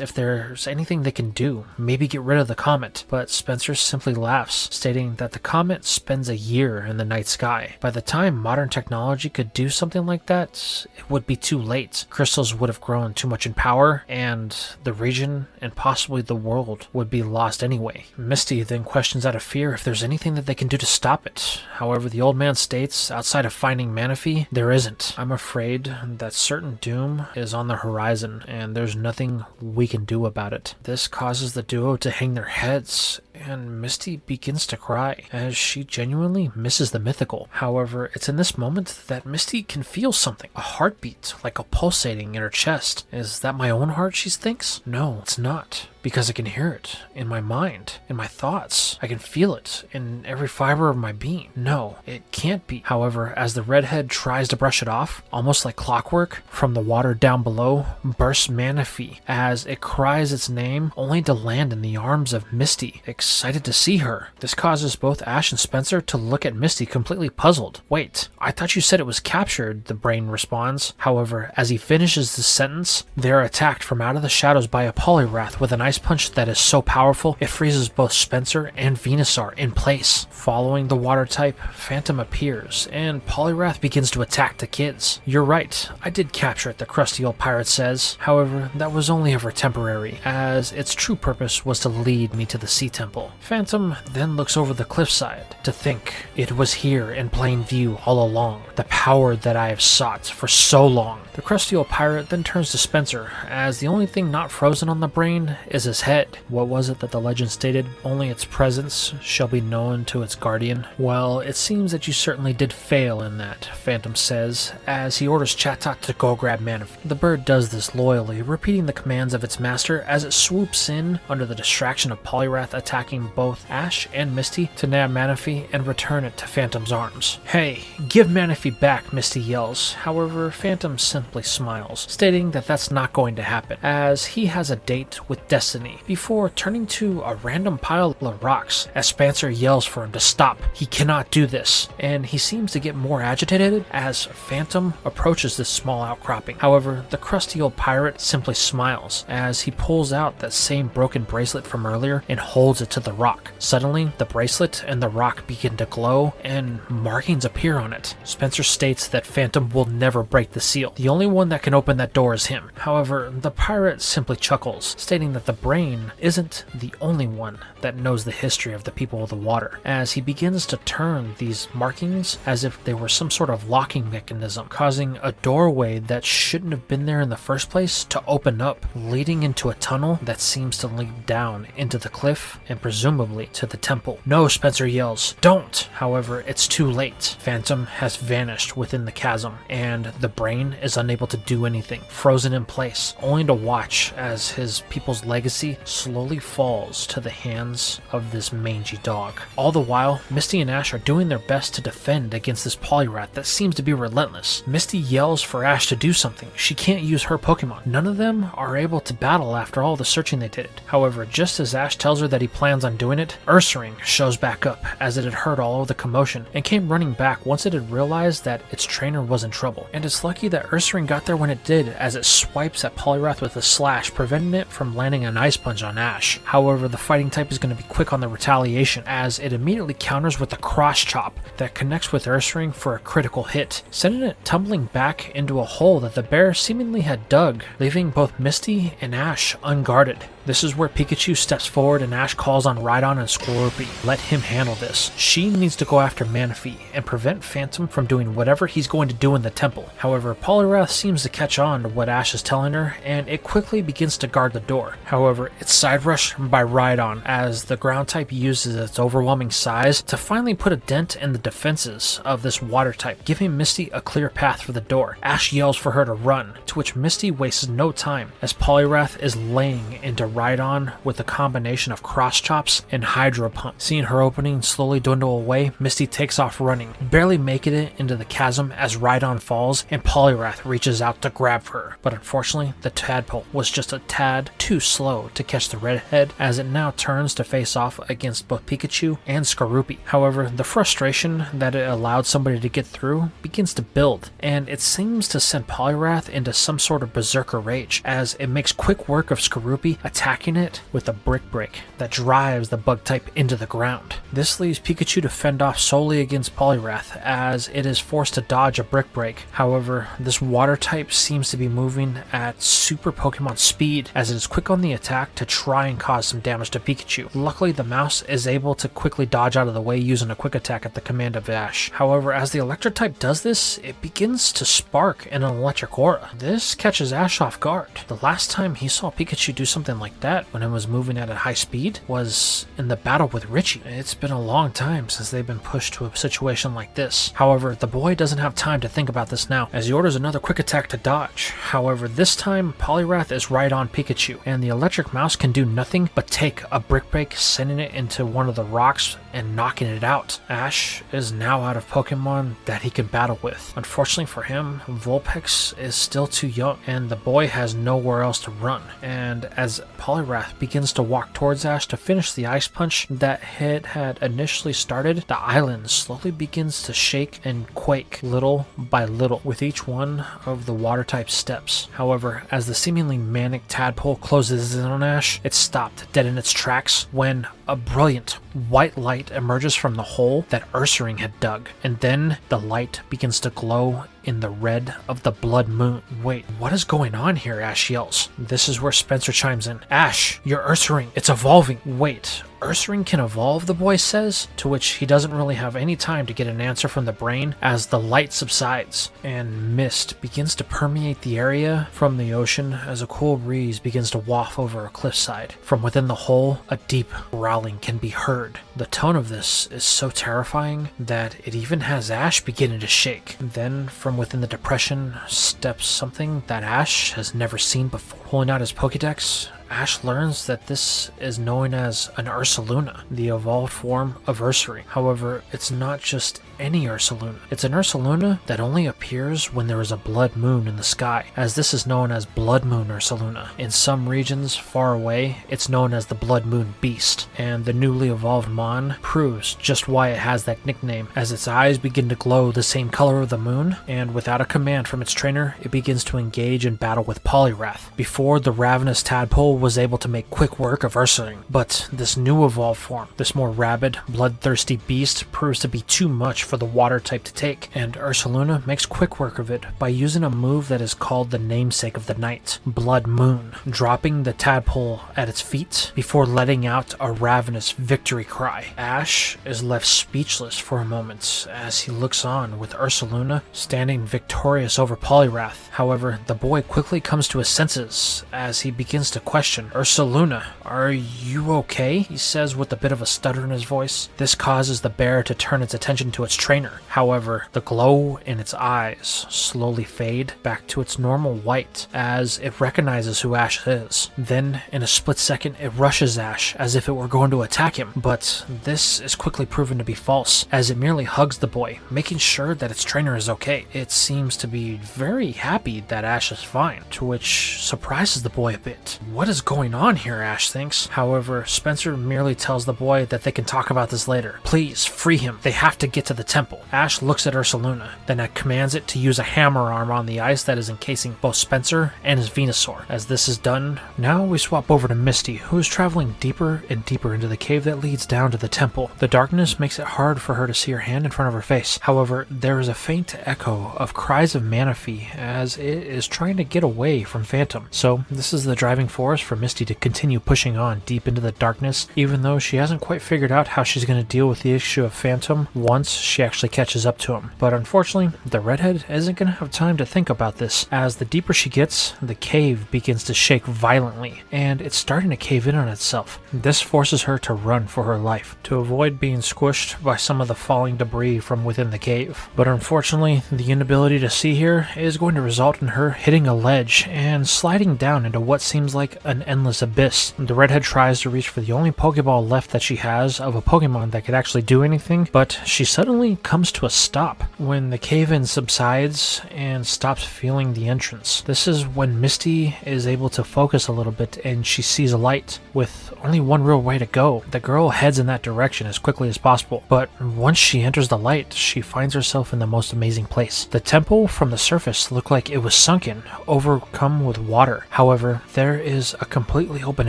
if there's anything they can do, maybe get rid of the comet, but Spencer simply laughs, stating that the comet spends a year in the night sky. By the time modern technology could do something like that, it would be too late. Crystals would have grown too much in power, and the region and possibly the world would be lost anyway. Misty then questions out of fear if there's anything that they can do to stop it. However, the old man states, outside of finding Manaphy, there isn't. I'm afraid that certain doom is on the horizon, and there's nothing we can do about it. This causes the duo to hang their heads, and Misty begins to cry as she genuinely misses the mythical. However, it's in this moment that Misty can feel something, a heartbeat, like a pulsating in her chest. Is that my own heart, she thinks? No, it's not, because I can hear it in my mind, in my thoughts. I can feel it in every fiber of my being. No, it can't be. However, as the redhead tries to brush it off, almost like clockwork, from the water down below bursts Manaphy as it cries its name, only to land in the arms of Misty, excited to see her. This causes both Ash and Spencer to look at Misty completely puzzled. Wait, I thought you said it was captured, the brain responds. However, as he finishes the sentence, they are attacked from out of the shadows by a Polyrath with an ice punch that is so powerful it freezes both Spencer and Venusaur in place. Following the water type, Phantom appears, and Polyrath begins to attack the kids. You're right, I did capture it, the crusty old pirate says. However, that was only ever temporary, as its true purpose was to lead me to the Sea Temple. Phantom then looks over the cliffside to think it was here in plain view all along, the power that I have sought for so long. The crusty old pirate then turns to Spencer, as the only thing not frozen on the brain is his head. What was it that the legend stated? Only its presence shall be known to its guardian. Well, it seems that you certainly did fail in that, Phantom says, as he orders Chatot to go grab Manaphy. The bird does this loyally, repeating the commands of its master as it swoops in under the distraction of Polyrath attacking both Ash and Misty to nab Manaphy and return it to Phantom's arms. Hey, give Manaphy back, Misty yells. However, Phantom simply smiles, stating that that's not going to happen, as he has a date with Destiny, before turning to a random pile of rocks as Spencer yells for him to stop. He cannot do this, and he seems to get more agitated as Phantom approaches this small outcropping. However, the crusty old pirate simply smiles as he pulls out that same broken bracelet from earlier and holds it to the rock. Suddenly, the bracelet and the rock begin to glow and markings appear on it. Spencer states that Phantom will never break the seal. The only one that can open that door is him. However, the pirate simply chuckles, stating that the brain isn't the only one that knows the history of the people of the water, as he begins to turn these markings as if they were some sort of locking mechanism, causing a doorway that shouldn't have been there in the first place to open up, leading into a tunnel that seems to lead down into the cliff and presumably to the temple. No, Spencer yells, don't! However, it's too late. Phantom has vanished within the chasm, and the brain is unable to do anything, frozen in place, only to watch as his people's legacy slowly falls to the hands of this mangy dog. All the while, Misty and Ash are doing their best to defend against this Polyrath that seems to be relentless. Misty yells for Ash to do something. She can't use her Pokemon. None of them are able to battle after all the searching they did. However, just as Ash tells her that he plans on doing it, Ursaring shows back up as it had heard all of the commotion and came running back once it had realized that its trainer was in trouble. And it's lucky that Ursaring got there when it did, as it swipes at Polyrath with a slash, preventing it from landing an ice punch on Ash. However, the fighting type is going to be quick on the retaliation, as it immediately counters with a cross chop that connects with Ursaring for a critical hit, sending it tumbling back into a hole that the bear seemingly had dug, leaving both Misty and Ash unguarded. This is where Pikachu steps forward and Ash calls on Rhydon and Scorpy. Let him handle this. She needs to go after Manaphy and prevent Phantom from doing whatever he's going to do in the temple. However, Polyrath seems to catch on to what Ash is telling her, and it quickly begins to guard the door. However, it's side rushed by Rhydon as the ground type uses its overwhelming size to finally put a dent in the defenses of this water type, giving Misty a clear path for the door. Ash yells for her to run, to which Misty wastes no time as Polyrath is laying into Rhydon with a combination of cross chops and hydro pump. Seeing her opening slowly dwindle away, Misty takes off running, barely making it into the chasm as Rhydon falls and Polyrath reaches out to grab her. But unfortunately, the tadpole was just a tad too slow to catch the redhead as it now turns to face off against both Pikachu and Skorupi. However, the frustration that it allowed somebody to get through begins to build, and it seems to send Polyrath into some sort of berserker rage as it makes quick work of Skorupi attacking it with a brick break that drives the bug type into the ground. This leaves Pikachu to fend off solely against Polyrath as it is forced to dodge a brick break. However, this water type seems to be moving at super Pokemon speed as it is quick on the attack to try and cause some damage to Pikachu. Luckily, the mouse is able to quickly dodge out of the way using a quick attack at the command of Ash. However, as the electric type does this, it begins to spark in an electric aura. This catches Ash off guard. The last time he saw Pikachu do something like that when it was moving at a high speed was in the battle with Richie. It's been a long time since they've been pushed to a situation like this. However, the boy doesn't have time to think about this now as he orders another quick attack to dodge. However, this time Polyrath is right on Pikachu and the electric mouse can do nothing but take a brick break, sending it into one of the rocks and knocking it out. Ash is now out of Pokemon that he can battle with. Unfortunately for him, Vulpix is still too young and the boy has nowhere else to run. And as Polyrath begins to walk towards Ash to finish the ice punch that it had initially started, the island slowly begins to shake and quake little by little with each one of the water type steps. However, as the seemingly manic tadpole closes in on Ash, it stopped dead in its tracks when a brilliant white light emerges from the hole that Ursaring had dug, and then the light begins to glow in the red of the blood moon. Wait, what is going on here? Ash yells. This is where Spencer chimes in. Ash, you're Ursaring. It's evolving. Wait, Ursaring can evolve, the boy says, to which he doesn't really have any time to get an answer from the brain as the light subsides and mist begins to permeate the area from the ocean as a cool breeze begins to waft over a cliffside. From within the hole, a deep growling can be heard. The tone of this is so terrifying that it even has Ash beginning to shake. Then, from within the depression, steps something that Ash has never seen before. Pulling out his Pokédex, Ash learns that this is known as an Ursaluna, the evolved form of Ursaring. However, it's not just any Ursaluna. It's an Ursaluna that only appears when there is a blood moon in the sky, as this is known as Blood Moon Ursaluna. In some regions far away, it's known as the Blood Moon Beast, and the newly evolved Mon proves just why it has that nickname, as its eyes begin to glow the same color of the moon, and without a command from its trainer, it begins to engage in battle with Polyrath. Before, the ravenous tadpole was able to make quick work of Ursaring, but this new evolved form, this more rabid, bloodthirsty beast, proves to be too much for the water type to take, and Ursaluna makes quick work of it by using a move that is called the namesake of the night, Blood Moon, dropping the tadpole at its feet before letting out a ravenous victory cry. Ash is left speechless for a moment as he looks on with Ursaluna standing victorious over Polyrath. However, the boy quickly comes to his senses as he begins to question, Ursaluna, are you okay? He says with a bit of a stutter in his voice. This causes the bear to turn its attention to its trainer. However, the glow in its eyes slowly fade back to its normal white as it recognizes who Ash is. Then, in a split second, it rushes Ash as if it were going to attack him, but this is quickly proven to be false as it merely hugs the boy, making sure that its trainer is okay. It seems to be very happy that Ash is fine, to which surprises the boy a bit. What is going on here, Ash thinks. However, Spencer merely tells the boy that they can talk about this later. Please, free him. They have to get to the temple. Ash looks at Ursaluna, then it commands it to use a hammer arm on the ice that is encasing both Spencer and his Venusaur. As this is done, now we swap over to Misty, who is traveling deeper and deeper into the cave that leads down to the temple. The darkness makes it hard for her to see her hand in front of her face. However, there is a faint echo of cries of Manaphy as it is trying to get away from Phantom. So this is the driving force for Misty to continue pushing on deep into the darkness, even though she hasn't quite figured out how she's going to deal with the issue of Phantom once she actually catches up to him. But unfortunately, the redhead isn't going to have time to think about this, as the deeper she gets, the cave begins to shake violently, and it's starting to cave in on itself. This forces her to run for her life, to avoid being squished by some of the falling debris from within the cave. But unfortunately, the inability to see here is going to result in her hitting a ledge and sliding down into what seems like an endless abyss. The redhead tries to reach for the only Pokeball left that she has of a Pokemon that could actually do anything, but she suddenly comes to a stop when the cave-in subsides and stops feeling the entrance. This is when Misty is able to focus a little bit and she sees a light with only one real way to go. The girl heads in that direction as quickly as possible, but once she enters the light, she finds herself in the most amazing place. The temple from the surface looked like it was sunken, overcome with water. However, there is a completely open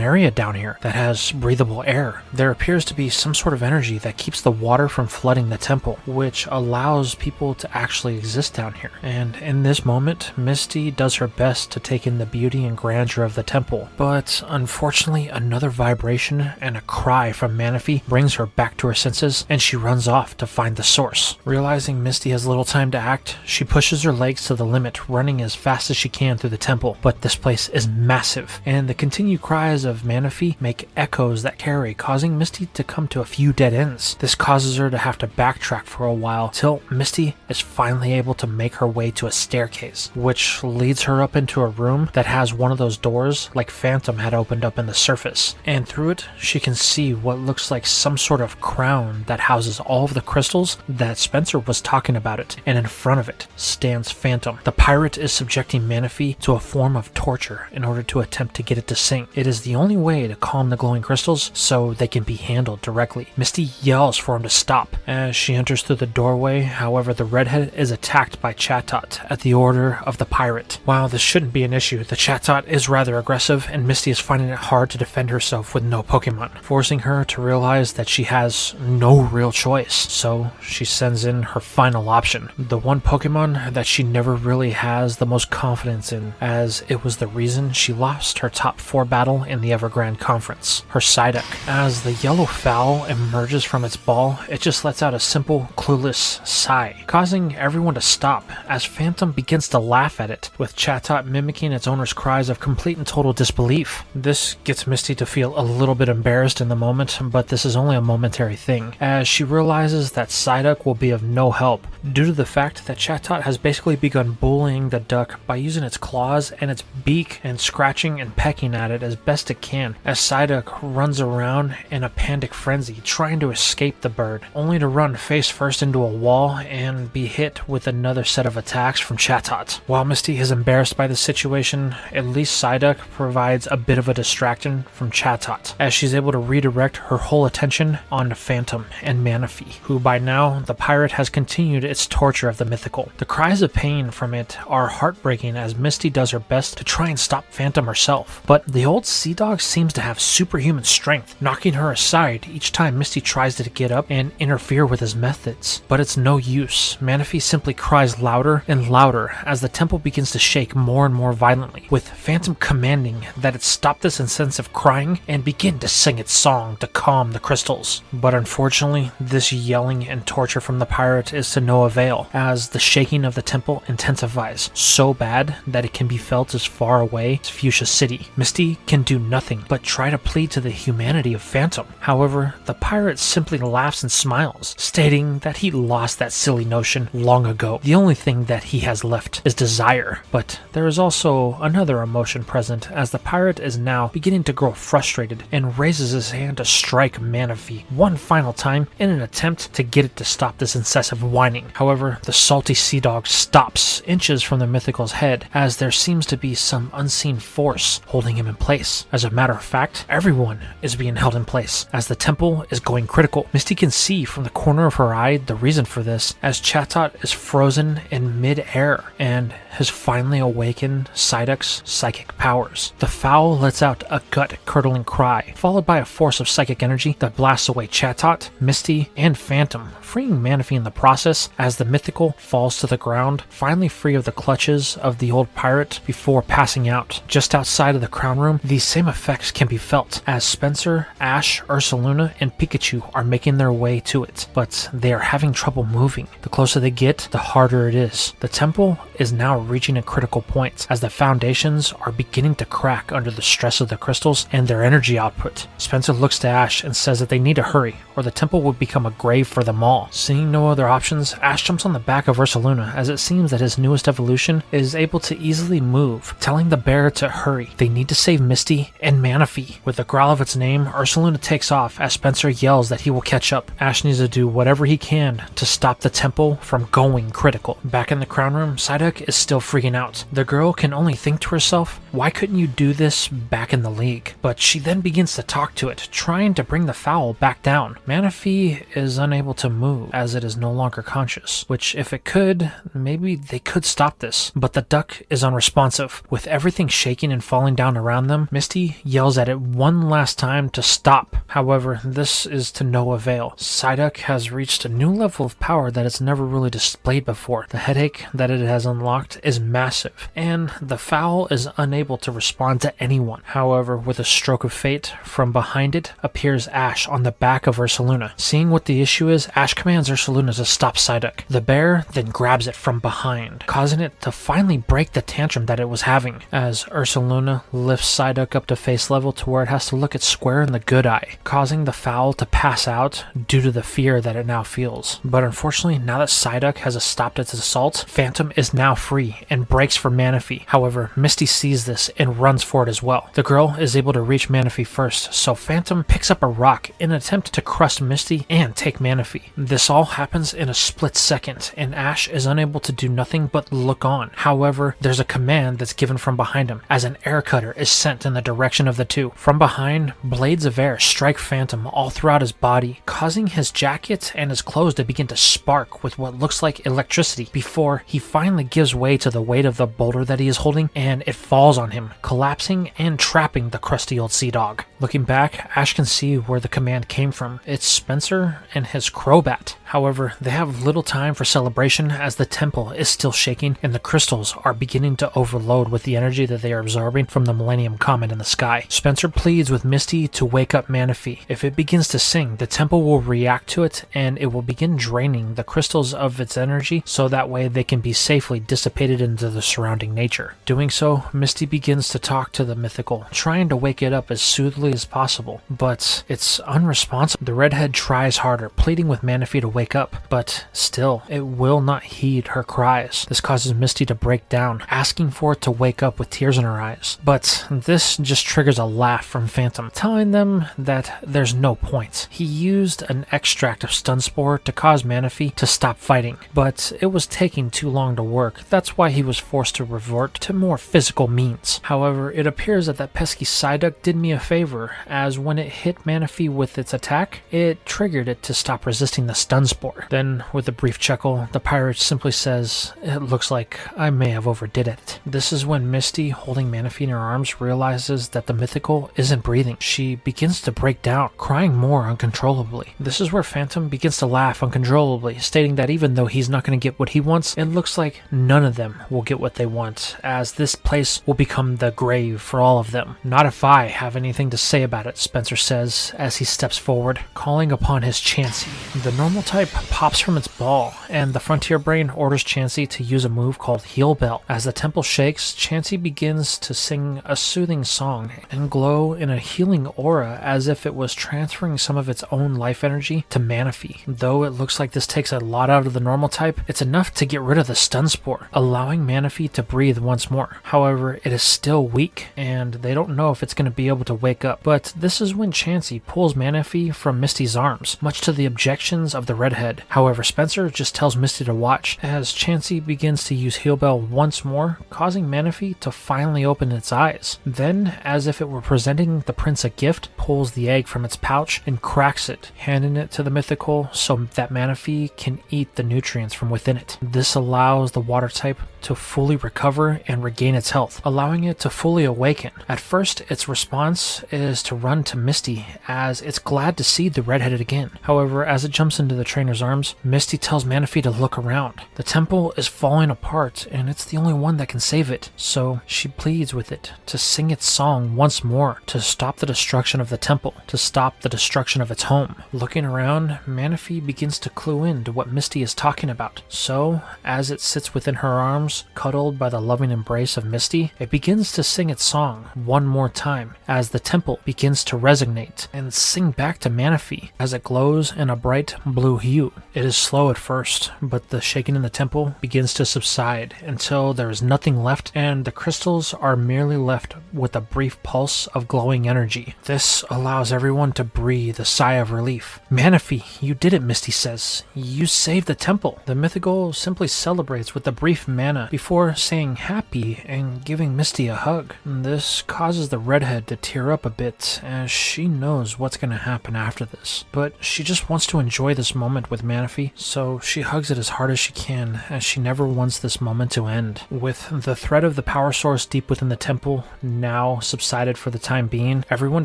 area down here that has breathable air. There appears to be some sort of energy that keeps the water from flooding the temple, which allows people to actually exist down here. And in this moment, Misty does her best to take in the beauty and grandeur of the temple, but unfortunately another vibration and a cry from Manaphy brings her back to her senses, and she runs off to find the source. Realizing Misty has little time to act, she pushes her legs to the limit, running as fast as she can through the temple, but this place is massive, and the continued cries of Manaphy Manaphy make echoes that carry, causing Misty to come to a few dead ends. This causes her to have to backtrack for a while till Misty is finally able to make her way to a staircase, which leads her up into a room that has one of those doors like Phantom had opened up in the surface, and through it she can see what looks like some sort of crown that houses all of the crystals that Spencer was talking about it, and in front of it stands Phantom. The pirate is subjecting Manaphy to a form of torture in order to attempt to get it to sing. It is the only way to calm the glowing crystals so they can be handled directly. Misty yells for him to stop as she enters through the doorway. However, the redhead is attacked by Chatot at the order of the pirate. While this shouldn't be an issue, the Chatot is rather aggressive and Misty is finding it hard to defend herself with no Pokemon, forcing her to realize that she has no real choice. So she sends in her final option, the one Pokemon that she never really has the most confidence in, as it was the reason she lost her top 4 battle in the Evergrande Conference, her Psyduck. As the yellow fowl emerges from its ball, it just lets out a simple, clueless sigh, causing everyone to stop as Phantom begins to laugh at it, with Chatot mimicking its owner's cries of complete and total disbelief. This gets Misty to feel a little bit embarrassed in the moment, but this is only a momentary thing, as she realizes that Psyduck will be of no help due to the fact that Chatot has basically begun bullying the duck by using its claws and its beak and scratching and pecking at it as best it can, as Psyduck runs around in a panic frenzy trying to escape the bird, only to run face first into a wall and be hit with another set of attacks from Chatot. While Misty is embarrassed by the situation, at least Psyduck provides a bit of a distraction from Chatot, as she's able to redirect her whole attention on Phantom and Manaphy, who by now the pirate has continued its torture of the mythical. The cries of pain from it are heartbreaking as Misty does her best to try and stop Phantom herself, but the old sea dog seems to have superhuman strength, knocking her aside each time Misty tries to get up and interfere with his methods. But it's no use. Manaphy simply cries louder and louder as the temple begins to shake more and more violently, with Phantom commanding that it stop this incessant crying and begin to sing its song to calm the crystals. But unfortunately, this yelling and torture from the pirate is to no avail, as the shaking of the temple intensifies so bad that it can be felt as far away as Fuchsia City. Misty can do nothing but try to plead to the humanity of Phantom. However, the pirate simply laughs and smiles, stating that he lost that silly notion long ago. The only thing that he has left is desire. But there is also another emotion present, as the pirate is now beginning to grow frustrated and raises his hand to strike Manaphy one final time in an attempt to get it to stop this incessant whining. However, the salty sea dog stops inches from the mythical's head, as there seems to be some unseen force holding him in place. As a matter of fact, everyone is being held in place as the temple is going critical. Misty can see from the corner of her eye the reason for this, as Chatot is frozen in mid-air and has finally awakened Psyduck's psychic powers. The fowl lets out a gut-curdling cry, followed by a force of psychic energy that blasts away Chatot, Misty, and Phantom, freeing Manaphy in the process as the mythical falls to the ground, finally free of the clutches of the old pirate before passing out. Just outside of the crown room, these same effects can be felt as Spencer, Ash, Ursaluna, and Pikachu are making their way to it, but they are having trouble moving. The closer they get, the harder it is. The temple is now reaching a critical point as the foundations are beginning to crack under the stress of the crystals and their energy output. Spencer looks to Ash and says that they need to hurry or the temple would become a grave for them all. Seeing no other options, Ash jumps on the back of Ursaluna, as it seems that his newest evolution is able to easily move, telling the bear to hurry. They need to save Misty and Manaphy. With a growl of its name, Ursaluna takes off as Spencer yells that he will catch up. Ash needs to do whatever he can to stop the temple from going critical. Back in the crown room, Psyduck is still freaking out. The girl can only think to herself, why couldn't you do this back in the league? But she then begins to talk to it, trying to bring the fowl back down. Manaphy is unable to move as it is no longer conscious, which if it could, maybe they could stop this. But the duck is unresponsive. With everything shaking and falling down around them, Misty yells at it one last time to stop. However, this is to no avail. Psyduck has reached a new level of power that it's never really displayed before. The headache that it has unlocked is massive, and the fowl is unable to respond to anyone. However, with a stroke of fate, from behind it appears Ash on the back of Ursaluna. Seeing what the issue is, Ash commands Ursaluna to stop Psyduck. The bear then grabs it from behind, causing it to finally break the tantrum that it was having. As Ursaluna lifts Psyduck up to face level, level to where it has to look it square in the good eye, causing the fowl to pass out due to the fear that it now feels. But unfortunately, now that Psyduck has stopped its assault, Phantom is now free and breaks for Manaphy. However, Misty sees this and runs for it as well. The girl is able to reach Manaphy first, so Phantom picks up a rock in an attempt to crush Misty and take Manaphy. This all happens in a split second, and Ash is unable to do nothing but look on. However, there's a command that's given from behind him, as an air cutter is sent in the direction of the two. From behind, blades of air strike Phantom all throughout his body, causing his jacket and his clothes to begin to spark with what looks like electricity, before he finally gives way to the weight of the boulder that he is holding, and it falls on him, collapsing and trapping the crusty old sea dog. Looking back, Ash can see where the command came from. It's Spencer and his Crobat. However, they have little time for celebration as the temple is still shaking and the crystals are beginning to overload with the energy that they are absorbing from the Millennium Comet in the sky. Spencer pleads with Misty to wake up Manaphy. If it begins to sing, the temple will react to it and it will begin draining the crystals of its energy so that way they can be safely dissipated into the surrounding nature. Doing so, Misty begins to talk to the mythical, trying to wake it up as soothingly as possible, but it's unresponsive. The redhead tries harder, pleading with Manaphy to wake up, but still, it will not heed her cries. This causes Misty to break down, asking for it to wake up with tears in her eyes. But this just triggers a laugh from Phantom, telling them that there's no point. He used an extract of Stun Spore to cause Manaphy to stop fighting, but it was taking too long to work. That's why he was forced to revert to more physical means. However, it appears that pesky Psyduck did me a favor, as when it hit Manaphy with its attack, it triggered it to stop resisting the Stun Spore. Then, with a brief chuckle, the pirate simply says, "It looks like I may have overdid it." This is when Misty, holding Manaphy in her arms, realizes that the mythical isn't breathing. She begins to break down, crying more uncontrollably. This is where Phantom begins to laugh uncontrollably, stating that even though he's not going to get what he wants, it looks like none of them will get what they want, as this place will become the grave for all of them. "Not if I have anything to say about it," Spencer says as he steps forward, calling upon his Chansey. The normal type pops from its ball, and the Frontier Brain orders Chansey to use a move called Heal Bell. As the temple shakes, Chansey begins to sing a soothing song and glow in a healing aura as if it was transferring some of its own life energy to Manaphy. Though it looks like this takes a lot out of the normal type, it's enough to get rid of the Stun Spore, allowing Manaphy to breathe once more. However, it is still weak, and they don't know if it's going to be able to wake up. But this is when Chansey pulls Manaphy from Misty's arms, much to the objections of the redhead. However, Spencer just tells Misty to watch as Chansey begins to use Heal Bell once more, causing Manaphy to finally open its eyes. Then, as if it were presenting the prince a gift, pulls the egg from its pouch and cracks it, handing it to the mythical so that Manaphy can eat the nutrients from within it. This allows the water type to fully recover and regain its health, allowing it to fully awaken. At first, its response is to run to Misty, as it's glad to see the redheaded again. However, as it jumps into the trainer's arms, Misty tells Manaphy to look around. The temple is falling apart, and it's the only one that can save it, so she pleads with it to sing its song once more to stop the destruction of the temple, to stop the destruction of its home. Looking around, Manaphy begins to clue in to what Misty is talking about. So, as it sits within her arms, cuddled by the loving embrace of Misty, it begins to sing its song one more time as the temple begins to resonate and sing back to Manaphy as it glows in a bright blue hue. It is slow at first, but the shaking in the temple begins to subside until there is nothing left and the crystals are merely left with a brief pulse of glowing energy. This allows everyone to breathe a sigh of relief. "Manaphy, you did it," Misty says. "You saved the temple." The mythical simply celebrates with a brief mana before saying happy and giving Misty a hug. This causes the redhead to tear up a bit as she knows what's going to happen after this. But she just wants to enjoy this moment with Manaphy, so she hugs it as hard as she can as she never wants this moment to end. With the threat of the power source deep within the temple now subsided for the time being, everyone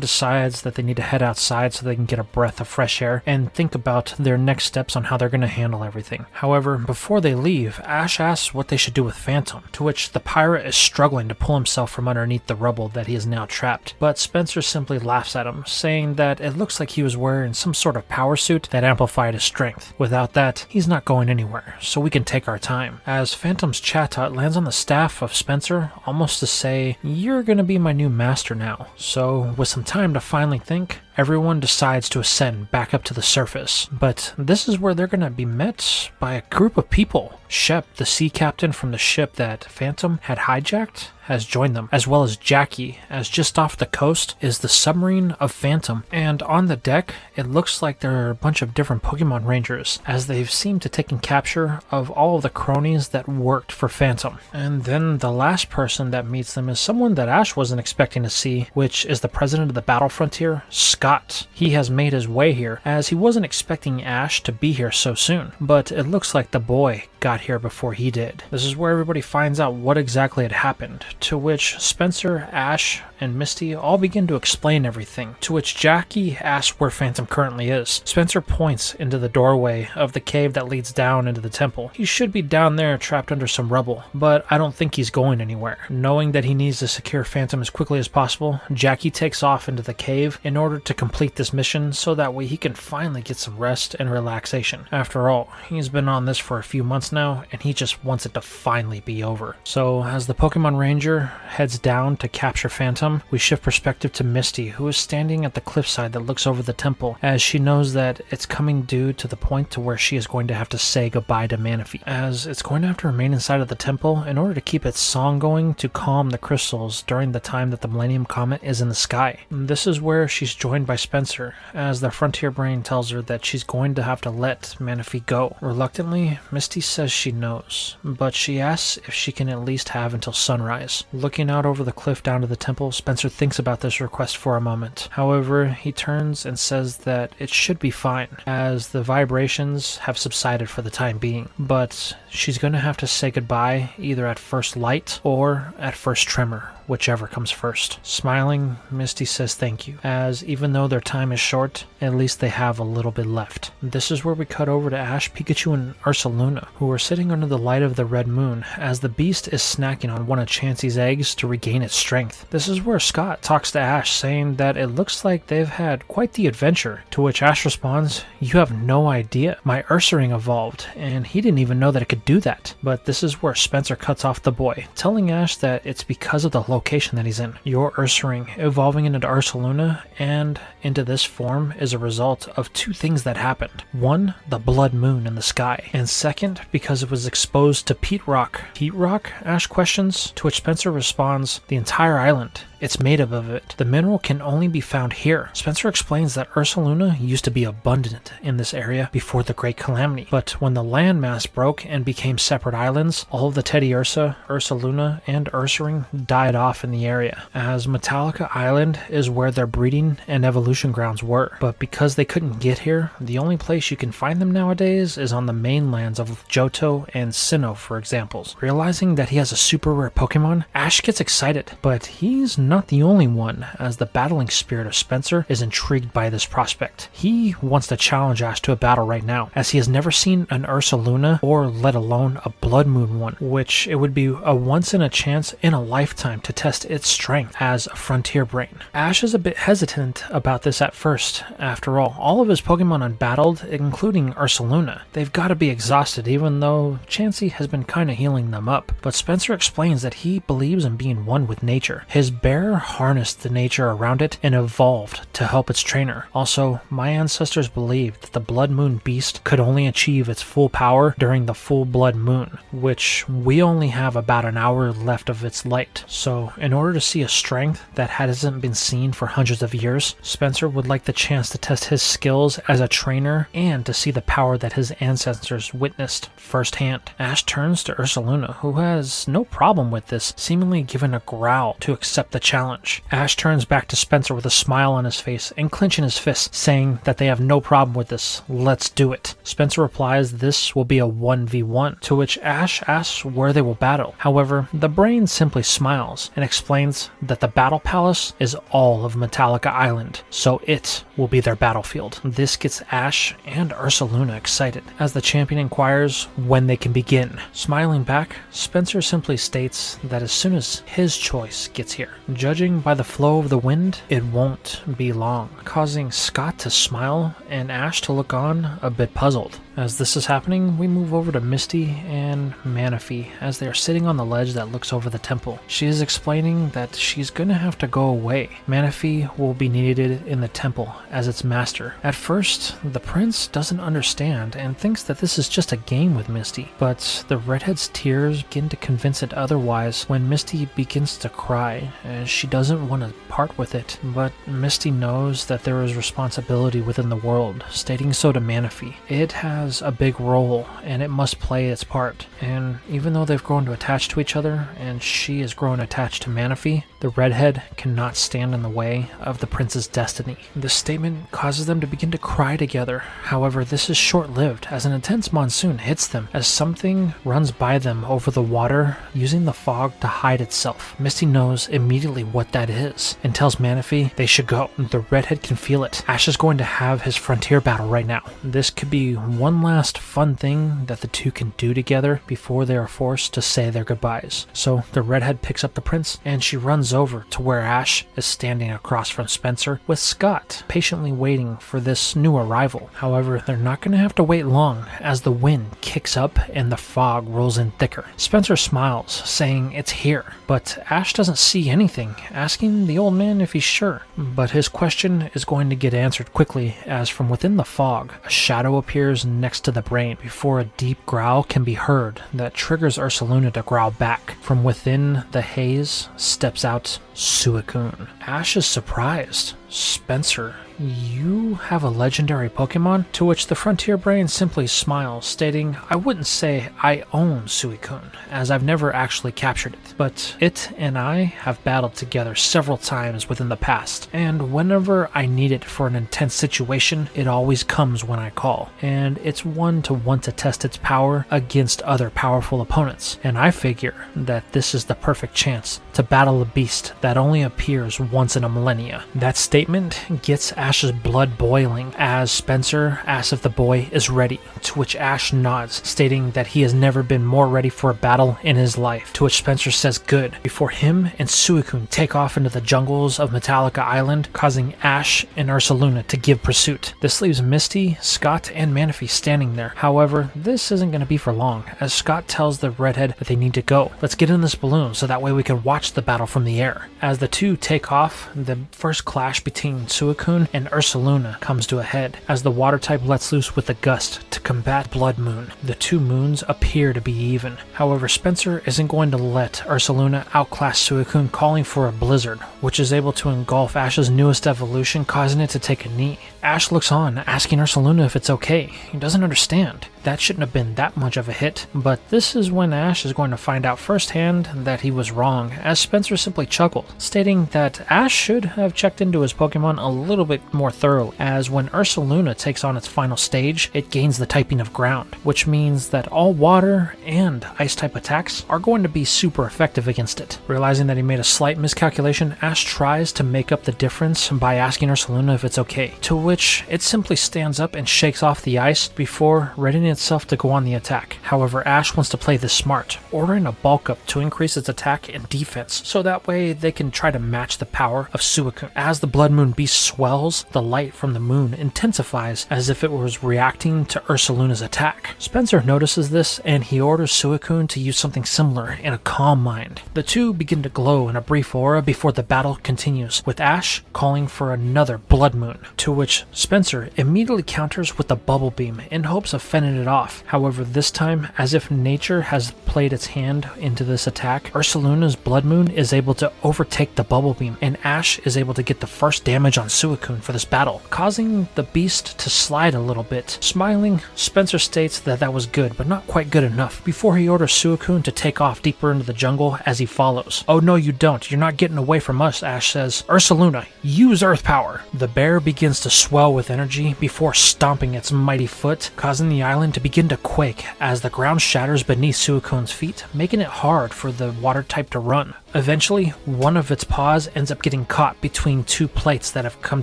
decides that they need to head outside so they can get a breath of fresh air and think about their next steps on how they're going to handle everything. However, before they leave, Ash asks what they should do with Phantom, to which the pirate is struggling to pull himself from underneath the rubble that he is now trapped. But Spencer simply laughs at him, saying that it looks like he was wearing some sort of power suit that amplified his strength. Without that, he's not going anywhere, so we can take our time. As Phantom's Chatot lands on the staff of Spencer, almost to say, "You're gonna be my new master now. So, with some time to finally think, everyone decides to ascend back up to the surface. But this is where they're going to be met by a group of people. Shep, the sea captain from the ship that Phantom had hijacked, has joined them, as well as Jackie, as just off the coast is the submarine of Phantom, and on the deck it looks like there are a bunch of different Pokemon Rangers, as they've seemed to taken capture of all of the cronies that worked for Phantom. And then the last person that meets them is someone that Ash wasn't expecting to see, which is the president of the Battle Frontier, Scott. He has made his way here, as he wasn't expecting Ash to be here so soon, but it looks like the boy got here before he did. This is where everybody finds out what exactly had happened, to which Spencer, Ash, and Misty all begin to explain everything, to which Jackie asks where Phantom currently is. Spencer points into the doorway of the cave that leads down into the temple. He should be down there trapped under some rubble, but I don't think he's going anywhere. Knowing that he needs to secure Phantom as quickly as possible, Jackie takes off into the cave in order to complete this mission so that way he can finally get some rest and relaxation. After all, he's been on this for a few months now, and he just wants it to finally be over. So as the Pokemon Ranger heads down to capture Phantom, we shift perspective to Misty, who is standing at the cliffside that looks over the temple, as she knows that it's coming due to the point to where she is going to have to say goodbye to Manaphy, as it's going to have to remain inside of the temple in order to keep its song going to calm the crystals during the time that the Millennium Comet is in the sky. This is where she's joined by Spencer, as the Frontier Brain tells her that she's going to have to let Manaphy go. Reluctantly, Misty says she knows, but she asks if she can at least have until sunrise. Looking out over the cliff down to the temple, Spencer thinks about this request for a moment. However, he turns and says that it should be fine, as the vibrations have subsided for the time being, but she's going to have to say goodbye either at first light or at first tremor, whichever comes first. Smiling, Misty says thank you, as even though their time is short, at least they have a little bit left. This is where we cut over to Ash, Pikachu, and Ursaluna, who are sitting under the light of the red moon, as the beast is snacking on one of Chansey's eggs to regain its strength. This is where Scott talks to Ash, saying that it looks like they've had quite the adventure, to which Ash responds, "You have no idea. My Ursaring evolved, and he didn't even know that it could do that." But this is where Spencer cuts off the boy, telling Ash that it's because of the location that he's in. Your Ursaring evolving into Ursaluna and into this form is a result of two things that happened. One, the blood moon in the sky, and second, because it was exposed to peat rock. Peat rock? Ash questions, to which Spencer responds, the entire island. It's made up of it. The mineral can only be found here. Spencer explains that Ursaluna used to be abundant in this area before the Great Calamity, but when the landmass broke and became separate islands, all of the Teddiursa, Ursaluna, and Ursaring died off in the area, as Metallica Island is where their breeding and evolution grounds were. But because they couldn't get here, the only place you can find them nowadays is on the mainlands of Johto and Sinnoh, for examples. Realizing that he has a super rare Pokemon, Ash gets excited, but he's not the only one, as the battling spirit of Spencer is intrigued by this prospect. He wants to challenge Ash to a battle right now, as he has never seen an Ursaluna or let alone a Blood Moon one, which it would be a once in a chance in a lifetime to test its strength as a Frontier Brain. Ash is a bit hesitant about this at first. After all of his Pokemon unbattled, including Ursaluna, they've got to be exhausted, even though Chansey has been kinda healing them up. But Spencer explains that he believes in being one with nature. His bear harnessed the nature around it and evolved to help its trainer. Also, my ancestors believed that the Blood Moon beast could only achieve its full power during the full blood moon, which we only have about an hour left of its light. So in order to see a strength that hasn't been seen for hundreds of years, Spencer would like the chance to test his skills as a trainer and to see the power that his ancestors witnessed firsthand. Ash turns to Ursaluna, who has no problem with this, seemingly given a growl to accept the challenge. Ash turns back to Spencer with a smile on his face and clenching his fists, saying that they have no problem with this. Let's do it. Spencer replies this will be a 1v1, to which Ash asks where they will battle. However, the brain simply smiles and explains that the Battle Palace is all of Metallica Island, so it will be their battlefield. This gets Ash and Ursaluna excited, as the champion inquires when they can begin. Smiling back, Spencer simply states that as soon as his choice gets here. Judging by the flow of the wind, it won't be long, causing Scott to smile and Ash to look on a bit puzzled. As this is happening, we move over to Misty and Manaphy as they are sitting on the ledge that looks over the temple. She is explaining that she's gonna have to go away. Manaphy will be needed in the temple as its master. At first, the prince doesn't understand and thinks that this is just a game with Misty, but the redhead's tears begin to convince it otherwise when Misty begins to cry, as she doesn't want to part with it. But Misty knows that there is responsibility within the world, stating so to Manaphy. It has a big role and it must play its part. And even though they've grown to attach to each other and she has grown attached to Manaphy, the redhead cannot stand in the way of the prince's destiny. This statement causes them to begin to cry together. However, this is short-lived as an intense monsoon hits them as something runs by them over the water using the fog to hide itself. Misty knows immediately what that is and tells Manaphy they should go. The redhead can feel it. Ash is going to have his frontier battle right now. This could be one last fun thing that the two can do together before they are forced to say their goodbyes. So the redhead picks up the prince and she runs over to where Ash is standing across from Spencer with Scott patiently waiting for this new arrival. However, they're not going to have to wait long as the wind kicks up and the fog rolls in thicker. Spencer smiles, saying it's here, but Ash doesn't see anything, asking the old man if he's sure. But his question is going to get answered quickly as from within the fog, a shadow appears next to the brain before a deep growl can be heard that triggers Ursaluna to growl back. From within the haze steps out Suicune. Ash is surprised. Spencer, you have a legendary Pokemon? To which the Frontier Brain simply smiles, stating, I wouldn't say I own Suicune, as I've never actually captured it, but it and I have battled together several times within the past, and whenever I need it for an intense situation, it always comes when I call, and it's one to want to test its power against other powerful opponents, and I figure that this is the perfect chance to battle a beast that only appears once in a millennia. That statement gets Ash's blood boiling as Spencer asks if the boy is ready, to which Ash nods, stating that he has never been more ready for a battle in his life, to which Spencer says good, before him and Suicune take off into the jungles of Metallica Island, causing Ash and Ursaluna to give pursuit. This leaves Misty, Scott, and Manaphy standing there. However, this isn't going to be for long, as Scott tells the redhead that they need to go. Let's get in this balloon so that way we can watch the battle from the air. As the two take off, the first clash between Suicune and Ursaluna comes to a head, as the water type lets loose with a gust to combat Blood Moon. The two moons appear to be even. However, Spencer isn't going to let Ursaluna outclass Suicune, calling for a blizzard, which is able to engulf Ash's newest evolution, causing it to take a knee. Ash looks on, asking Ursaluna if it's okay. He doesn't understand. That shouldn't have been that much of a hit, but this is when Ash is going to find out firsthand that he was wrong, as Spencer simply chuckled, stating that Ash should have checked into his Pokemon a little bit more thoroughly, as when Ursaluna takes on its final stage, it gains the typing of ground, which means that all water and ice type attacks are going to be super effective against it. Realizing that he made a slight miscalculation, Ash tries to make up the difference by asking Ursaluna if it's okay, to which it simply stands up and shakes off the ice before readying itself to go on the attack. However, Ash wants to play this smart, ordering a bulk up to increase its attack and defense, so that way they can try to match the power of Suicune. As the Blood Moon beast swells, the light from the moon intensifies as if it was reacting to Ursaluna's attack. Spencer notices this and he orders Suicune to use something similar in a calm mind. The two begin to glow in a brief aura before the battle continues, with Ash calling for another Blood Moon, to which Spencer immediately counters with a Bubble Beam in hopes of fending it off. However, this time, as if nature has played its hand into this attack, Ursaluna's Blood Moon is able to overtake the Bubble Beam, and Ash is able to get the first damage on Suicune for this battle, causing the beast to slide a little bit. Smiling, Spencer states that that was good, but not quite good enough, before he orders Suicune to take off deeper into the jungle as he follows. Oh no you don't, you're not getting away from us, Ash says. Ursaluna, use Earth Power! The bear begins to swell with energy before stomping its mighty foot, causing the island to begin to quake as the ground shatters beneath Suicune's feet, making it hard for the water type to run. Eventually, one of its paws ends up getting caught between two plates that have come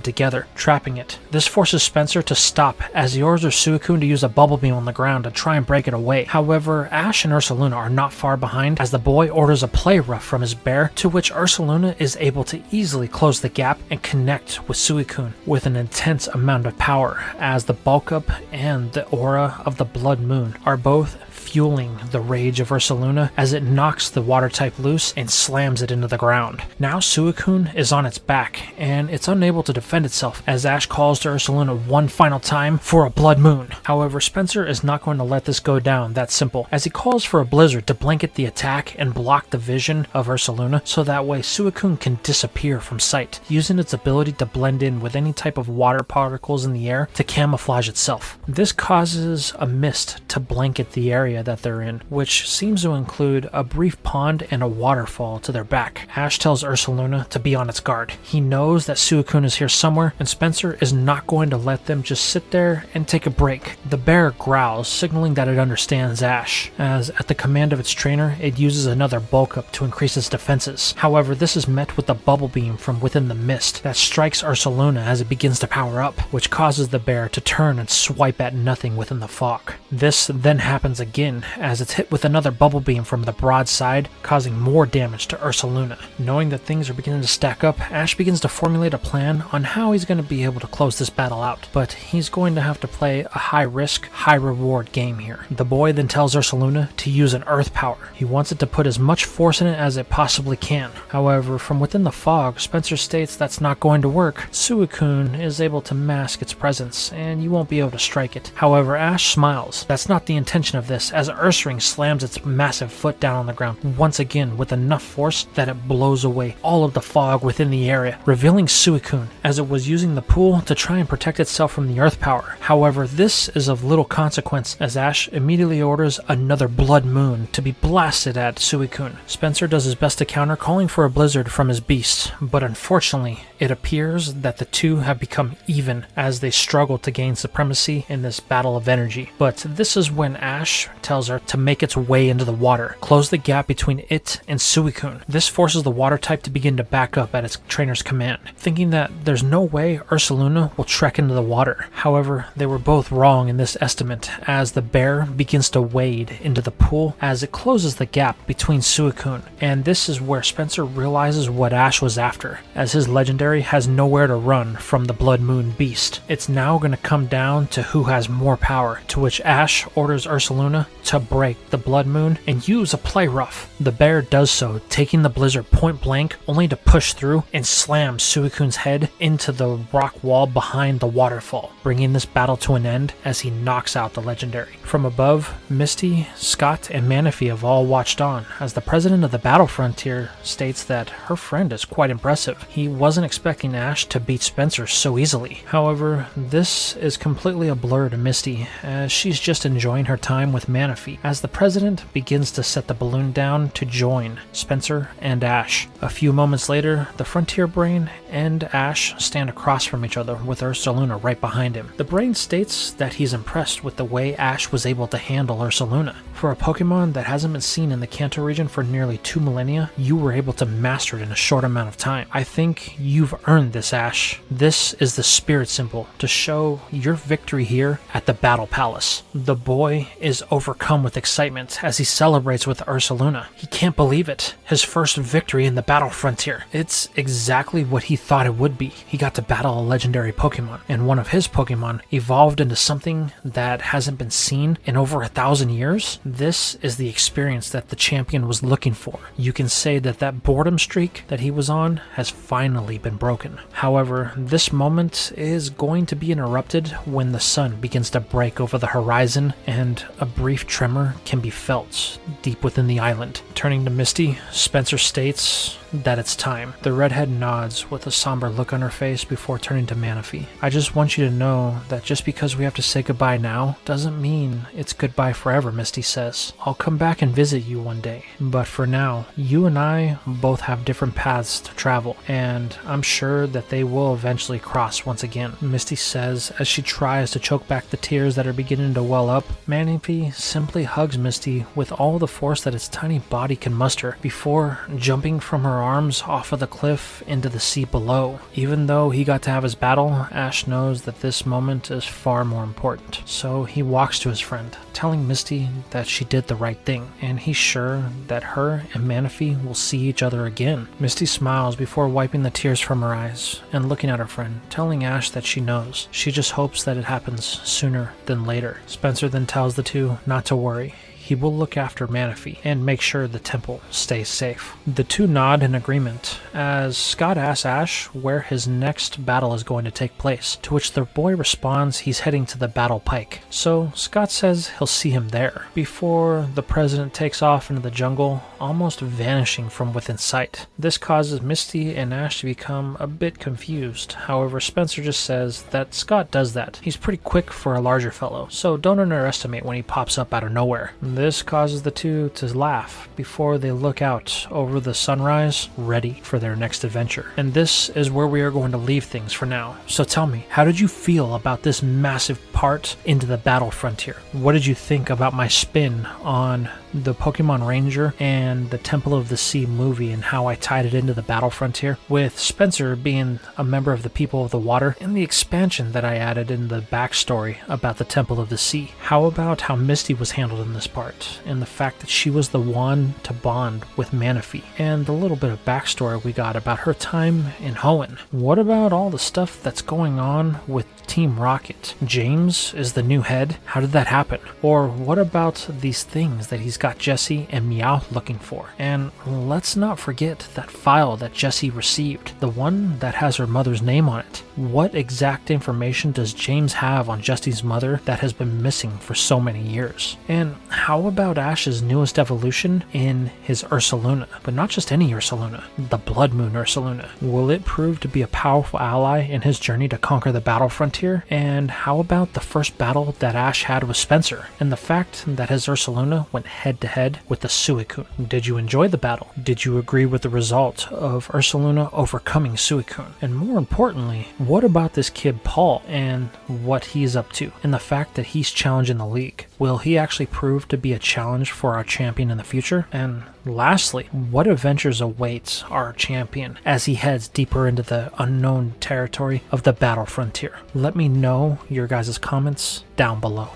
together together, trapping it. This forces Spencer to stop as he orders Suicune to use a bubble beam on the ground to try and break it away. However, Ash and Ursaluna are not far behind as the boy orders a play rough from his bear, to which Ursaluna is able to easily close the gap and connect with Suicune with an intense amount of power, as the bulk up and the aura of the Blood Moon are both fueling the rage of Ursaluna as it knocks the water type loose and slams it into the ground. Now Suicune is on its back and it's unable to defend itself as Ash calls to Ursaluna one final time for a Blood Moon. However, Spencer is not going to let this go down that simple, as he calls for a blizzard to blanket the attack and block the vision of Ursaluna, so that way Suicune can disappear from sight, using its ability to blend in with any type of water particles in the air to camouflage itself. This causes a mist to blanket the area that they're in, which seems to include a brief pond and a waterfall to their back. Ash tells Ursaluna to be on its guard. He knows that Suicune is here somewhere, and Spencer is not going to let them just sit there and take a break. The bear growls, signaling that it understands Ash, as at the command of its trainer, it uses another bulk up to increase its defenses. However, this is met with a bubble beam from within the mist that strikes Ursaluna as it begins to power up, which causes the bear to turn and swipe at nothing within the fog. This then happens again as it's hit with another bubble beam from the broadside, causing more damage to Ursaluna. Knowing that things are beginning to stack up, Ash begins to formulate a plan on how he's going to be able to close this battle out, but he's going to have to play a high-risk, high-reward game here. The boy then tells Ursaluna to use an earth power. He wants it to put as much force in it as it possibly can. However, from within the fog, Spencer states that's not going to work. Suicune is able to mask its presence, and you won't be able to strike it. However, Ash smiles. That's not the intention of this, as Ursaring slams its massive foot down on the ground once again with enough force that it blows away all of the fog within the area, revealing Suicune, as it was using the pool to try and protect itself from the earth power. However, this is of little consequence, as Ash immediately orders another Blood Moon to be blasted at Suicune. Spencer does his best to counter, calling for a blizzard from his beast, but unfortunately, it appears that the two have become even as they struggle to gain supremacy in this battle of energy. But this is when Ash tells her to make its way into the water, close the gap between it and Suicune. This forces the water type to begin to back up at its trainer's command, thinking that there's no way Ursaluna will trek into the water. However, they were both wrong in this estimate, as the bear begins to wade into the pool as it closes the gap between Suicune, and this is where Spencer realizes what Ash was after, as his legendary has nowhere to run from the Blood Moon beast. It's now going to come down to who has more power, to which Ash orders Ursaluna to break the Blood Moon and use a play rough. The bear does so, taking the blizzard point blank, only to push through and slam Suicune's head into the rock wall behind the waterfall, bringing this battle to an end as he knocks out the legendary. From above, Misty, Scott, and Manaphy have all watched on, as the president of the Battle Frontier states that her friend is quite impressive. He wasn't expecting Ash to beat Spencer so easily. However, this is completely a blur to Misty, as she's just enjoying her time with Manaphy, as the president begins to set the balloon down to join Spencer and Ash. A few moments later, the Frontier Brain and Ash stand across from each other with Ursaluna right behind him. The Brain states that he's impressed with the way Ash was able to handle Ursaluna. For a Pokemon that hasn't been seen in the Kanto region for nearly 2 millennia, you were able to master it in a short amount of time. I think you've earned this, Ash. This is the spirit symbol to show your victory here at the Battle Palace. The boy is overcome with excitement as he celebrates with Ursaluna. He can't believe it. His first victory in the Battle Frontier. It's exactly what he thought it would be. He got to battle a legendary Pokemon, and one of his Pokemon evolved into something that hasn't been seen in over 1,000 years. This is the experience that the champion was looking for. You can say that that boredom streak that he was on has finally been broken. However, this moment is going to be interrupted when the sun begins to break over the horizon and a brief tremor can be felt deep within the island. Turning to Misty, Spencer states that it's time. The redhead nods with a somber look on her face before turning to Manaphy. I just want you to know that just because we have to say goodbye now doesn't mean it's goodbye forever, Misty says. I'll come back and visit you one day, but for now, you and I both have different paths to travel, and I'm sure that they will eventually cross once again, Misty says as she tries to choke back the tears that are beginning to well well up, Manaphy simply hugs Misty with all the force that its tiny body can muster before jumping from her arms off of the cliff into the sea below. Even though he got to have his battle, Ash knows that this moment is far more important. So he walks to his friend, telling Misty that she did the right thing, and he's sure that her and Manaphy will see each other again. Misty smiles before wiping the tears from her eyes and looking at her friend, telling Ash that she knows. She just hopes that it happens sooner than later. Spencer then tells the two not to worry. He will look after Manaphy and make sure the temple stays safe. The two nod in agreement as Scott asks Ash where his next battle is going to take place, to which the boy responds he's heading to the battle pike. So Scott says he'll see him there, before the president takes off into the jungle, almost vanishing from within sight. This causes Misty and Ash to become a bit confused. However, Spencer just says that Scott does that. He's pretty quick for a larger fellow, so don't underestimate when he pops up out of nowhere. This causes the two to laugh before they look out over the sunrise, ready for their next adventure. And this is where we are going to leave things for now. So tell me, how did you feel about this massive part into the battle frontier? What did you think about my spin on the Pokemon Ranger and the Temple of the Sea movie and how I tied it into the battle frontier, with Spencer being a member of the People of the Water, and the expansion that I added in the backstory about the Temple of the Sea? How about how Misty was handled in this part, and the fact that she was the one to bond with Manaphy, and the little bit of backstory we got about her time in Hoenn? What about all the stuff that's going on with Team Rocket? James is the new head. How did that happen? Or what about these things that he's got Jessie and Meowth looking for? And let's not forget that file that Jessie received, the one that has her mother's name on it. What exact information does James have on Jessie's mother that has been missing for so many years? And how about Ash's newest evolution in his Ursaluna? But not just any Ursaluna, the Blood Moon Ursaluna. Will it prove to be a powerful ally in his journey to conquer the battle frontier? And how about the first battle that Ash had with Spencer, and the fact that his Ursaluna went head to head with the Suicune? Did you enjoy the battle? Did you agree with the result of Ursaluna overcoming Suicune? And more importantly, what about this kid Paul and what he's up to, and the fact that he's challenging the league? Will he actually prove to be a challenge for our champion in the future? And lastly, what adventures await our champion as he heads deeper into the unknown territory of the battle frontier? Let me know your guys' comments down below.